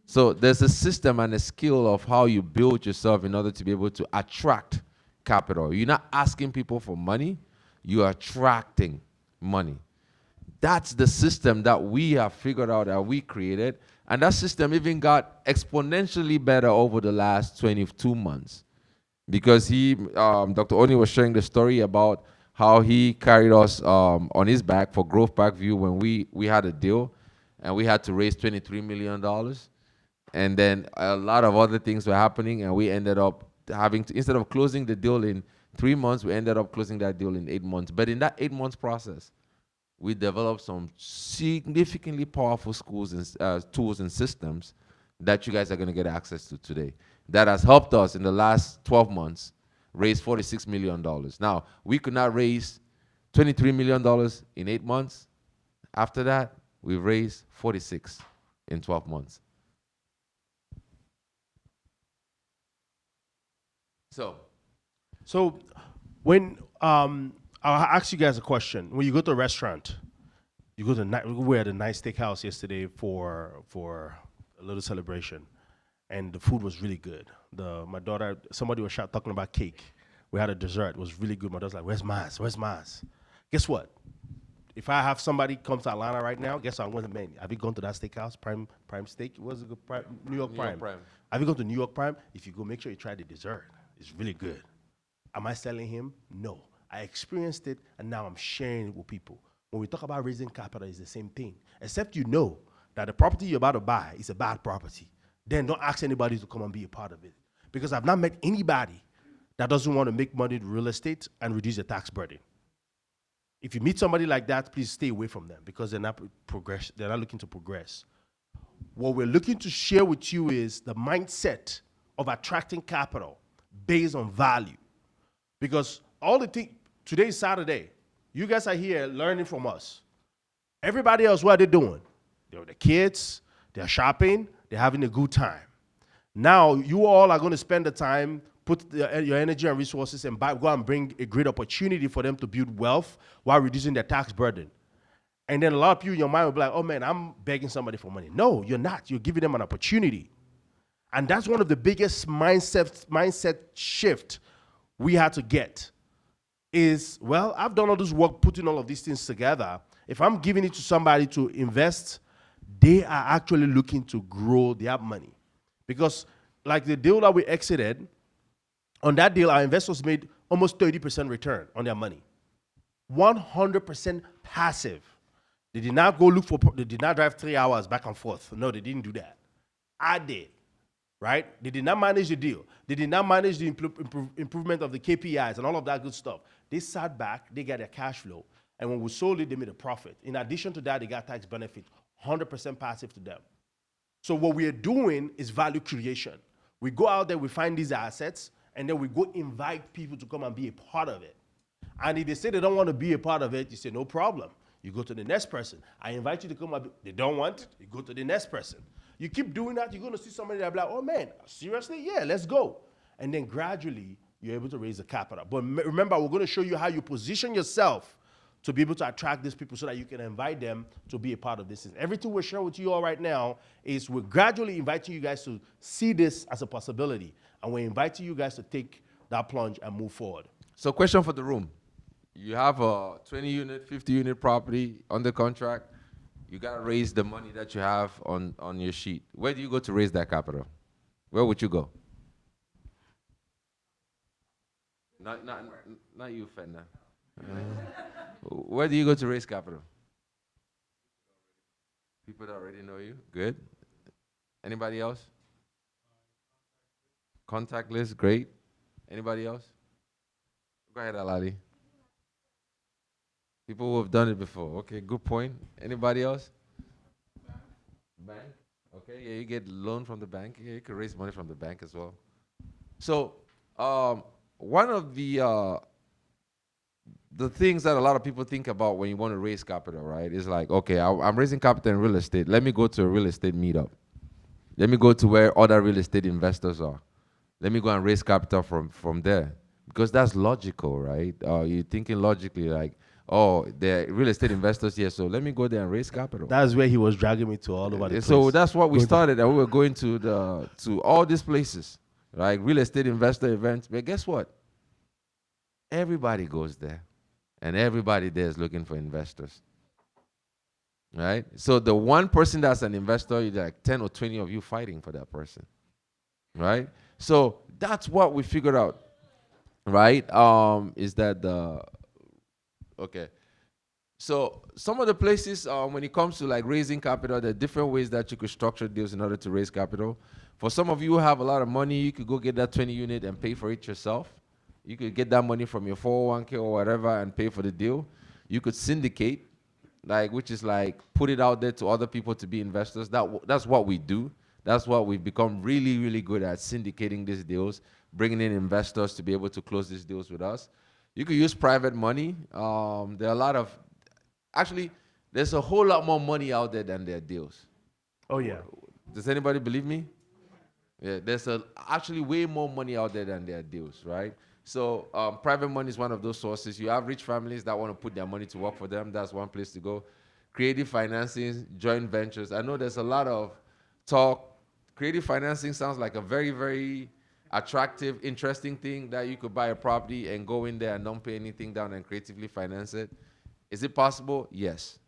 So there's a system and a skill of how you build yourself in order to be able to attract capital. You're not asking people for money, you are attracting money. That's the system that we have figured out, that we created. And that system even got exponentially better over the last 22 months. Because Dr. Oni was sharing the story about how he carried us on his back for Grove Park View when we had a deal and we had to raise $23 million. And then a lot of other things were happening and we ended up having to, instead of closing the deal in 3 months, we ended up closing that deal in 8 months. But in that 8 months process, we developed some significantly powerful tools and systems that you guys are going to get access to today. That has helped us in the last 12 months raise $46 million. Now, we could not raise $23 million in 8 months. After that, we raised 46 in 12 months. So when I'll ask you guys a question. When you go to a restaurant, you go to we had a nice steakhouse yesterday for a little celebration, and the food was really good. My daughter, somebody was talking about cake. We had a dessert. It was really good. My daughter's like, "Where's Maz? Where's Maz?" Guess what? If I have somebody come to Atlanta right now, guess what I'm going to make? Have you gone to that steakhouse, Prime Steak? What was it? New York Prime. Have you gone to New York Prime? If you go, make sure you try the dessert. It's really good. Am I selling him? No. I experienced it, and now I'm sharing it with people. When we talk about raising capital, it's the same thing. Except you know that the property you're about to buy is a bad property. Then don't ask anybody to come and be a part of it. Because I've not met anybody that doesn't want to make money in real estate and reduce the tax burden. If you meet somebody like that, please stay away from them because they're not looking to progress. What we're looking to share with you is the mindset of attracting capital based on value. Because today is Saturday. You guys are here learning from us. Everybody else, what are they doing? They're the kids, they're shopping, they're having a good time. Now, you all are going to spend the time, put your energy and resources and go and bring a great opportunity for them to build wealth while reducing their tax burden. And then a lot of people in your mind will be like, oh man, I'm begging somebody for money. No, you're not. You're giving them an opportunity. And that's one of the biggest mindset shift we had to get is, well, I've done all this work putting all of these things together. If I'm giving it to somebody to invest, they are actually looking to grow their money. Because like the deal that we exited, on that deal, our investors made almost 30% return on their money. 100% passive. They did not they did not drive 3 hours back and forth. No, they didn't do that. I did. Right? They did not manage the deal. They did not manage the improvement of the KPIs and all of that good stuff. They sat back, they got their cash flow, and when we sold it, they made a profit. In addition to that, they got tax benefit, 100% passive to them. So what we are doing is value creation. We go out there, we find these assets, and then we go invite people to come and be a part of it. And if they say they don't want to be a part of it, you say, no problem. You go to the next person. I invite you to come. They don't want it. You go to the next person. You keep doing that, you're going to see somebody that'll be like, oh man, seriously? Yeah, let's go. And then gradually, you're able to raise the capital. But remember, we're going to show you how you position yourself to be able to attract these people so that you can invite them to be a part of this. Everything we're sharing with you all right now is we're gradually inviting you guys to see this as a possibility. And we're inviting you guys to take that plunge and move forward. So question for the room. You have a 20-unit, 50-unit property under contract. You gotta raise the money that you have on your sheet. Where do you go to raise that capital? Where would you go? Not you, Fenna. Where do you go to raise capital? People that already know you. Good. Anybody else? Contact list, great. Anybody else? Go ahead, Alali. People who have done it before. Okay, good point. Anybody else? Bank. Okay, yeah, you get loan from the bank. Yeah, you can raise money from the bank as well. So, one of the things that a lot of people think about when you want to raise capital, right, is like, okay, I'm raising capital in real estate. Let me go to a real estate meetup. Let me go to where other real estate investors are. Let me go and raise capital from there. Because that's logical, right? You're thinking logically like, oh, they're real estate investors here, so let me go there and raise capital. That's where he was dragging me to all over the place. So that's what we started, and we were going to all these places, right? Real estate investor events. But guess what? Everybody goes there, and everybody there is looking for investors, right? So the one person that's an investor, you like 10 or 20 of you fighting for that person, right? So that's what we figured out, right? Is that okay. So some of the places, when it comes to like raising capital, there are different ways that you could structure deals in order to raise capital. For some of you who have a lot of money, you could go get that 20 unit and pay for it yourself. You could get that money from your 401k or whatever and pay for the deal. You could syndicate, which is like put it out there to other people to be investors. That's what we do. That's what we've become really, really good at, syndicating these deals, bringing in investors to be able to close these deals with us. You could use private money. There are a lot of, actually, there's a whole lot more money out there than there are deals. Oh, yeah. Does anybody believe me? Yeah, there's actually way more money out there than there are deals, right? So private money is one of those sources. You have rich families that want to put their money to work for them. That's one place to go. Creative financing, joint ventures. I know there's a lot of talk. Creative financing sounds like a very, very attractive, interesting thing that you could buy a property and go in there and don't pay anything down and creatively finance it. Is it possible? Yes.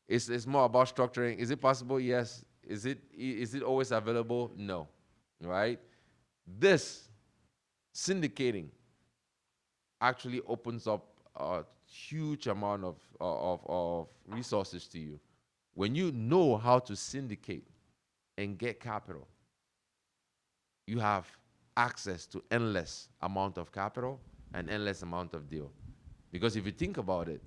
It's more about structuring. Is it possible? Yes. Is it always available? No. Right? This syndicating actually opens up a huge amount of resources to you. When you know how to syndicate and get capital, you have access to endless amount of capital and endless amount of deal. Because if you think about it,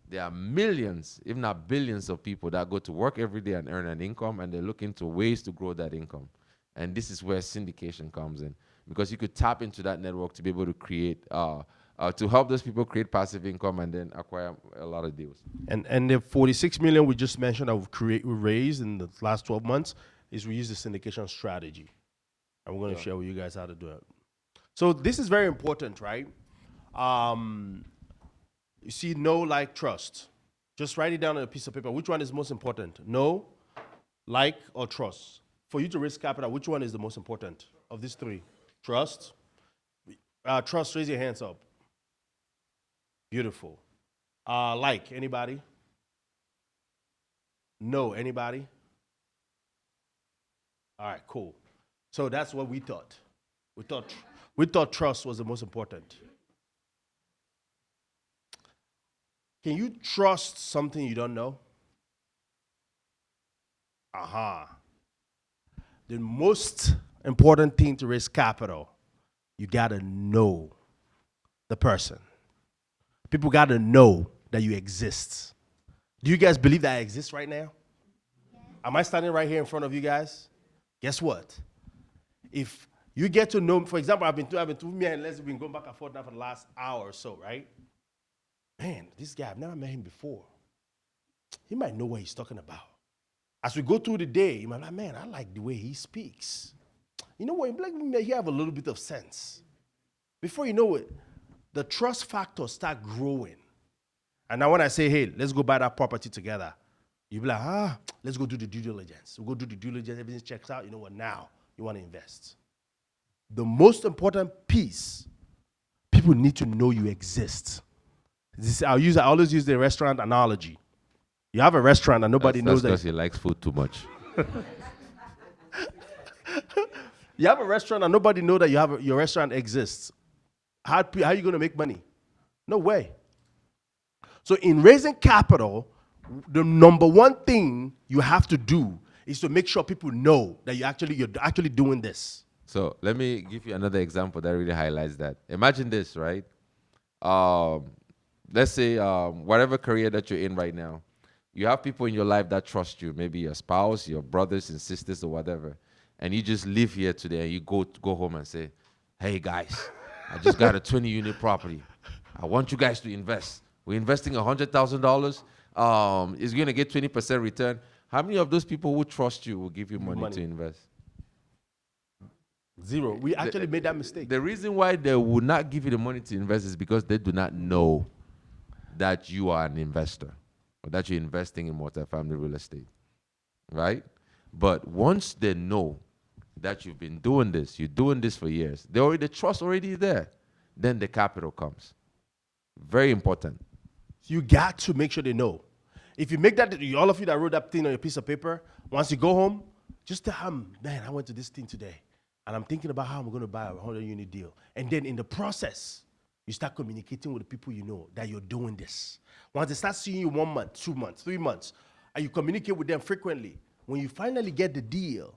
there are millions, if not billions of people that go to work every day and earn an income, and they're looking to ways to grow that income. And this is where syndication comes in, because you could tap into that network to be able to create, to help those people create passive income and then acquire a lot of deals. And the 46 million we just mentioned that we raised in the last 12 months is we use the syndication strategy. And we're going to share with you guys how to do it. So this is very important, right? You see, know, like, trust. Just write it down on a piece of paper. Which one is most important? Know, like, or trust? For you to raise capital, which one is the most important of these three? Trust. Trust, raise your hands up. Beautiful. Like, anybody? No, anybody? All right, cool. So that's what we thought. We thought trust was the most important. Can you trust something you don't know? The most important thing to raise capital, you gotta know the person. People gotta know that you exist. Do you guys believe that I exist right now? Am I standing right here in front of you guys? Guess what? If you get to know, for example, me and Leslie been going back and forth now for the last hour or so, right? Man, this guy, I've never met him before. He might know what he's talking about. As we go through the day, you might be like, man, I like the way he speaks. You know what? Like, he have a little bit of sense. Before you know it, the trust factor start growing. And now when I say, hey, let's go buy that property together, you'll be like, let's go do the due diligence. We'll go do the due diligence, everything checks out. You know what? Now you want to invest. The most important piece, people need to know you exist. I always use the restaurant analogy. You have a restaurant and nobody That's knows because that. he likes food too much. You have a restaurant and nobody know that your restaurant exists. How are you going to make money? No way. So in raising capital, the number one thing you have to do is to make sure people know that you're actually doing this. So let me give you another example that really highlights that. Imagine this, right? Um, let's say whatever career that you're in right now, you have people in your life that trust you, maybe your spouse, your brothers and sisters or whatever, and you just live here today and you go home and say, hey guys, I just got a 20-unit property. I want you guys to invest. We're investing $100,000. It's going to get 20% return. How many of those people who trust you will give you money to invest? Zero. We actually made that mistake. The reason why they would not give you the money to invest is because they do not know that you are an investor or that you're investing in multifamily real estate, right? But once they know that you've been doing this, you're doing this for years, the trust already there, then the capital comes. Very important. You got to make sure they know. If you make that, all of you that wrote that thing on a piece of paper, once you go home, just tell them, man, I went to this thing today, and I'm thinking about how I'm going to buy a 100-unit deal. And then in the process, you start communicating with the people you know that you're doing this. Once they start seeing you 1 month, 2 months, 3 months, and you communicate with them frequently, when you finally get the deal,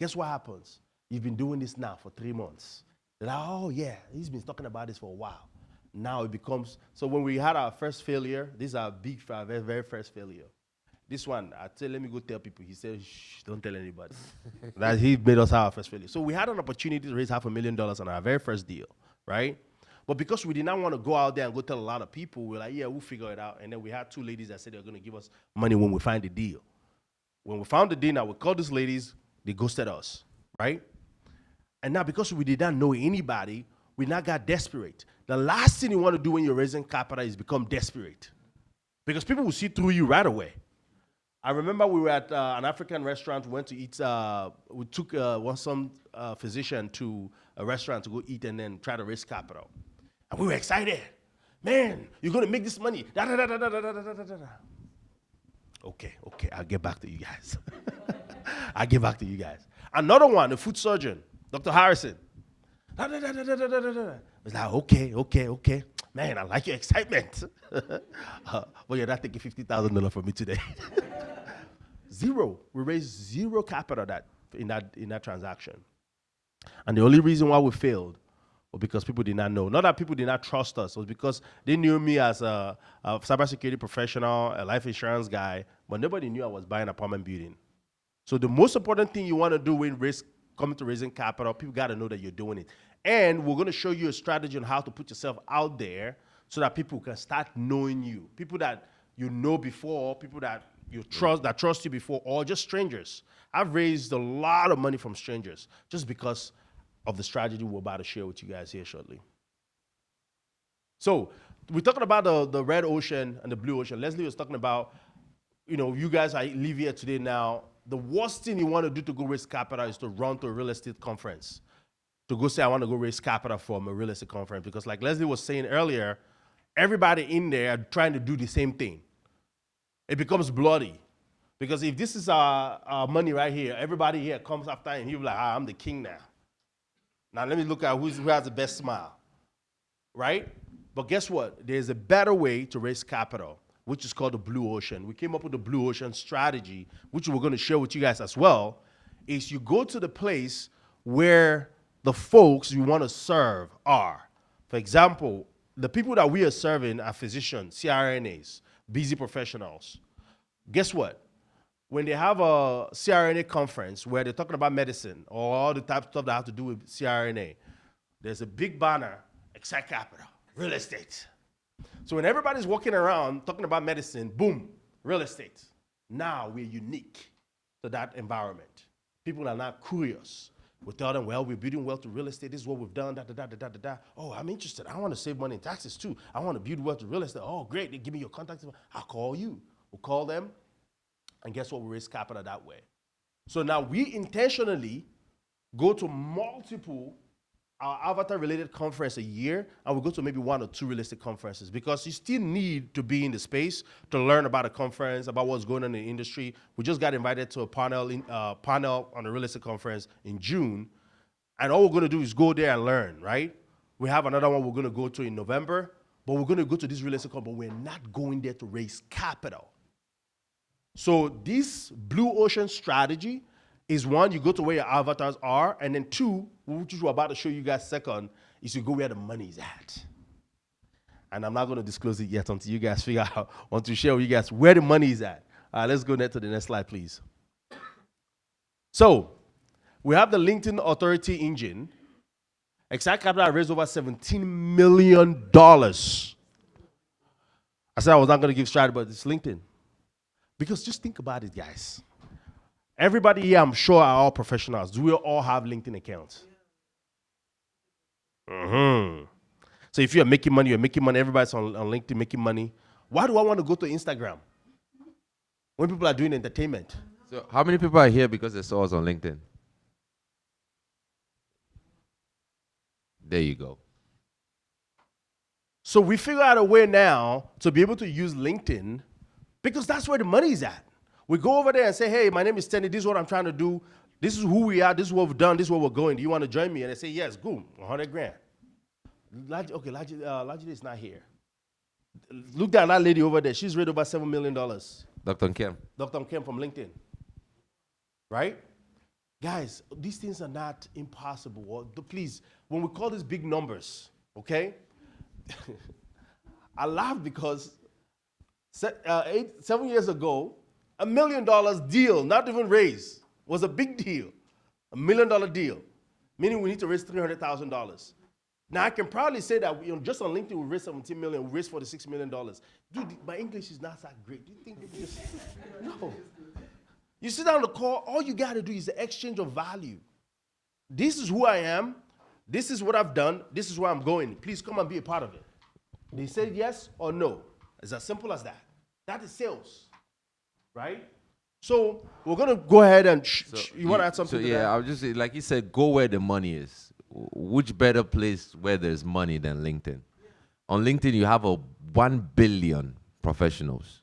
guess what happens? You've been doing this now for 3 months. They're like, oh yeah, he's been talking about this for a while. Now it becomes, so when we had our first failure, this is our very, very first failure. This one, let me go tell people. He said, shh, don't tell anybody. That he made us have our first failure. So we had an opportunity to raise $500,000 on our very first deal, right? But because we did not want to go out there and go tell a lot of people, we're like, yeah, we'll figure it out. And then we had 2 ladies that said they're going to give us money when we find the deal. When we found the deal, now we called these ladies, they ghosted us, right? And now because we did not know anybody, we now got desperate. The last thing you want to do when you're raising capital is become desperate. Because people will see through you right away. I remember we were at an African restaurant, we went to eat, we took some physician to a restaurant to go eat and then try to raise capital. And we were excited. Man, you're going to make this money. Da, da, da, da, da, da, da, da, da, da. Okay, I'll get back to you guys. I'll get back to you guys. Another one, a food surgeon, Dr. Harrison. Da, da, da, da, da, da, da, da. I was like, okay. Man, I like your excitement. But you're not taking $50,000 from me today. Zero. We raised zero capital in that transaction. And the only reason why we failed was because people did not know. Not that people did not trust us. It was because they knew me as a cybersecurity professional, a life insurance guy, but nobody knew I was buying an apartment building. So the most important thing you want to do when coming to raising capital, people got to know that you're doing it. And we're going to show you a strategy on how to put yourself out there so that people can start knowing you. People that you know before, people that you trust you before, or just strangers. I've raised a lot of money from strangers just because of the strategy we're about to share with you guys here shortly. So we're talking about the red ocean and the blue ocean. Leslie was talking about, you guys live here today now. The worst thing you want to do to go raise capital is to run to a real estate conference. To go say, I want to go raise capital from a real estate conference. Because like Leslie was saying earlier, everybody in there are trying to do the same thing. It becomes bloody. Because if this is our money right here, everybody here comes after and he'll be like, I'm the king now. Now let me look at who has the best smile. Right? But guess what? There's a better way to raise capital, which is called the blue ocean. We came up with the blue ocean strategy, which we're going to share with you guys as well, is you go to the place where the folks you want to serve are. For example, the people that we are serving are physicians, CRNAs, busy professionals. Guess what? When they have a CRNA conference where they're talking about medicine or all the type of stuff that have to do with CRNA, there's a big banner, Excite Capital, real estate. So when everybody's walking around talking about medicine, boom, real estate. Now we're unique to that environment. People are not curious. We tell them, well, we're building wealth to real estate. This is what we've done, da. Oh, I'm interested. I want to save money in taxes too. I want to build wealth to real estate. Oh, great. They give me your contact. I'll call you. We'll call them. And guess what? We raise capital that way. So now we intentionally go to multiple our avatar related conference a year, and we go to maybe 1 or 2 real estate conferences, because you still need to be in the space to learn about a conference, about what's going on in the industry. We just got invited to a panel on a real estate conference in June, and all we're going to do is go there and learn, right? We have another one we're going to go to in November, but we're going to go to this real estate conference, but we're not going there to raise capital. So this blue ocean strategy is, 1, you go to where your avatars are, and then 2, which we're about to show you guys second, is you go where the money is at. And I'm not going to disclose it yet until you guys figure out, want to share with you guys where the money is at. All right, let's go to the next slide, please. So we have the LinkedIn Authority Engine. Exact Capital raised over $17 million. I said I was not going to give strategy, but it's LinkedIn. Because just think about it, guys. Everybody here, I'm sure, are all professionals. Do we all have LinkedIn accounts? So if you're making money, you're making money. Everybody's on LinkedIn making money. Why do I want to go to Instagram when people are doing entertainment? So how many people are here because they saw us on LinkedIn? There you go. So we figure out a way now to be able to use LinkedIn, because that's where the money is at. We go over there and say, hey, my name is Tenny. This is what I'm trying to do. This is who we are. This is what we've done. This is where we're going. Do you want to join me? And they say, yes, boom, 100 grand. Laji is not here. Look at that lady over there. She's raised over $7 million. Dr. Kim. Dr. Kim from LinkedIn. Right? Guys, these things are not impossible. Please, when we call these big numbers, okay? I laugh because 7 years ago, $1 million deal, not even raised, was a big deal. $1 million deal, meaning we need to raise $300,000. Now I can proudly say that just on LinkedIn we raised $17 million, we raised $46 million. Dude, my English is not that great. Do you think people just no? You sit down on the call, all you got to do is the exchange of value. This is who I am. This is what I've done. This is where I'm going. Please come and be a part of it. They say yes or no. It's as simple as that. That is sales, right? So we're gonna go ahead and you want to add something? So to yeah, that? I'll just say, like you said, go where the money is. Which better place where there's money than LinkedIn? On LinkedIn, you have 1 billion professionals,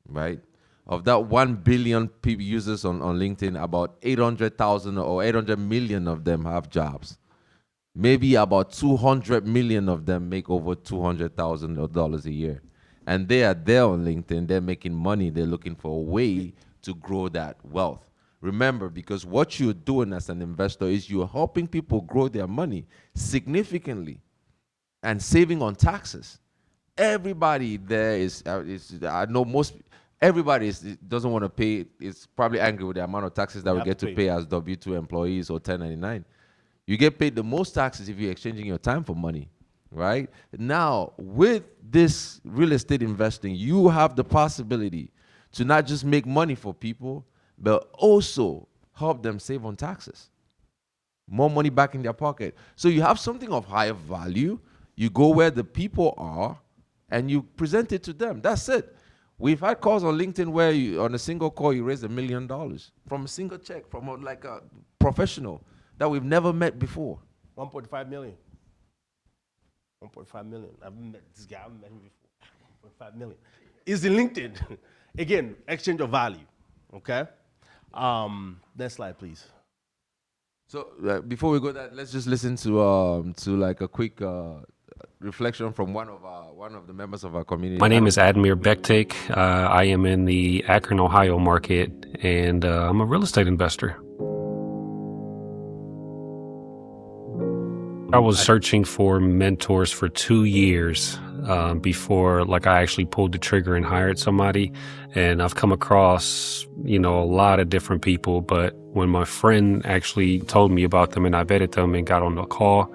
right? Of that 1 billion people users on LinkedIn, about 800,000 or 800 million of them have jobs. Maybe about 200 million of them make over $200,000 a year. And they are there on LinkedIn. They're making money. They're looking for a way to grow that wealth. Remember, because what you're doing as an investor is you're helping people grow their money significantly and saving on taxes. Everybody there I know everybody doesn't want to pay, is probably angry with the amount of taxes that we get to pay as W-2 employees or 1099. You get paid the most taxes if you're exchanging your time for money, right? Now, with this real estate investing, you have the possibility to not just make money for people, but also help them save on taxes. More money back in their pocket. So you have something of higher value. You go where the people are, and you present it to them. That's it. We've had calls on LinkedIn where on a single call, you raise $1 million from a single check from a professional that we've never met before. 1.5 million. 1.5 million. I've met this guy. I've met him before. 1.5 million. Is in LinkedIn. Again, exchange of value. Okay. Next slide, please. So before we go that, let's just listen to like a quick reflection from one of the members of our community. My name is Admir Bektik. I am in the Akron, Ohio market, and I'm a real estate investor. I was searching for mentors for 2 years before I actually pulled the trigger and hired somebody. And I've come across, a lot of different people. But when my friend actually told me about them and I vetted them and got on the call,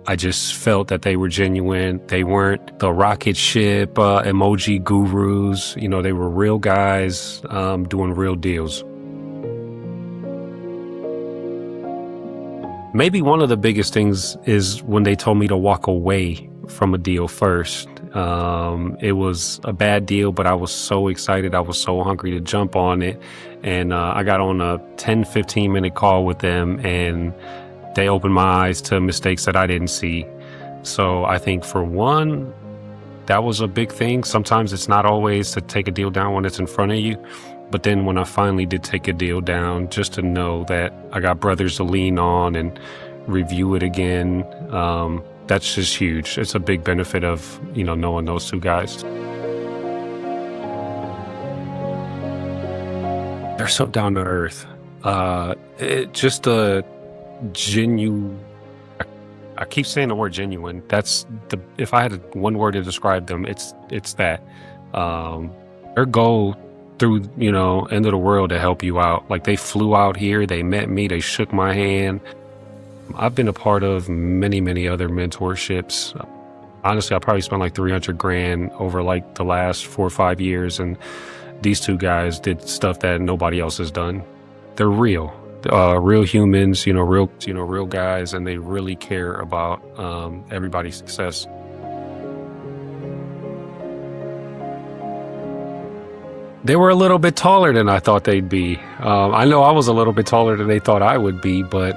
I just felt that they were genuine. They weren't the rocket ship emoji gurus. They were real guys doing real deals. Maybe one of the biggest things is when they told me to walk away from a deal first. It was a bad deal, but I was so excited. I was so hungry to jump on it. And I got on a 10, 15-minute call with them, and they opened my eyes to mistakes that I didn't see. So I think for one, that was a big thing. Sometimes it's not always to take a deal down when it's in front of you. But then when I finally did take a deal down, just to know that I got brothers to lean on and review it again, that's just huge. It's a big benefit of, knowing those two guys. They're so down to earth. Just a genuine. I keep saying the word genuine. If I had one word to describe them, it's that. Their goal through, end of the world to help you out. Like, they flew out here, they met me, they shook my hand. I've been a part of many, many other mentorships. Honestly, I probably spent like $300,000 over like the last 4 or 5 years, and these two guys did stuff that nobody else has done. They're real. Real humans, real guys, and they really care about everybody's success. They were a little bit taller than I thought they'd be. I know I was a little bit taller than they thought I would be, but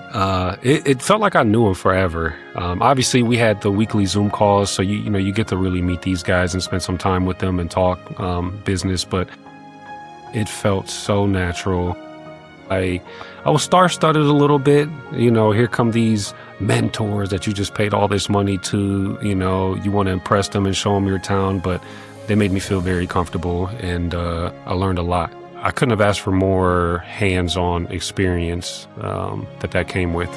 it felt like I knew them forever. Obviously, we had the weekly Zoom calls, so you get to really meet these guys and spend some time with them and talk business, but it felt so natural. I was star-studded a little bit. Here come these mentors that you just paid all this money to. You want to impress them and show them your town, but they made me feel very comfortable, and I learned a lot. I couldn't have asked for more hands-on experience that came with.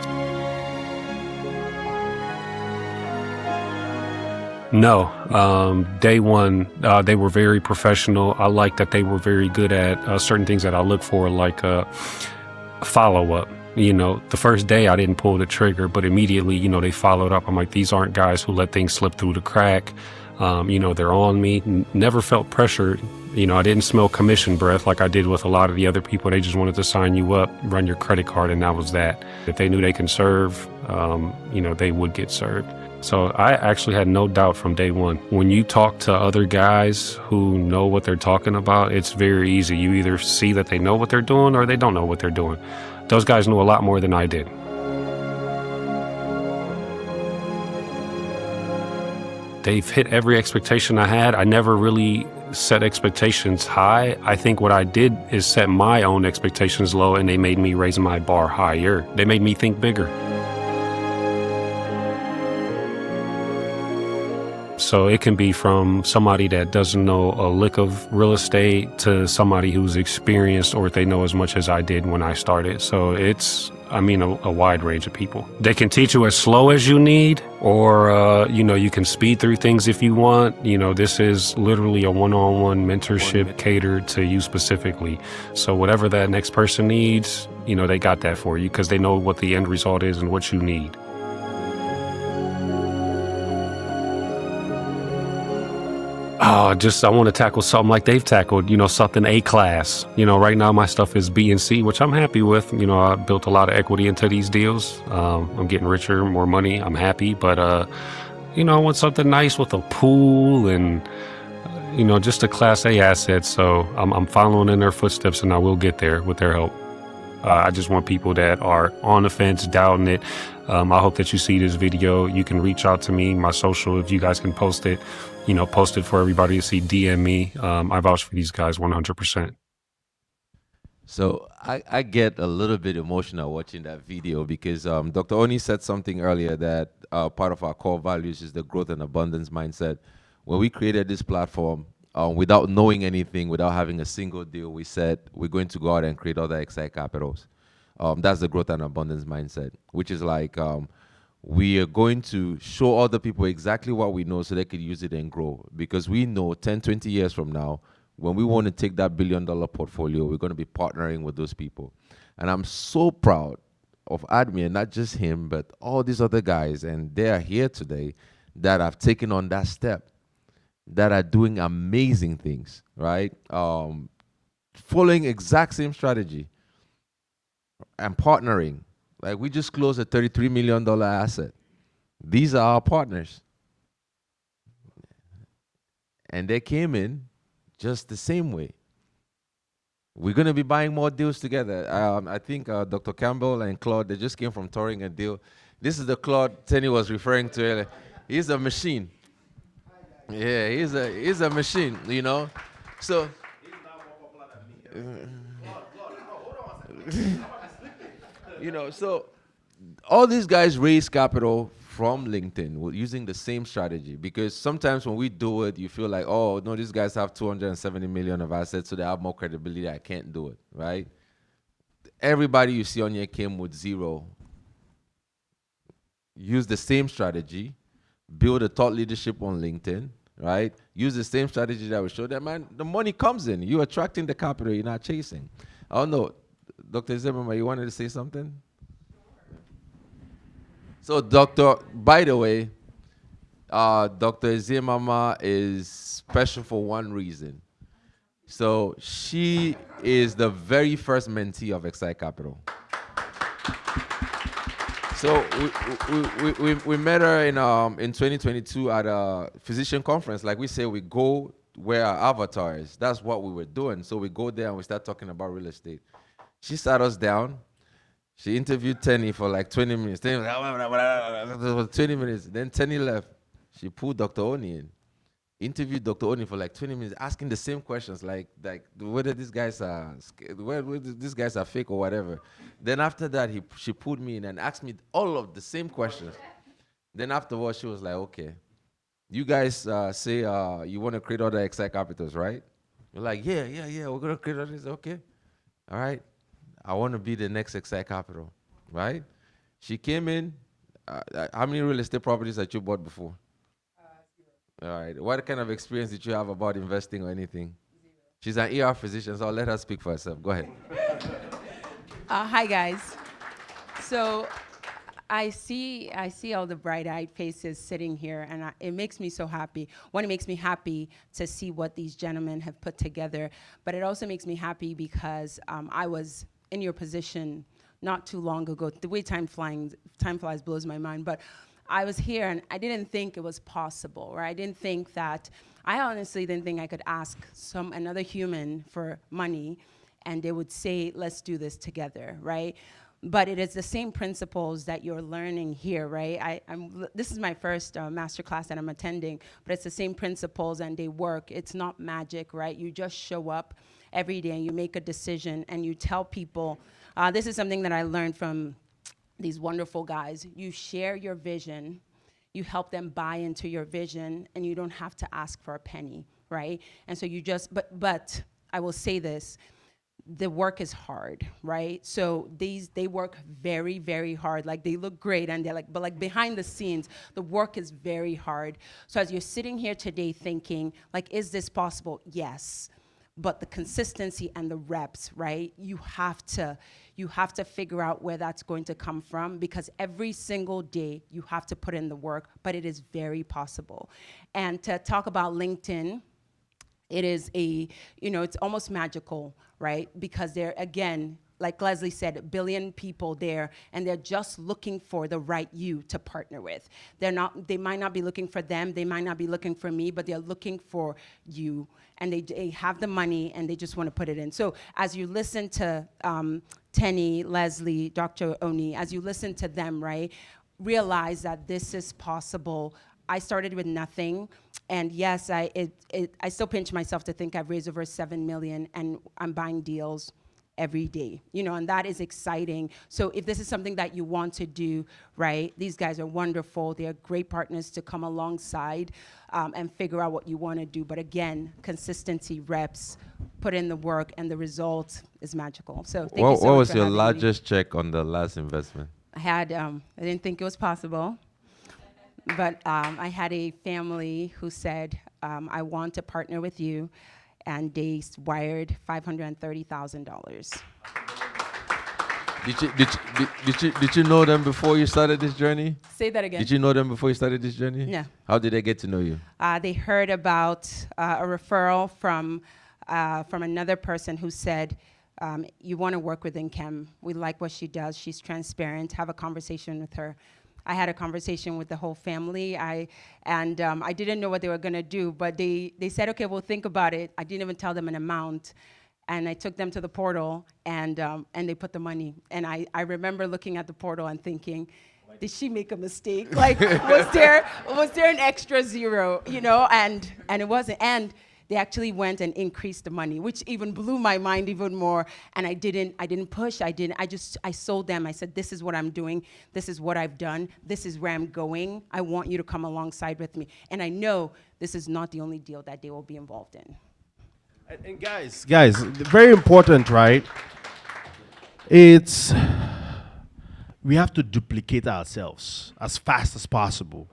No, day one, they were very professional. I like that they were very good at certain things that I look for, like follow-up. The first day I didn't pull the trigger, but immediately, they followed up. I'm like, these aren't guys who let things slip through the crack. They're on me. Never felt pressured. I didn't smell commission breath like I did with a lot of the other people. They just wanted to sign you up, run your credit card, and that was that. If they knew they can serve, they would get served. So I actually had no doubt from day one. When you talk to other guys who know what they're talking about, it's very easy. You either see that they know what they're doing or they don't know what they're doing. Those guys knew a lot more than I did. They've hit every expectation I had. I never really set expectations high. I think what I did is set my own expectations low, and they made me raise my bar higher. They made me think bigger. So it can be from somebody that doesn't know a lick of real estate to somebody who's experienced, or they know as much as I did when I started. So it's, a wide range of people. They can teach you as slow as you need, or, you can speed through things if you want. This is literally a one-on-one mentorship catered to you specifically. So whatever that next person needs, they got that for you because they know what the end result is and what you need. I want to tackle something like they've tackled, something A-class. Right now my stuff is B and C, which I'm happy with. I built a lot of equity into these deals. I'm getting richer, more money. I'm happy, but, I want something nice with a pool and, just a Class A asset. So I'm following in their footsteps, and I will get there with their help. I just want people that are on the fence, doubting it. I hope that you see this video. You can reach out to me, my social, if you guys can post it. Post it for everybody to see, DM me. I vouch for these guys 100%. So I get a little bit emotional watching that video because Dr. Oni said something earlier that part of our core values is the growth and abundance mindset. When we created this platform, without knowing anything, without having a single deal, we said we're going to go out and create other Excite Capitals. That's the growth and abundance mindset, which is like we are going to show other people exactly what we know so they can use it and grow. Because we know 10, 20 years from now, when we want to take that $1 billion portfolio, we're going to be partnering with those people. And I'm so proud of Admi, not just him, but all these other guys, and they are here today, that have taken on that step, that are doing amazing things, right? Following exact same strategy and partnering. Like, we just closed a $33 million asset. These are our partners. And they came in just the same way. We're going to be buying more deals together. I think Dr. Campbell and Claude, they just came from touring a deal. This is the Claude Tenny was referring to earlier. He's a machine. Yeah, he's a machine, you know. So you know, so all these guys raise capital from LinkedIn using the same strategy, because sometimes when we do it, you feel like, oh no, these guys have 270 million of assets, so they have more credibility. I can't do it, right? Everybody you see on here came with zero. Use the same strategy, build a thought leadership on LinkedIn, right? Use the same strategy that we showed them, man. The money comes in. You're attracting the capital. You're not chasing. Oh no, Dr. Zimmerman, you wanted to say something? So, by the way, Dr. Zimama is special for one reason. So she is the very first mentee of Excite Capital. So we met her in 2022 at a physician conference. Like we say, we go where our avatar is. That's what we were doing. So we go there and we start talking about real estate. She sat us down. She interviewed Tenny for like 20 minutes. 20 minutes. Then Tenny left. She pulled Dr. Oni in. Interviewed Dr. Oni for like 20 minutes, asking the same questions, like whether these guys are whether these guys are fake or whatever. Then after that, she pulled me in and asked me all of the same questions. Then afterwards, she was like, okay, you guys say you want to create other Excite Capitals, right? We're like, yeah, we're going to create others. Okay. All right. I want to be the next Excite Capital, right? She came in. How many real estate properties that you bought before? All right. What kind of experience did you have about investing or anything? Zero. She's an ER physician, so I'll let her speak for herself. Go ahead. Hi, guys. So I see all the bright-eyed faces sitting here, and it makes me so happy. One, it makes me happy to see what these gentlemen have put together, but it also makes me happy because I was in your position not too long ago. The way time flies blows my mind, but I was here and I didn't think it was possible, right? I honestly didn't think I could ask another human for money and they would say, let's do this together, right? But it is the same principles that you're learning here, right? This is my first masterclass that I'm attending, but it's the same principles and they work. It's not magic, right? You just show up every day and you make a decision and you tell people, this is something that I learned from these wonderful guys. You share your vision, you help them buy into your vision, and you don't have to ask for a penny, right? And so you just, but I will say this, the work is hard, right? So they work very, very hard. Like they look great and they're like, but like behind the scenes, the work is very hard. So as you're sitting here today thinking, like, is this possible? Yes. But the consistency and the reps, right? You have to figure out where that's going to come from, because every single day you have to put in the work, but it is very possible. And to talk about LinkedIn, it is it's almost magical, right? Because they're, again, like Leslie said, 1 billion people there, and they're just looking for the right you to partner with. They might not be looking for them, they might not be looking for me, but they're looking for you, and they have the money, and they just want to put it in. So as you listen to Tenny, Leslie, Dr. Oni, as you listen to them, right, realize that this is possible. I started with nothing, and yes, I still pinch myself to think I've raised over 7 million, and I'm buying deals every day, and that is exciting. So if this is something that you want to do, right, these guys are wonderful. They're great partners to come alongside and figure out what you want to do. But again, consistency, reps, put in the work, and the result is magical. So thank you so much. What was for your having me. largest check on the last investment? I didn't think it was possible, but I had a family who said, I want to partner with you, and they wired $530,000. Did you know them before you started this journey? Say that again. Did you know them before you started this journey? No. How did they get to know you? They heard about a referral from another person who said, you want to work with Nkem. We like what she does. She's transparent. Have a conversation with her. I had a conversation with the whole family. I didn't know what they were going to do, but they said, okay, we'll think about it. I didn't even tell them an amount. And I took them to the portal, and they put the money. And I remember looking at the portal and thinking, did she make a mistake? Like, was there an extra zero, you know? And it wasn't. And they actually went and increased the money, which even blew my mind even more. And I didn't push. I sold them. I said, this is what I'm doing. This is what I've done. This is where I'm going. I want you to come alongside with me. And I know this is not the only deal that they will be involved in. And guys, very important, right? It's we have to duplicate ourselves as fast as possible.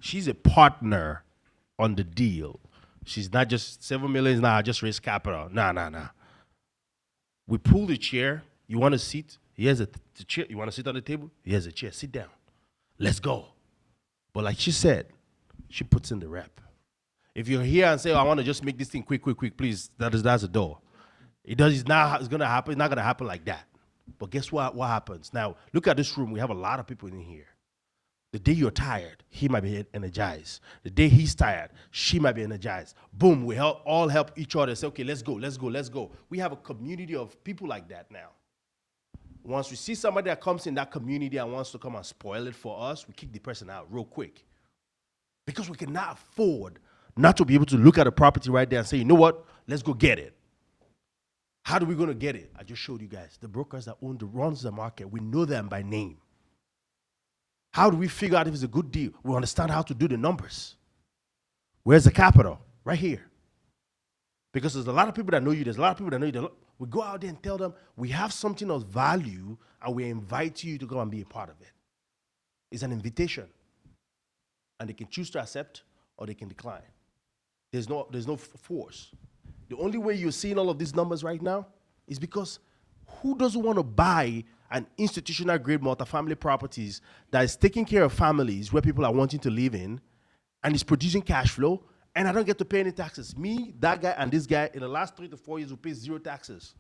She's a partner on the deal. She's not just 7 million. Nah, I just raise capital. Nah. We pull the chair. You want a seat? Here's the chair. You want to sit on the table? Here's a chair. Sit down. Let's go. But like she said, she puts in the rep. If you're here and say, oh, I want to just make this thing quick, please, that's a door. It's gonna happen. It's not gonna happen like that. But guess what? What happens? Now, look at this room. We have a lot of people in here. The day you're tired, he might be energized. The day he's tired, she might be energized. Boom, we all help each other. Say, okay, let's go. We have a community of people like that now. Once we see somebody that comes in that community and wants to come and spoil it for us, we kick the person out real quick. Because we cannot afford not to be able to look at a property right there and say, you know what, let's go get it. How are we going to get it? I just showed you guys. The brokers that runs the market, we know them by name. How do we figure out if it's a good deal? We understand how to do the numbers. Where's the capital? Right here. Because there's a lot of people that know you. There's a lot of people that know you. We go out there and tell them we have something of value and we invite you to go and be a part of it. It's an invitation. And they can choose to accept or they can decline. There's no force. The only way you're seeing all of these numbers right now is because who doesn't want to buy an institutional grade multifamily properties that is taking care of families where people are wanting to live in and is producing cash flow, and I don't get to pay any taxes? Me, that guy, and this guy, in the last 3 to 4 years, will pay 0 taxes.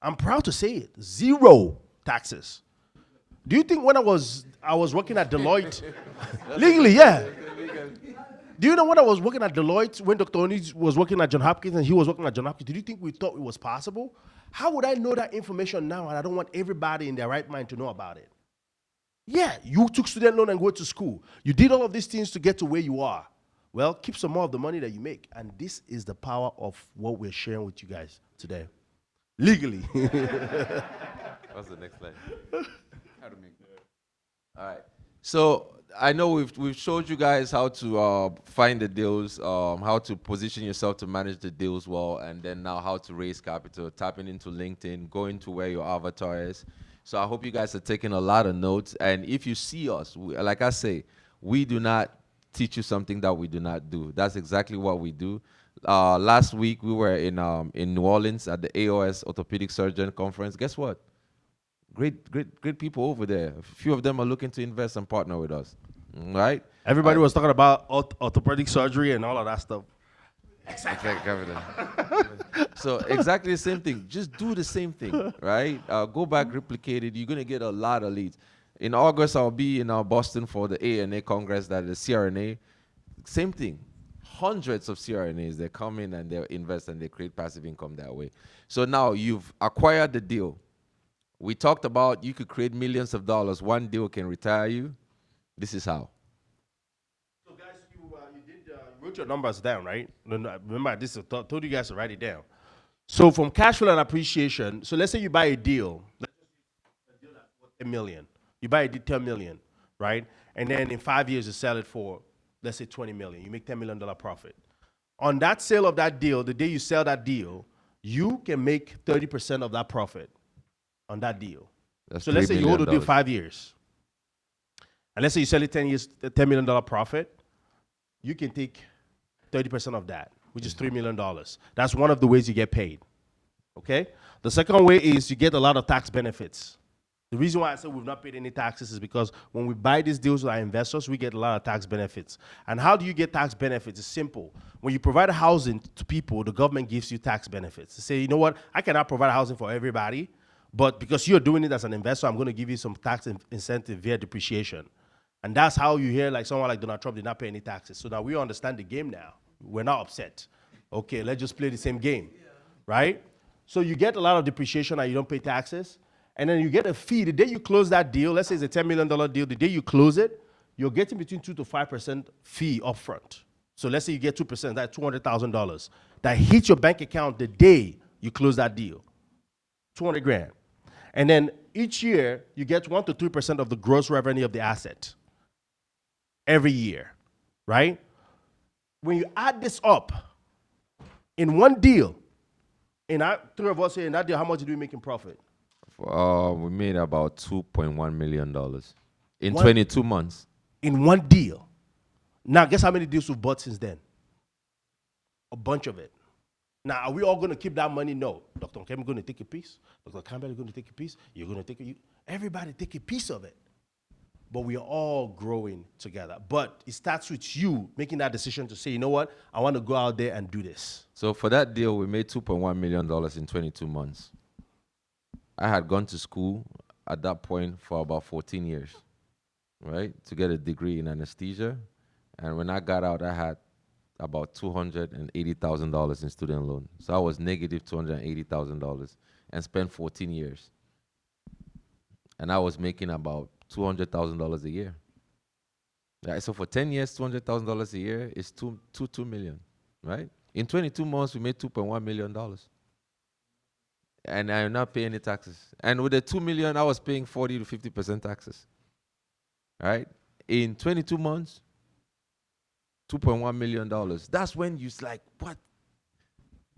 I'm proud to say it, 0 taxes. Do you think when I was working at Deloitte, legally, yeah. Do you know when I was working at Deloitte, when Dr. Oni was working at John Hopkins and he was working at John Hopkins, did you think we thought it was possible? How would I know that information now, and I don't want everybody in their right mind to know about it? Yeah, you took student loan and go to school. You did all of these things to get to where you are. Well, keep some more of the money that you make. And this is the power of what we're sharing with you guys today. Legally. What's the next slide? How to make that. All right. So I know we've showed you guys how to find the deals, how to position yourself to manage the deals well, and then now how to raise capital, tapping into LinkedIn, going to where your avatar is. So I hope you guys are taking a lot of notes. And if you see us, like I say, we do not teach you something that we do not do. That's exactly what we do. Last week we were in New Orleans at the AOS Orthopedic Surgeon Conference. Guess what? Great people over there. A few of them are looking to invest and partner with us. Right? Everybody was talking about orthopedic surgery and all of that stuff. Exactly. So exactly the same thing. Just do the same thing, right? Go back, replicate it. You're gonna get a lot of leads. In August, I'll be in Boston for the ANA Congress, that is CRNA. Same thing. Hundreds of CRNAs, they come in and they invest and they create passive income that way. So now you've acquired the deal. We talked about you could create millions of dollars. One deal can retire you. This is how. So guys, you wrote your numbers down, right? Remember, I told you guys to write it down. So from cash flow and appreciation, so let's say you buy a deal. Let's just use a deal that's worth $10 million. You buy a deal 10 million, right? And then in 5 years you sell it for, let's say, 20 million. You make $10 million profit. On that sale of that deal, the day you sell that deal, you can make 30% of that profit on that deal. That's so let's say you hold the deal $3 million. 5 years. And let's say you sell it 10 years, $10 million profit. You can take 30% of that, which is $3 million. That's one of the ways you get paid. Okay? The second way is you get a lot of tax benefits. The reason why I said we've not paid any taxes is because when we buy these deals with our investors, we get a lot of tax benefits. And how do you get tax benefits? It's simple. When you provide housing to people, the government gives you tax benefits. They say, you know what, I cannot provide housing for everybody, but because you're doing it as an investor, I'm going to give you some tax incentive via depreciation. And that's how you hear like someone like Donald Trump did not pay any taxes. So now we understand the game now. We're not upset. Okay, let's just play the same game, right? So you get a lot of depreciation and you don't pay taxes. And then you get a fee. The day you close that deal, let's say it's a $10 million deal, the day you close it, you're getting between 2 to 5% fee upfront. So let's say you get 2%, that's $200,000. That hits your bank account the day you close that deal. 200 grand. And then each year, you get 1 to 3% of the gross revenue of the asset. Every year, right? When you add this up, in one deal, three of us here, in that deal, how much did we make in profit? We made about $2.1 million in 22 months. In one deal. Now, guess how many deals we've bought since then? A bunch of it. Now, are we all going to keep that money? No. Dr. Kemi going to take a piece. Dr. Campbell is going to take a piece. You're going to take everybody take a piece of it. But we are all growing together. But it starts with you making that decision to say, you know what? I want to go out there and do this. So for that deal, we made $2.1 million in 22 months. I had gone to school at that point for about 14 years, right, to get a degree in anesthesia. And when I got out, I had about $280,000 in student loan. So I was negative $280,000 and spent 14 years. And I was making about $200,000 a year. Right? So for 10 years, $200,000 a year is $2 million, right? In 22 months, we made $2.1 million. And I'm not paying any taxes. And with the $2 million, I was paying 40 to 50% taxes. Right? In 22 months, $2.1 million. That's when you're like,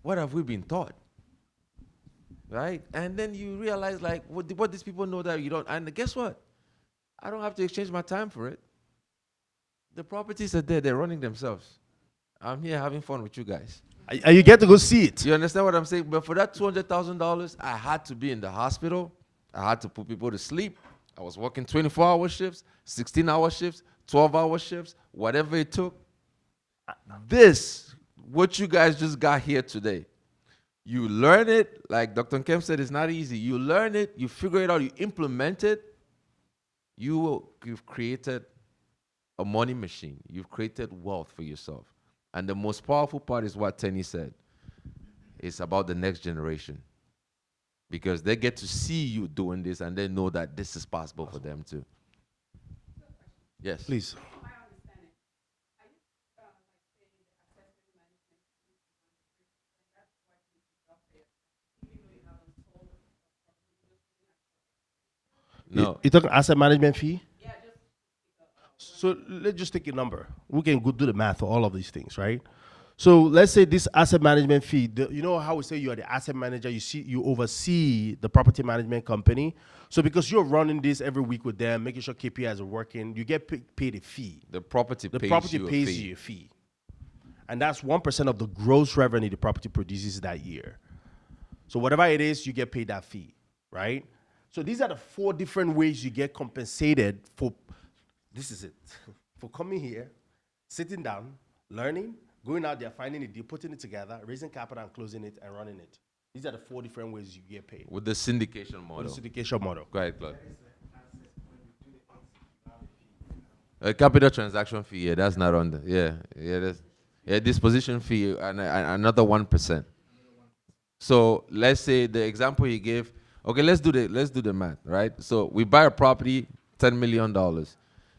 what have we been taught? Right? And then you realize, like, what these people know that you don't. And guess what? I don't have to exchange my time for it. The properties are there. They're running themselves. I'm here having fun with you guys. And you get to go see it. You understand what I'm saying? But for that $200,000, I had to be in the hospital. I had to put people to sleep. I was working 24-hour shifts, 16-hour shifts, 12-hour shifts, whatever it took. This, what you guys just got here today, you learn it, like Dr. Kemp said, it's not easy. You learn it, you figure it out, you implement it, you've created a money machine. You've created wealth for yourself. And the most powerful part is what Tenny said. It's about the next generation. Because they get to see you doing this and they know that this is possible for them too. Yes. Please. No. You talking asset management fee? Yeah. So let's just take a number. We can go do the math for all of these things, right? So let's say this asset management fee, you know how we say you are the asset manager, you oversee the property management company. So because you're running this every week with them, making sure KPIs are working, you get paid a fee. The property pays you a fee. And that's 1% of the gross revenue the property produces that year. So whatever it is, you get paid that fee, right? So these are the 4 different ways you get compensated for, this is it, for coming here, sitting down, learning, going out there, finding a deal, putting it together, raising capital and closing it and running it. These are the 4 different ways you get paid. With the syndication model. With the syndication model. Go ahead, Claude. A capital transaction fee, yeah, that's not on the, disposition fee, and another 1%. So let's say the example you gave, okay, let's do the math, right? So we buy a property, $10 million.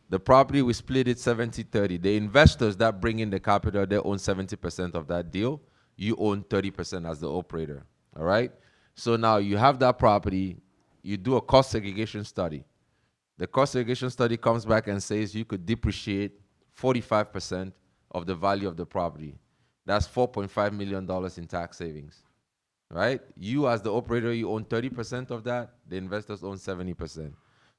The property, we split it 70-30. The investors that bring in the capital, they own 70% of that deal. You own 30% as the operator, all right? So now you have that property, you do a cost segregation study. The cost segregation study comes back and says you could depreciate 45% of the value of the property. That's $4.5 million in tax savings, right? You as the operator, you own 30% of that. The investors own 70%.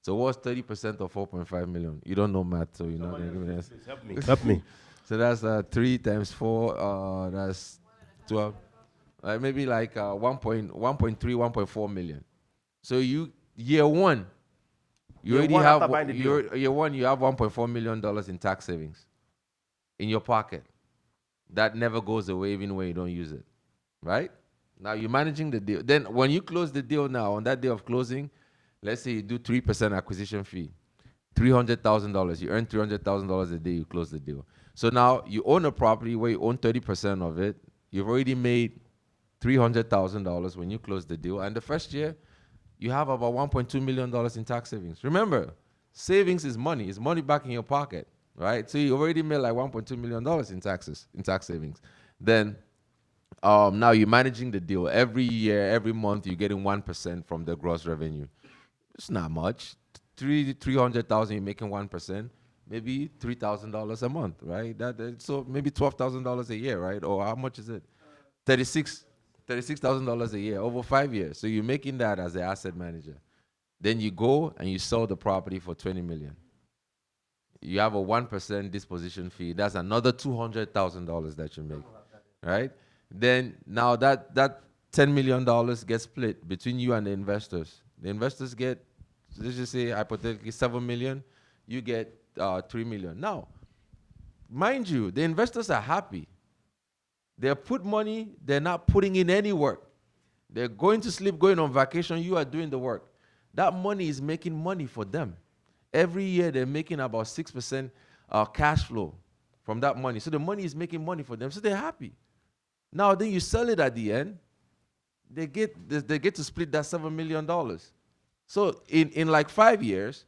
So what's 30% of 4.5 million? You don't know math, so you're not going to give me this. Help me. Help me. So that's 3 times 4, that's 12. Maybe like 1.3, 1.4 million. So year one, you already have year one, you have $1.4 million in tax savings in your pocket. That never goes away even when you don't use it, right? Now you're managing the deal. Then when you close the deal now, on that day of closing, let's say you do 3% acquisition fee, $300,000. You earn $300,000 a day, you close the deal. So now you own a property where you own 30% of it. You've already made $300,000 when you close the deal. And the first year, you have about $1.2 million in tax savings. Remember, savings is money. It's money back in your pocket, right? So you already made like $1.2 million in tax savings. Then now you're managing the deal. Every year, every month, you're getting 1% from the gross revenue. It's not much. $300,000, you're making 1%, maybe $3,000 a month, right? So maybe $12,000 a year, right? Or how much is it? $36,000 a year over 5 years. So you're making that as an asset manager. Then you go and you sell the property for $20 million. You have a 1% disposition fee. That's another $200,000 that you make, right? Then now that $10 million gets split between you and the investors. The investors get, let's just say hypothetically $7 million. You get $3 million. Now, mind you, the investors are happy. They put money. They're not putting in any work. They're going to sleep, going on vacation. You are doing the work. That money is making money for them. Every year they're making about 6% cash flow from that money. So the money is making money for them. So they're happy. Now then you sell it at the end. They get to split that $7 million. So in like 5 years,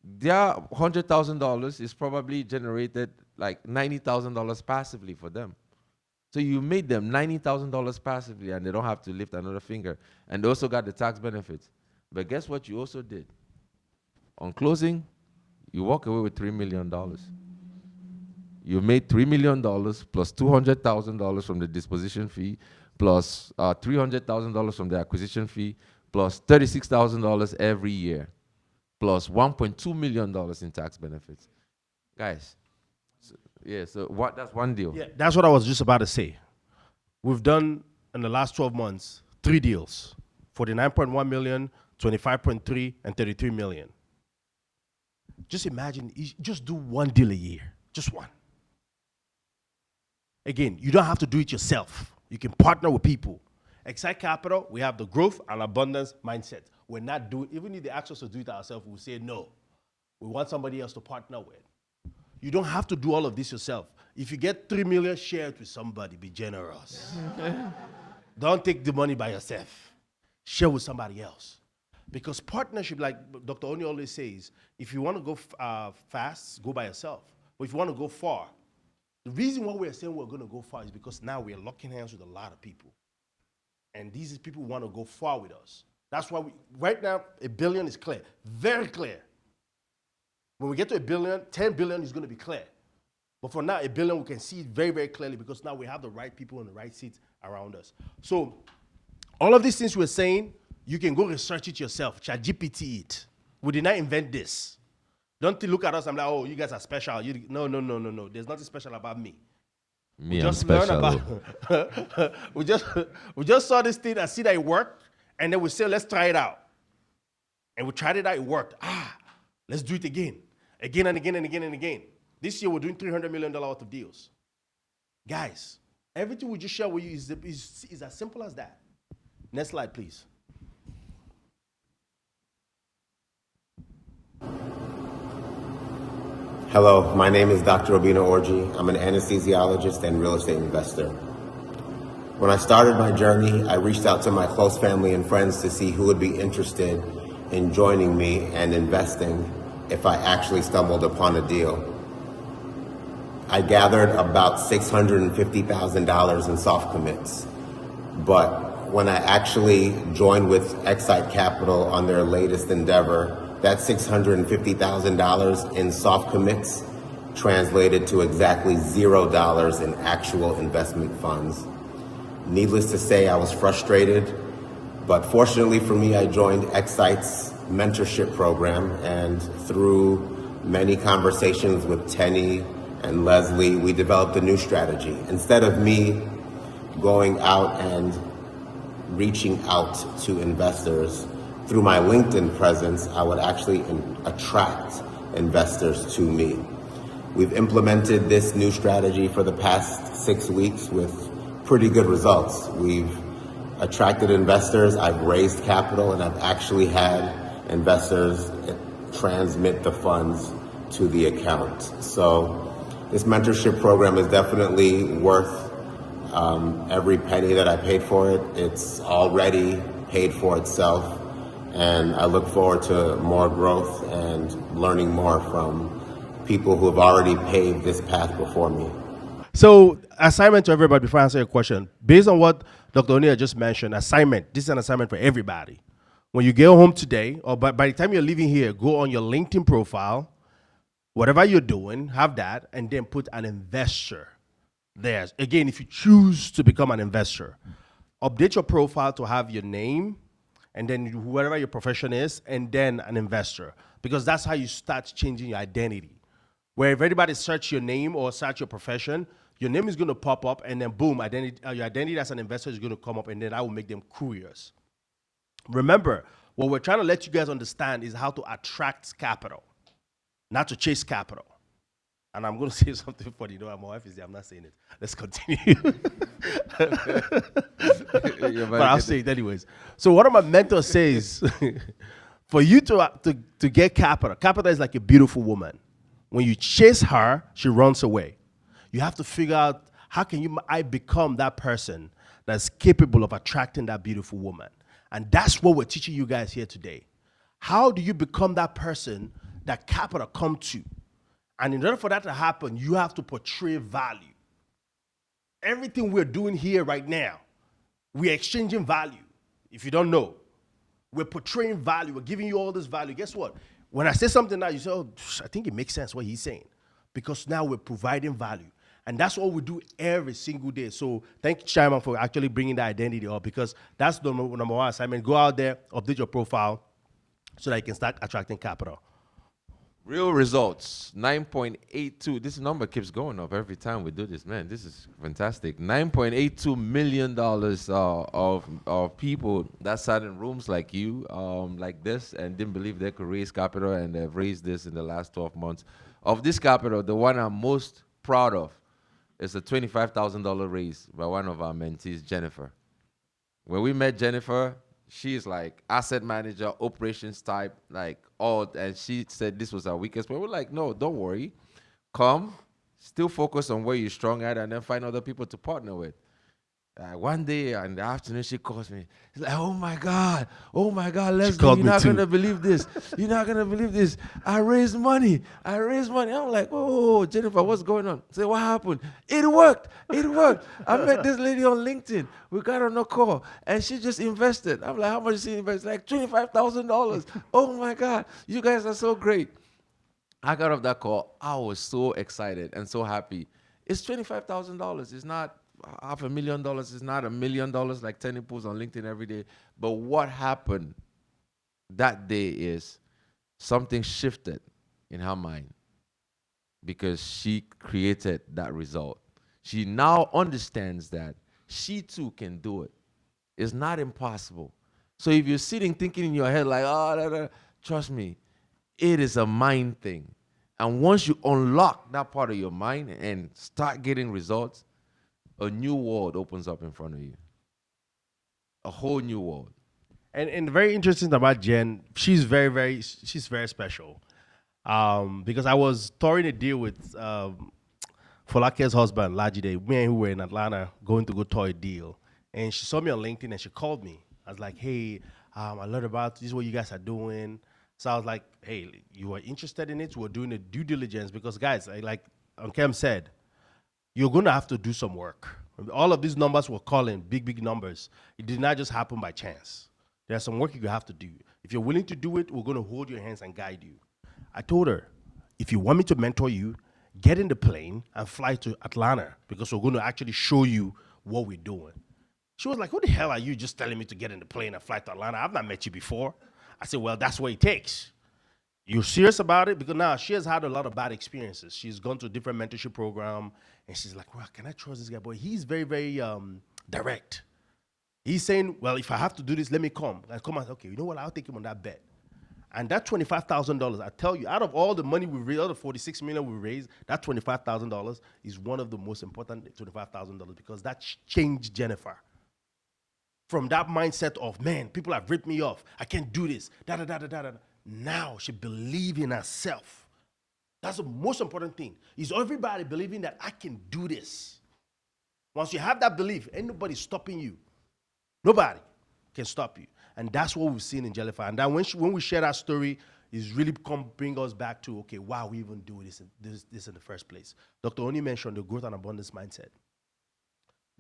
their $100,000 is probably generated like $90,000 passively for them. So you made them $90,000 passively, and they don't have to lift another finger. And they also got the tax benefits. But guess what you also did? On closing, you walk away with $3 million. You made $3 million plus $200,000 from the disposition fee, plus $300,000 from the acquisition fee, plus $36,000 every year, plus $1.2 million in tax benefits. Guys, so that's one deal. Yeah, that's what I was just about to say. We've done, in the last 12 months, 3 deals. 49.1 million, 25.3, and 33 million. Just imagine, just do 1 deal a year. Just 1. Again, you don't have to do it yourself. You can partner with people. Excite Capital, we have the growth and abundance mindset. We're not doing, even if they ask us to do it ourselves, we'll say no. We want somebody else to partner with. You don't have to do all of this yourself. If you get 3 million, share it with somebody. Be generous. Don't take the money by yourself. Share with somebody else. Because partnership, like Dr. Oni always says, if you want to go fast, go by yourself. But if you want to go far, the reason why we're saying we're going to go far is because now we're locking hands with a lot of people. And these people want to go far with us. That's why right now, $1 billion is clear. Very clear. When we get to $1 billion, $10 billion is going to be clear. But for now, $1 billion, we can see it very, very clearly because now we have the right people in the right seats around us. So all of these things we're saying, you can go research it yourself. ChatGPT it. We did not invent this. Don't look at us and like, oh, you guys are special. No. There's nothing special about me. Me, I'm special. We just saw this thing and see that it worked, and then we say, let's try it out. And we tried it out, it worked. Let's do it again. Again and again and again and again. This year, we're doing $300 million worth of deals. Guys, everything we just share with you is as simple as that. Next slide, please. Hello, my name is Dr. Obina Orji. I'm an anesthesiologist and real estate investor. When I started my journey, I reached out to my close family and friends to see who would be interested in joining me and investing if I actually stumbled upon a deal. I gathered about $650,000 in soft commits, but when I actually joined with Excite Capital on their latest endeavor, that $650,000 in soft commits translated to exactly $0 in actual investment funds. Needless to say, I was frustrated, but fortunately for me, I joined Excite's mentorship program, and through many conversations with Tenny and Leslie, we developed a new strategy. Instead of me going out and reaching out to investors, through my LinkedIn presence, I would actually attract investors to me. We've implemented this new strategy for the past 6 weeks with pretty good results. We've attracted investors, I've raised capital, and I've actually had investors transmit the funds to the account. So this mentorship program is definitely worth Every penny that I paid for it, it's already paid for itself. And I look forward to more growth and learning more from people who have already paved this path before me. So, assignment to everybody before I answer your question. Based on what Dr. O'Neill just mentioned, assignment, this is an assignment for everybody. When you get home today, or by the time you're leaving here, go on your LinkedIn profile, whatever you're doing, have that, and then put an investor there. Again, if you choose to become an investor, update your profile to have your name, and then whatever your profession is, and then an investor. Because that's how you start changing your identity. Where if everybody search your name or search your profession, your name is going to pop up, and then boom, your identity as an investor is going to come up, and then that will make them curious. Remember, what we're trying to let you guys understand is how to attract capital, not to chase capital. And I'm going to say something funny. My wife is there. I'm not saying it. Let's continue. But I'll say it anyways. So one of my mentors says, for you to get capital, capital is like a beautiful woman. When you chase her, she runs away. You have to figure out how can I become that person that's capable of attracting that beautiful woman. And that's what we're teaching you guys here today. How do you become that person that capital come to? And in order for that to happen, you have to portray value. Everything we're doing here right now, we're exchanging value. If you don't know, we're portraying value. We're giving you all this value. Guess what? When I say something now, you say, oh, I think it makes sense what he's saying. Because now we're providing value. And that's what we do every single day. So thank you, Chairman, for actually bringing that identity up, because that's the number one assignment. Go out there, update your profile so that you can start attracting capital. Real results, 9.82. This number keeps going up every time we do this, man. This is fantastic. $9.82 million of people that sat in rooms like you, like this, and didn't believe they could raise capital, and they've raised this in the last 12 months. Of this capital, the one I'm most proud of is a $25,000 raise by one of our mentees, Jennifer. When we met Jennifer, she's like asset manager, operations type, like all, and she said this was our weakest point. We're like, no, don't worry. Come, still focus on where you're strong at, and then find other people to partner with. One day in the afternoon, she calls me. She's like, oh my God, Leslie, you're not going to believe this. You're not going to believe this. I raised money. I'm like, oh, Jennifer, what's going on? I say, what happened? It worked. I met this lady on LinkedIn. We got on a call, and she just invested. I'm like, how much did she invest? Like $25,000. Oh my God, you guys are so great. I got off that call. I was so excited and so happy. It's $25,000. It's not $500,000. It's not $1 million like Tenny pulls on LinkedIn every day. But what happened that day is something shifted in her mind, because she created that result. She now understands that she too can do it. It's not impossible. So if you're sitting thinking in your head like, oh, trust me, it is a mind thing. And once you unlock that part of your mind and start getting results, a new world opens up in front of you. A whole new world. And very interesting about Jen, she's very special. Because I was touring a deal with Folake's husband, Lajide. Me and who were in Atlanta going to go tour a deal. And she saw me on LinkedIn and she called me. I was like, hey, I learned about this, what you guys are doing. So I was like, hey, you are interested in it? We're doing a due diligence because, guys, like Kem said, you're going to have to do some work. All of these numbers we're calling, big numbers. It did not just happen by chance. There's some work you have to do. If you're willing to do it, we're going to hold your hands and guide you. I told her, if you want me to mentor you, get in the plane and fly to Atlanta because we're going to actually show you what we're doing. She was like, who the hell are you just telling me to get in the plane and fly to Atlanta? I've not met you before. I said, well, that's what it takes. You're serious about it? Because now she has had a lot of bad experiences. She's gone to a different mentorship program, and she's like, well, can I trust this guy? But he's very direct. He's saying, well, if I have to do this, let me come. I come and say, okay, you know what? I'll take him on that bet. And that $25,000, I tell you, out of all the money we raised, out of $46 million we raised, that $25,000 is one of the most important $25,000 because that changed Jennifer. From that mindset of, man, people have ripped me off. I can't do this. Now she believes in herself. That's the most important thing. Is everybody believing that I can do this. Once you have that belief, ain't nobody stopping you. Nobody can stop you. And that's what we've seen in Jellyfy. And then when we share that story, it's really bring us back to, okay, why we even do this in the first place. Dr. Oni mentioned the growth and abundance mindset.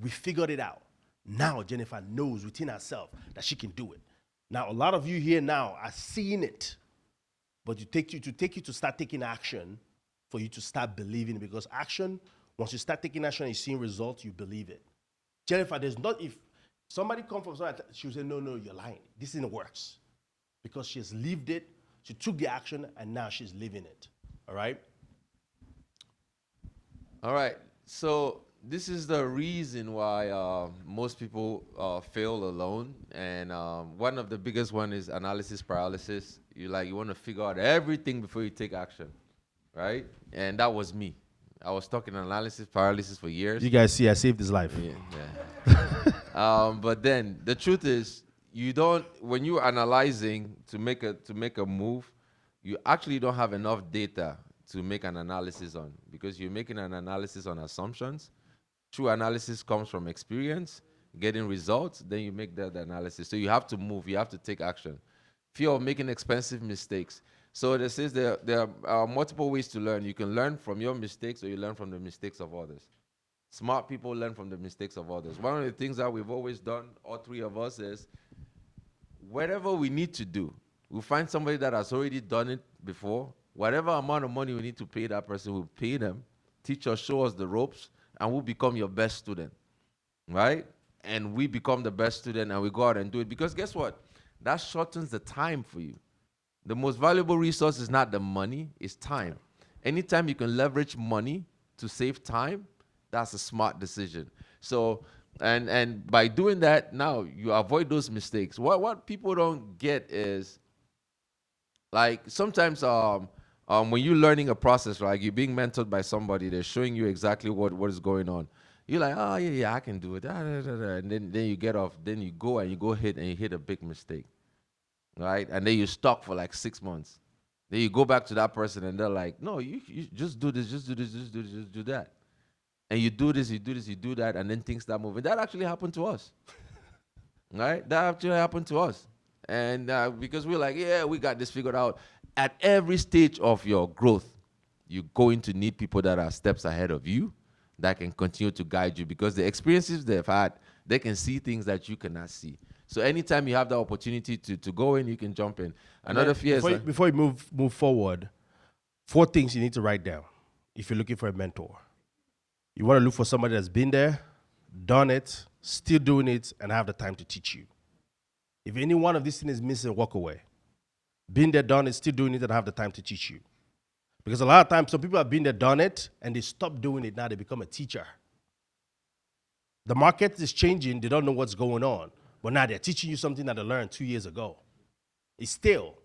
We figured it out. Now Jennifer knows within herself that she can do it. Now, a lot of you here now are seeing it, but to take you to start taking action for you to start believing it, because action, once you start taking action and you're seeing results, you believe it. Jennifer, if somebody comes from somewhere, she'll say, no, you're lying. This isn't works. Because she has lived it, she took the action, and now she's living it. All right? All right. So this is the reason why most people fail alone. And one of the biggest one is analysis paralysis. You want to figure out everything before you take action, right? And that was me. I was stuck in analysis paralysis for years. You guys see, I saved his life. Yeah. But then the truth is, when you're analyzing to make a move, you actually don't have enough data to make an analysis on, because you're making an analysis on assumptions. True analysis comes from experience, getting results, then you make that analysis. So you have to move, you have to take action. Fear of making expensive mistakes. So this is there are multiple ways to learn. You can learn from your mistakes, or you learn from the mistakes of others. Smart people learn from the mistakes of others. One of the things that we've always done, all three of us, is whatever we need to do, we'll find somebody that has already done it before. Whatever amount of money we need to pay that person, we'll pay them, teach us, show us the ropes, and we'll become your best student, right? And we become the best student, and we go out and do it. Because guess what? That shortens the time for you. The most valuable resource is not the money, it's time. Anytime you can leverage money to save time, that's a smart decision. So, and by doing that, now you avoid those mistakes. What people don't get is, like, sometimes when you're learning a process, right, you're being mentored by somebody, they're showing you exactly what is going on. You're like, oh yeah, I can do it. And then you get off, then you go hit and you hit a big mistake. Right? And then you're stuck for like 6 months. Then you go back to that person and they're like, no, you just do this, just do that. And you do this, you do that, and then things start moving. That actually happened to us. Right? That actually happened to us. And because we're like, yeah, we got this figured out. At every stage of your growth, you're going to need people that are steps ahead of you that can continue to guide you, because the experiences they've had, they can see things that you cannot see. So anytime you have the opportunity to go in, you can jump in. Another fear is... Before you move forward, 4 things you need to write down if you're looking for a mentor. You want to look for somebody that's been there, done it, still doing it, and have the time to teach you. If any one of these things is missing, walk away. Been there, done it, still doing it, and have the time to teach you. Because a lot of times, some people have been there, done it, and they stop doing it. Now they become a teacher. The market is changing. They don't know what's going on. But now they're teaching you something that they learned 2 years ago. It's still,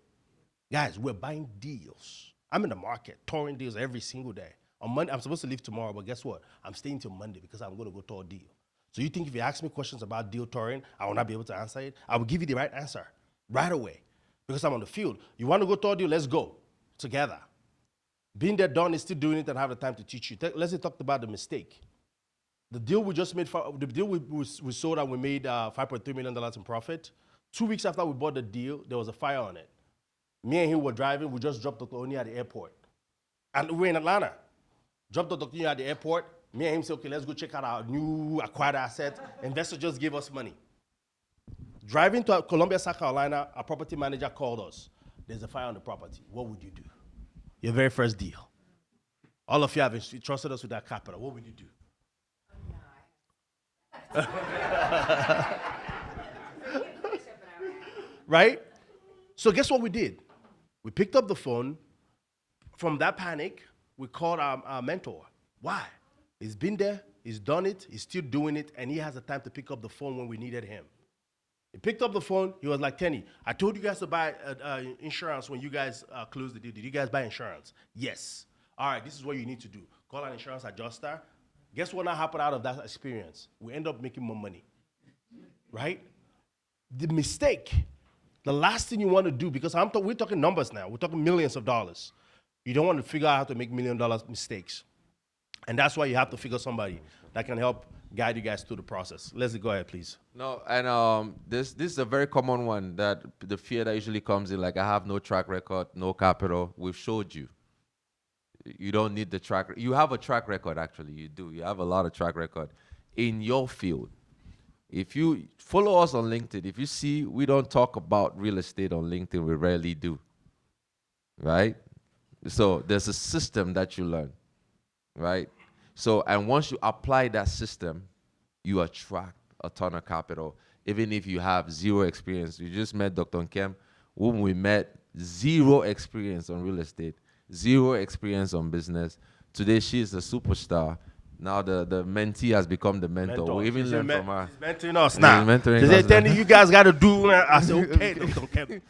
guys, we're buying deals. I'm in the market, touring deals every single day. On Monday, I'm supposed to leave tomorrow, but guess what? I'm staying till Monday because I'm going to go tour a deal. So you think if you ask me questions about deal touring, I will not be able to answer it? I will give you the right answer right away because I'm on the field. You want to go tour a deal? Let's go together. Being there, done, is still doing it and have the time to teach you. Let's talk about the mistake. The deal we just made, the deal we sold and we made $5.3 million in profit. 2 weeks after we bought the deal, there was a fire on it. Me and him were driving. We just dropped Dr. Oni at the airport. And we're in Atlanta. Dropped Dr. Oni at the airport. Me and him said, okay, let's go check out our new acquired asset. Investor just gave us money. Driving to Columbia, South Carolina, our property manager called us. There's a fire on the property. What would you do? Your very first deal. All of you have trusted us with that capital. What would you do? Right? So guess what we did? We picked up the phone. From that panic, we called our mentor. Why? He's been there, he's done it, he's still doing it, and he has the time to pick up the phone when we needed him. He picked up the phone, he was like, Tenny, I told you guys to buy insurance when you guys closed the deal. Did you guys buy insurance? Yes. All right, this is what you need to do. Call an insurance adjuster. Guess what now happened out of that experience? We end up making more money, right? The mistake, the last thing you want to do, because we're talking numbers now. We're talking millions of dollars. You don't want to figure out how to make $1 million mistakes. And that's why you have to figure somebody that can help guide you guys through the process. Leslie, go ahead, please. No, and this is a very common one, that the fear that usually comes in, like, I have no track record, no capital. We've showed you. You don't need the track. You have a track record, actually. You do. You have a lot of track record in your field. If you follow us on LinkedIn, if you see we don't talk about real estate on LinkedIn, we rarely do. Right? So there's a system that you learn. Right? So, and once you apply that system, you attract a ton of capital, even if you have zero experience. You just met Dr. Nkem, whom we met, zero experience on real estate, zero experience on business. Today, she is a superstar. Now the mentee has become the mentor. We even learn from her. He's mentoring us now. He's mentoring She us said, now. Tenny, you guys got to do. I said, okay, Dr. Nkem.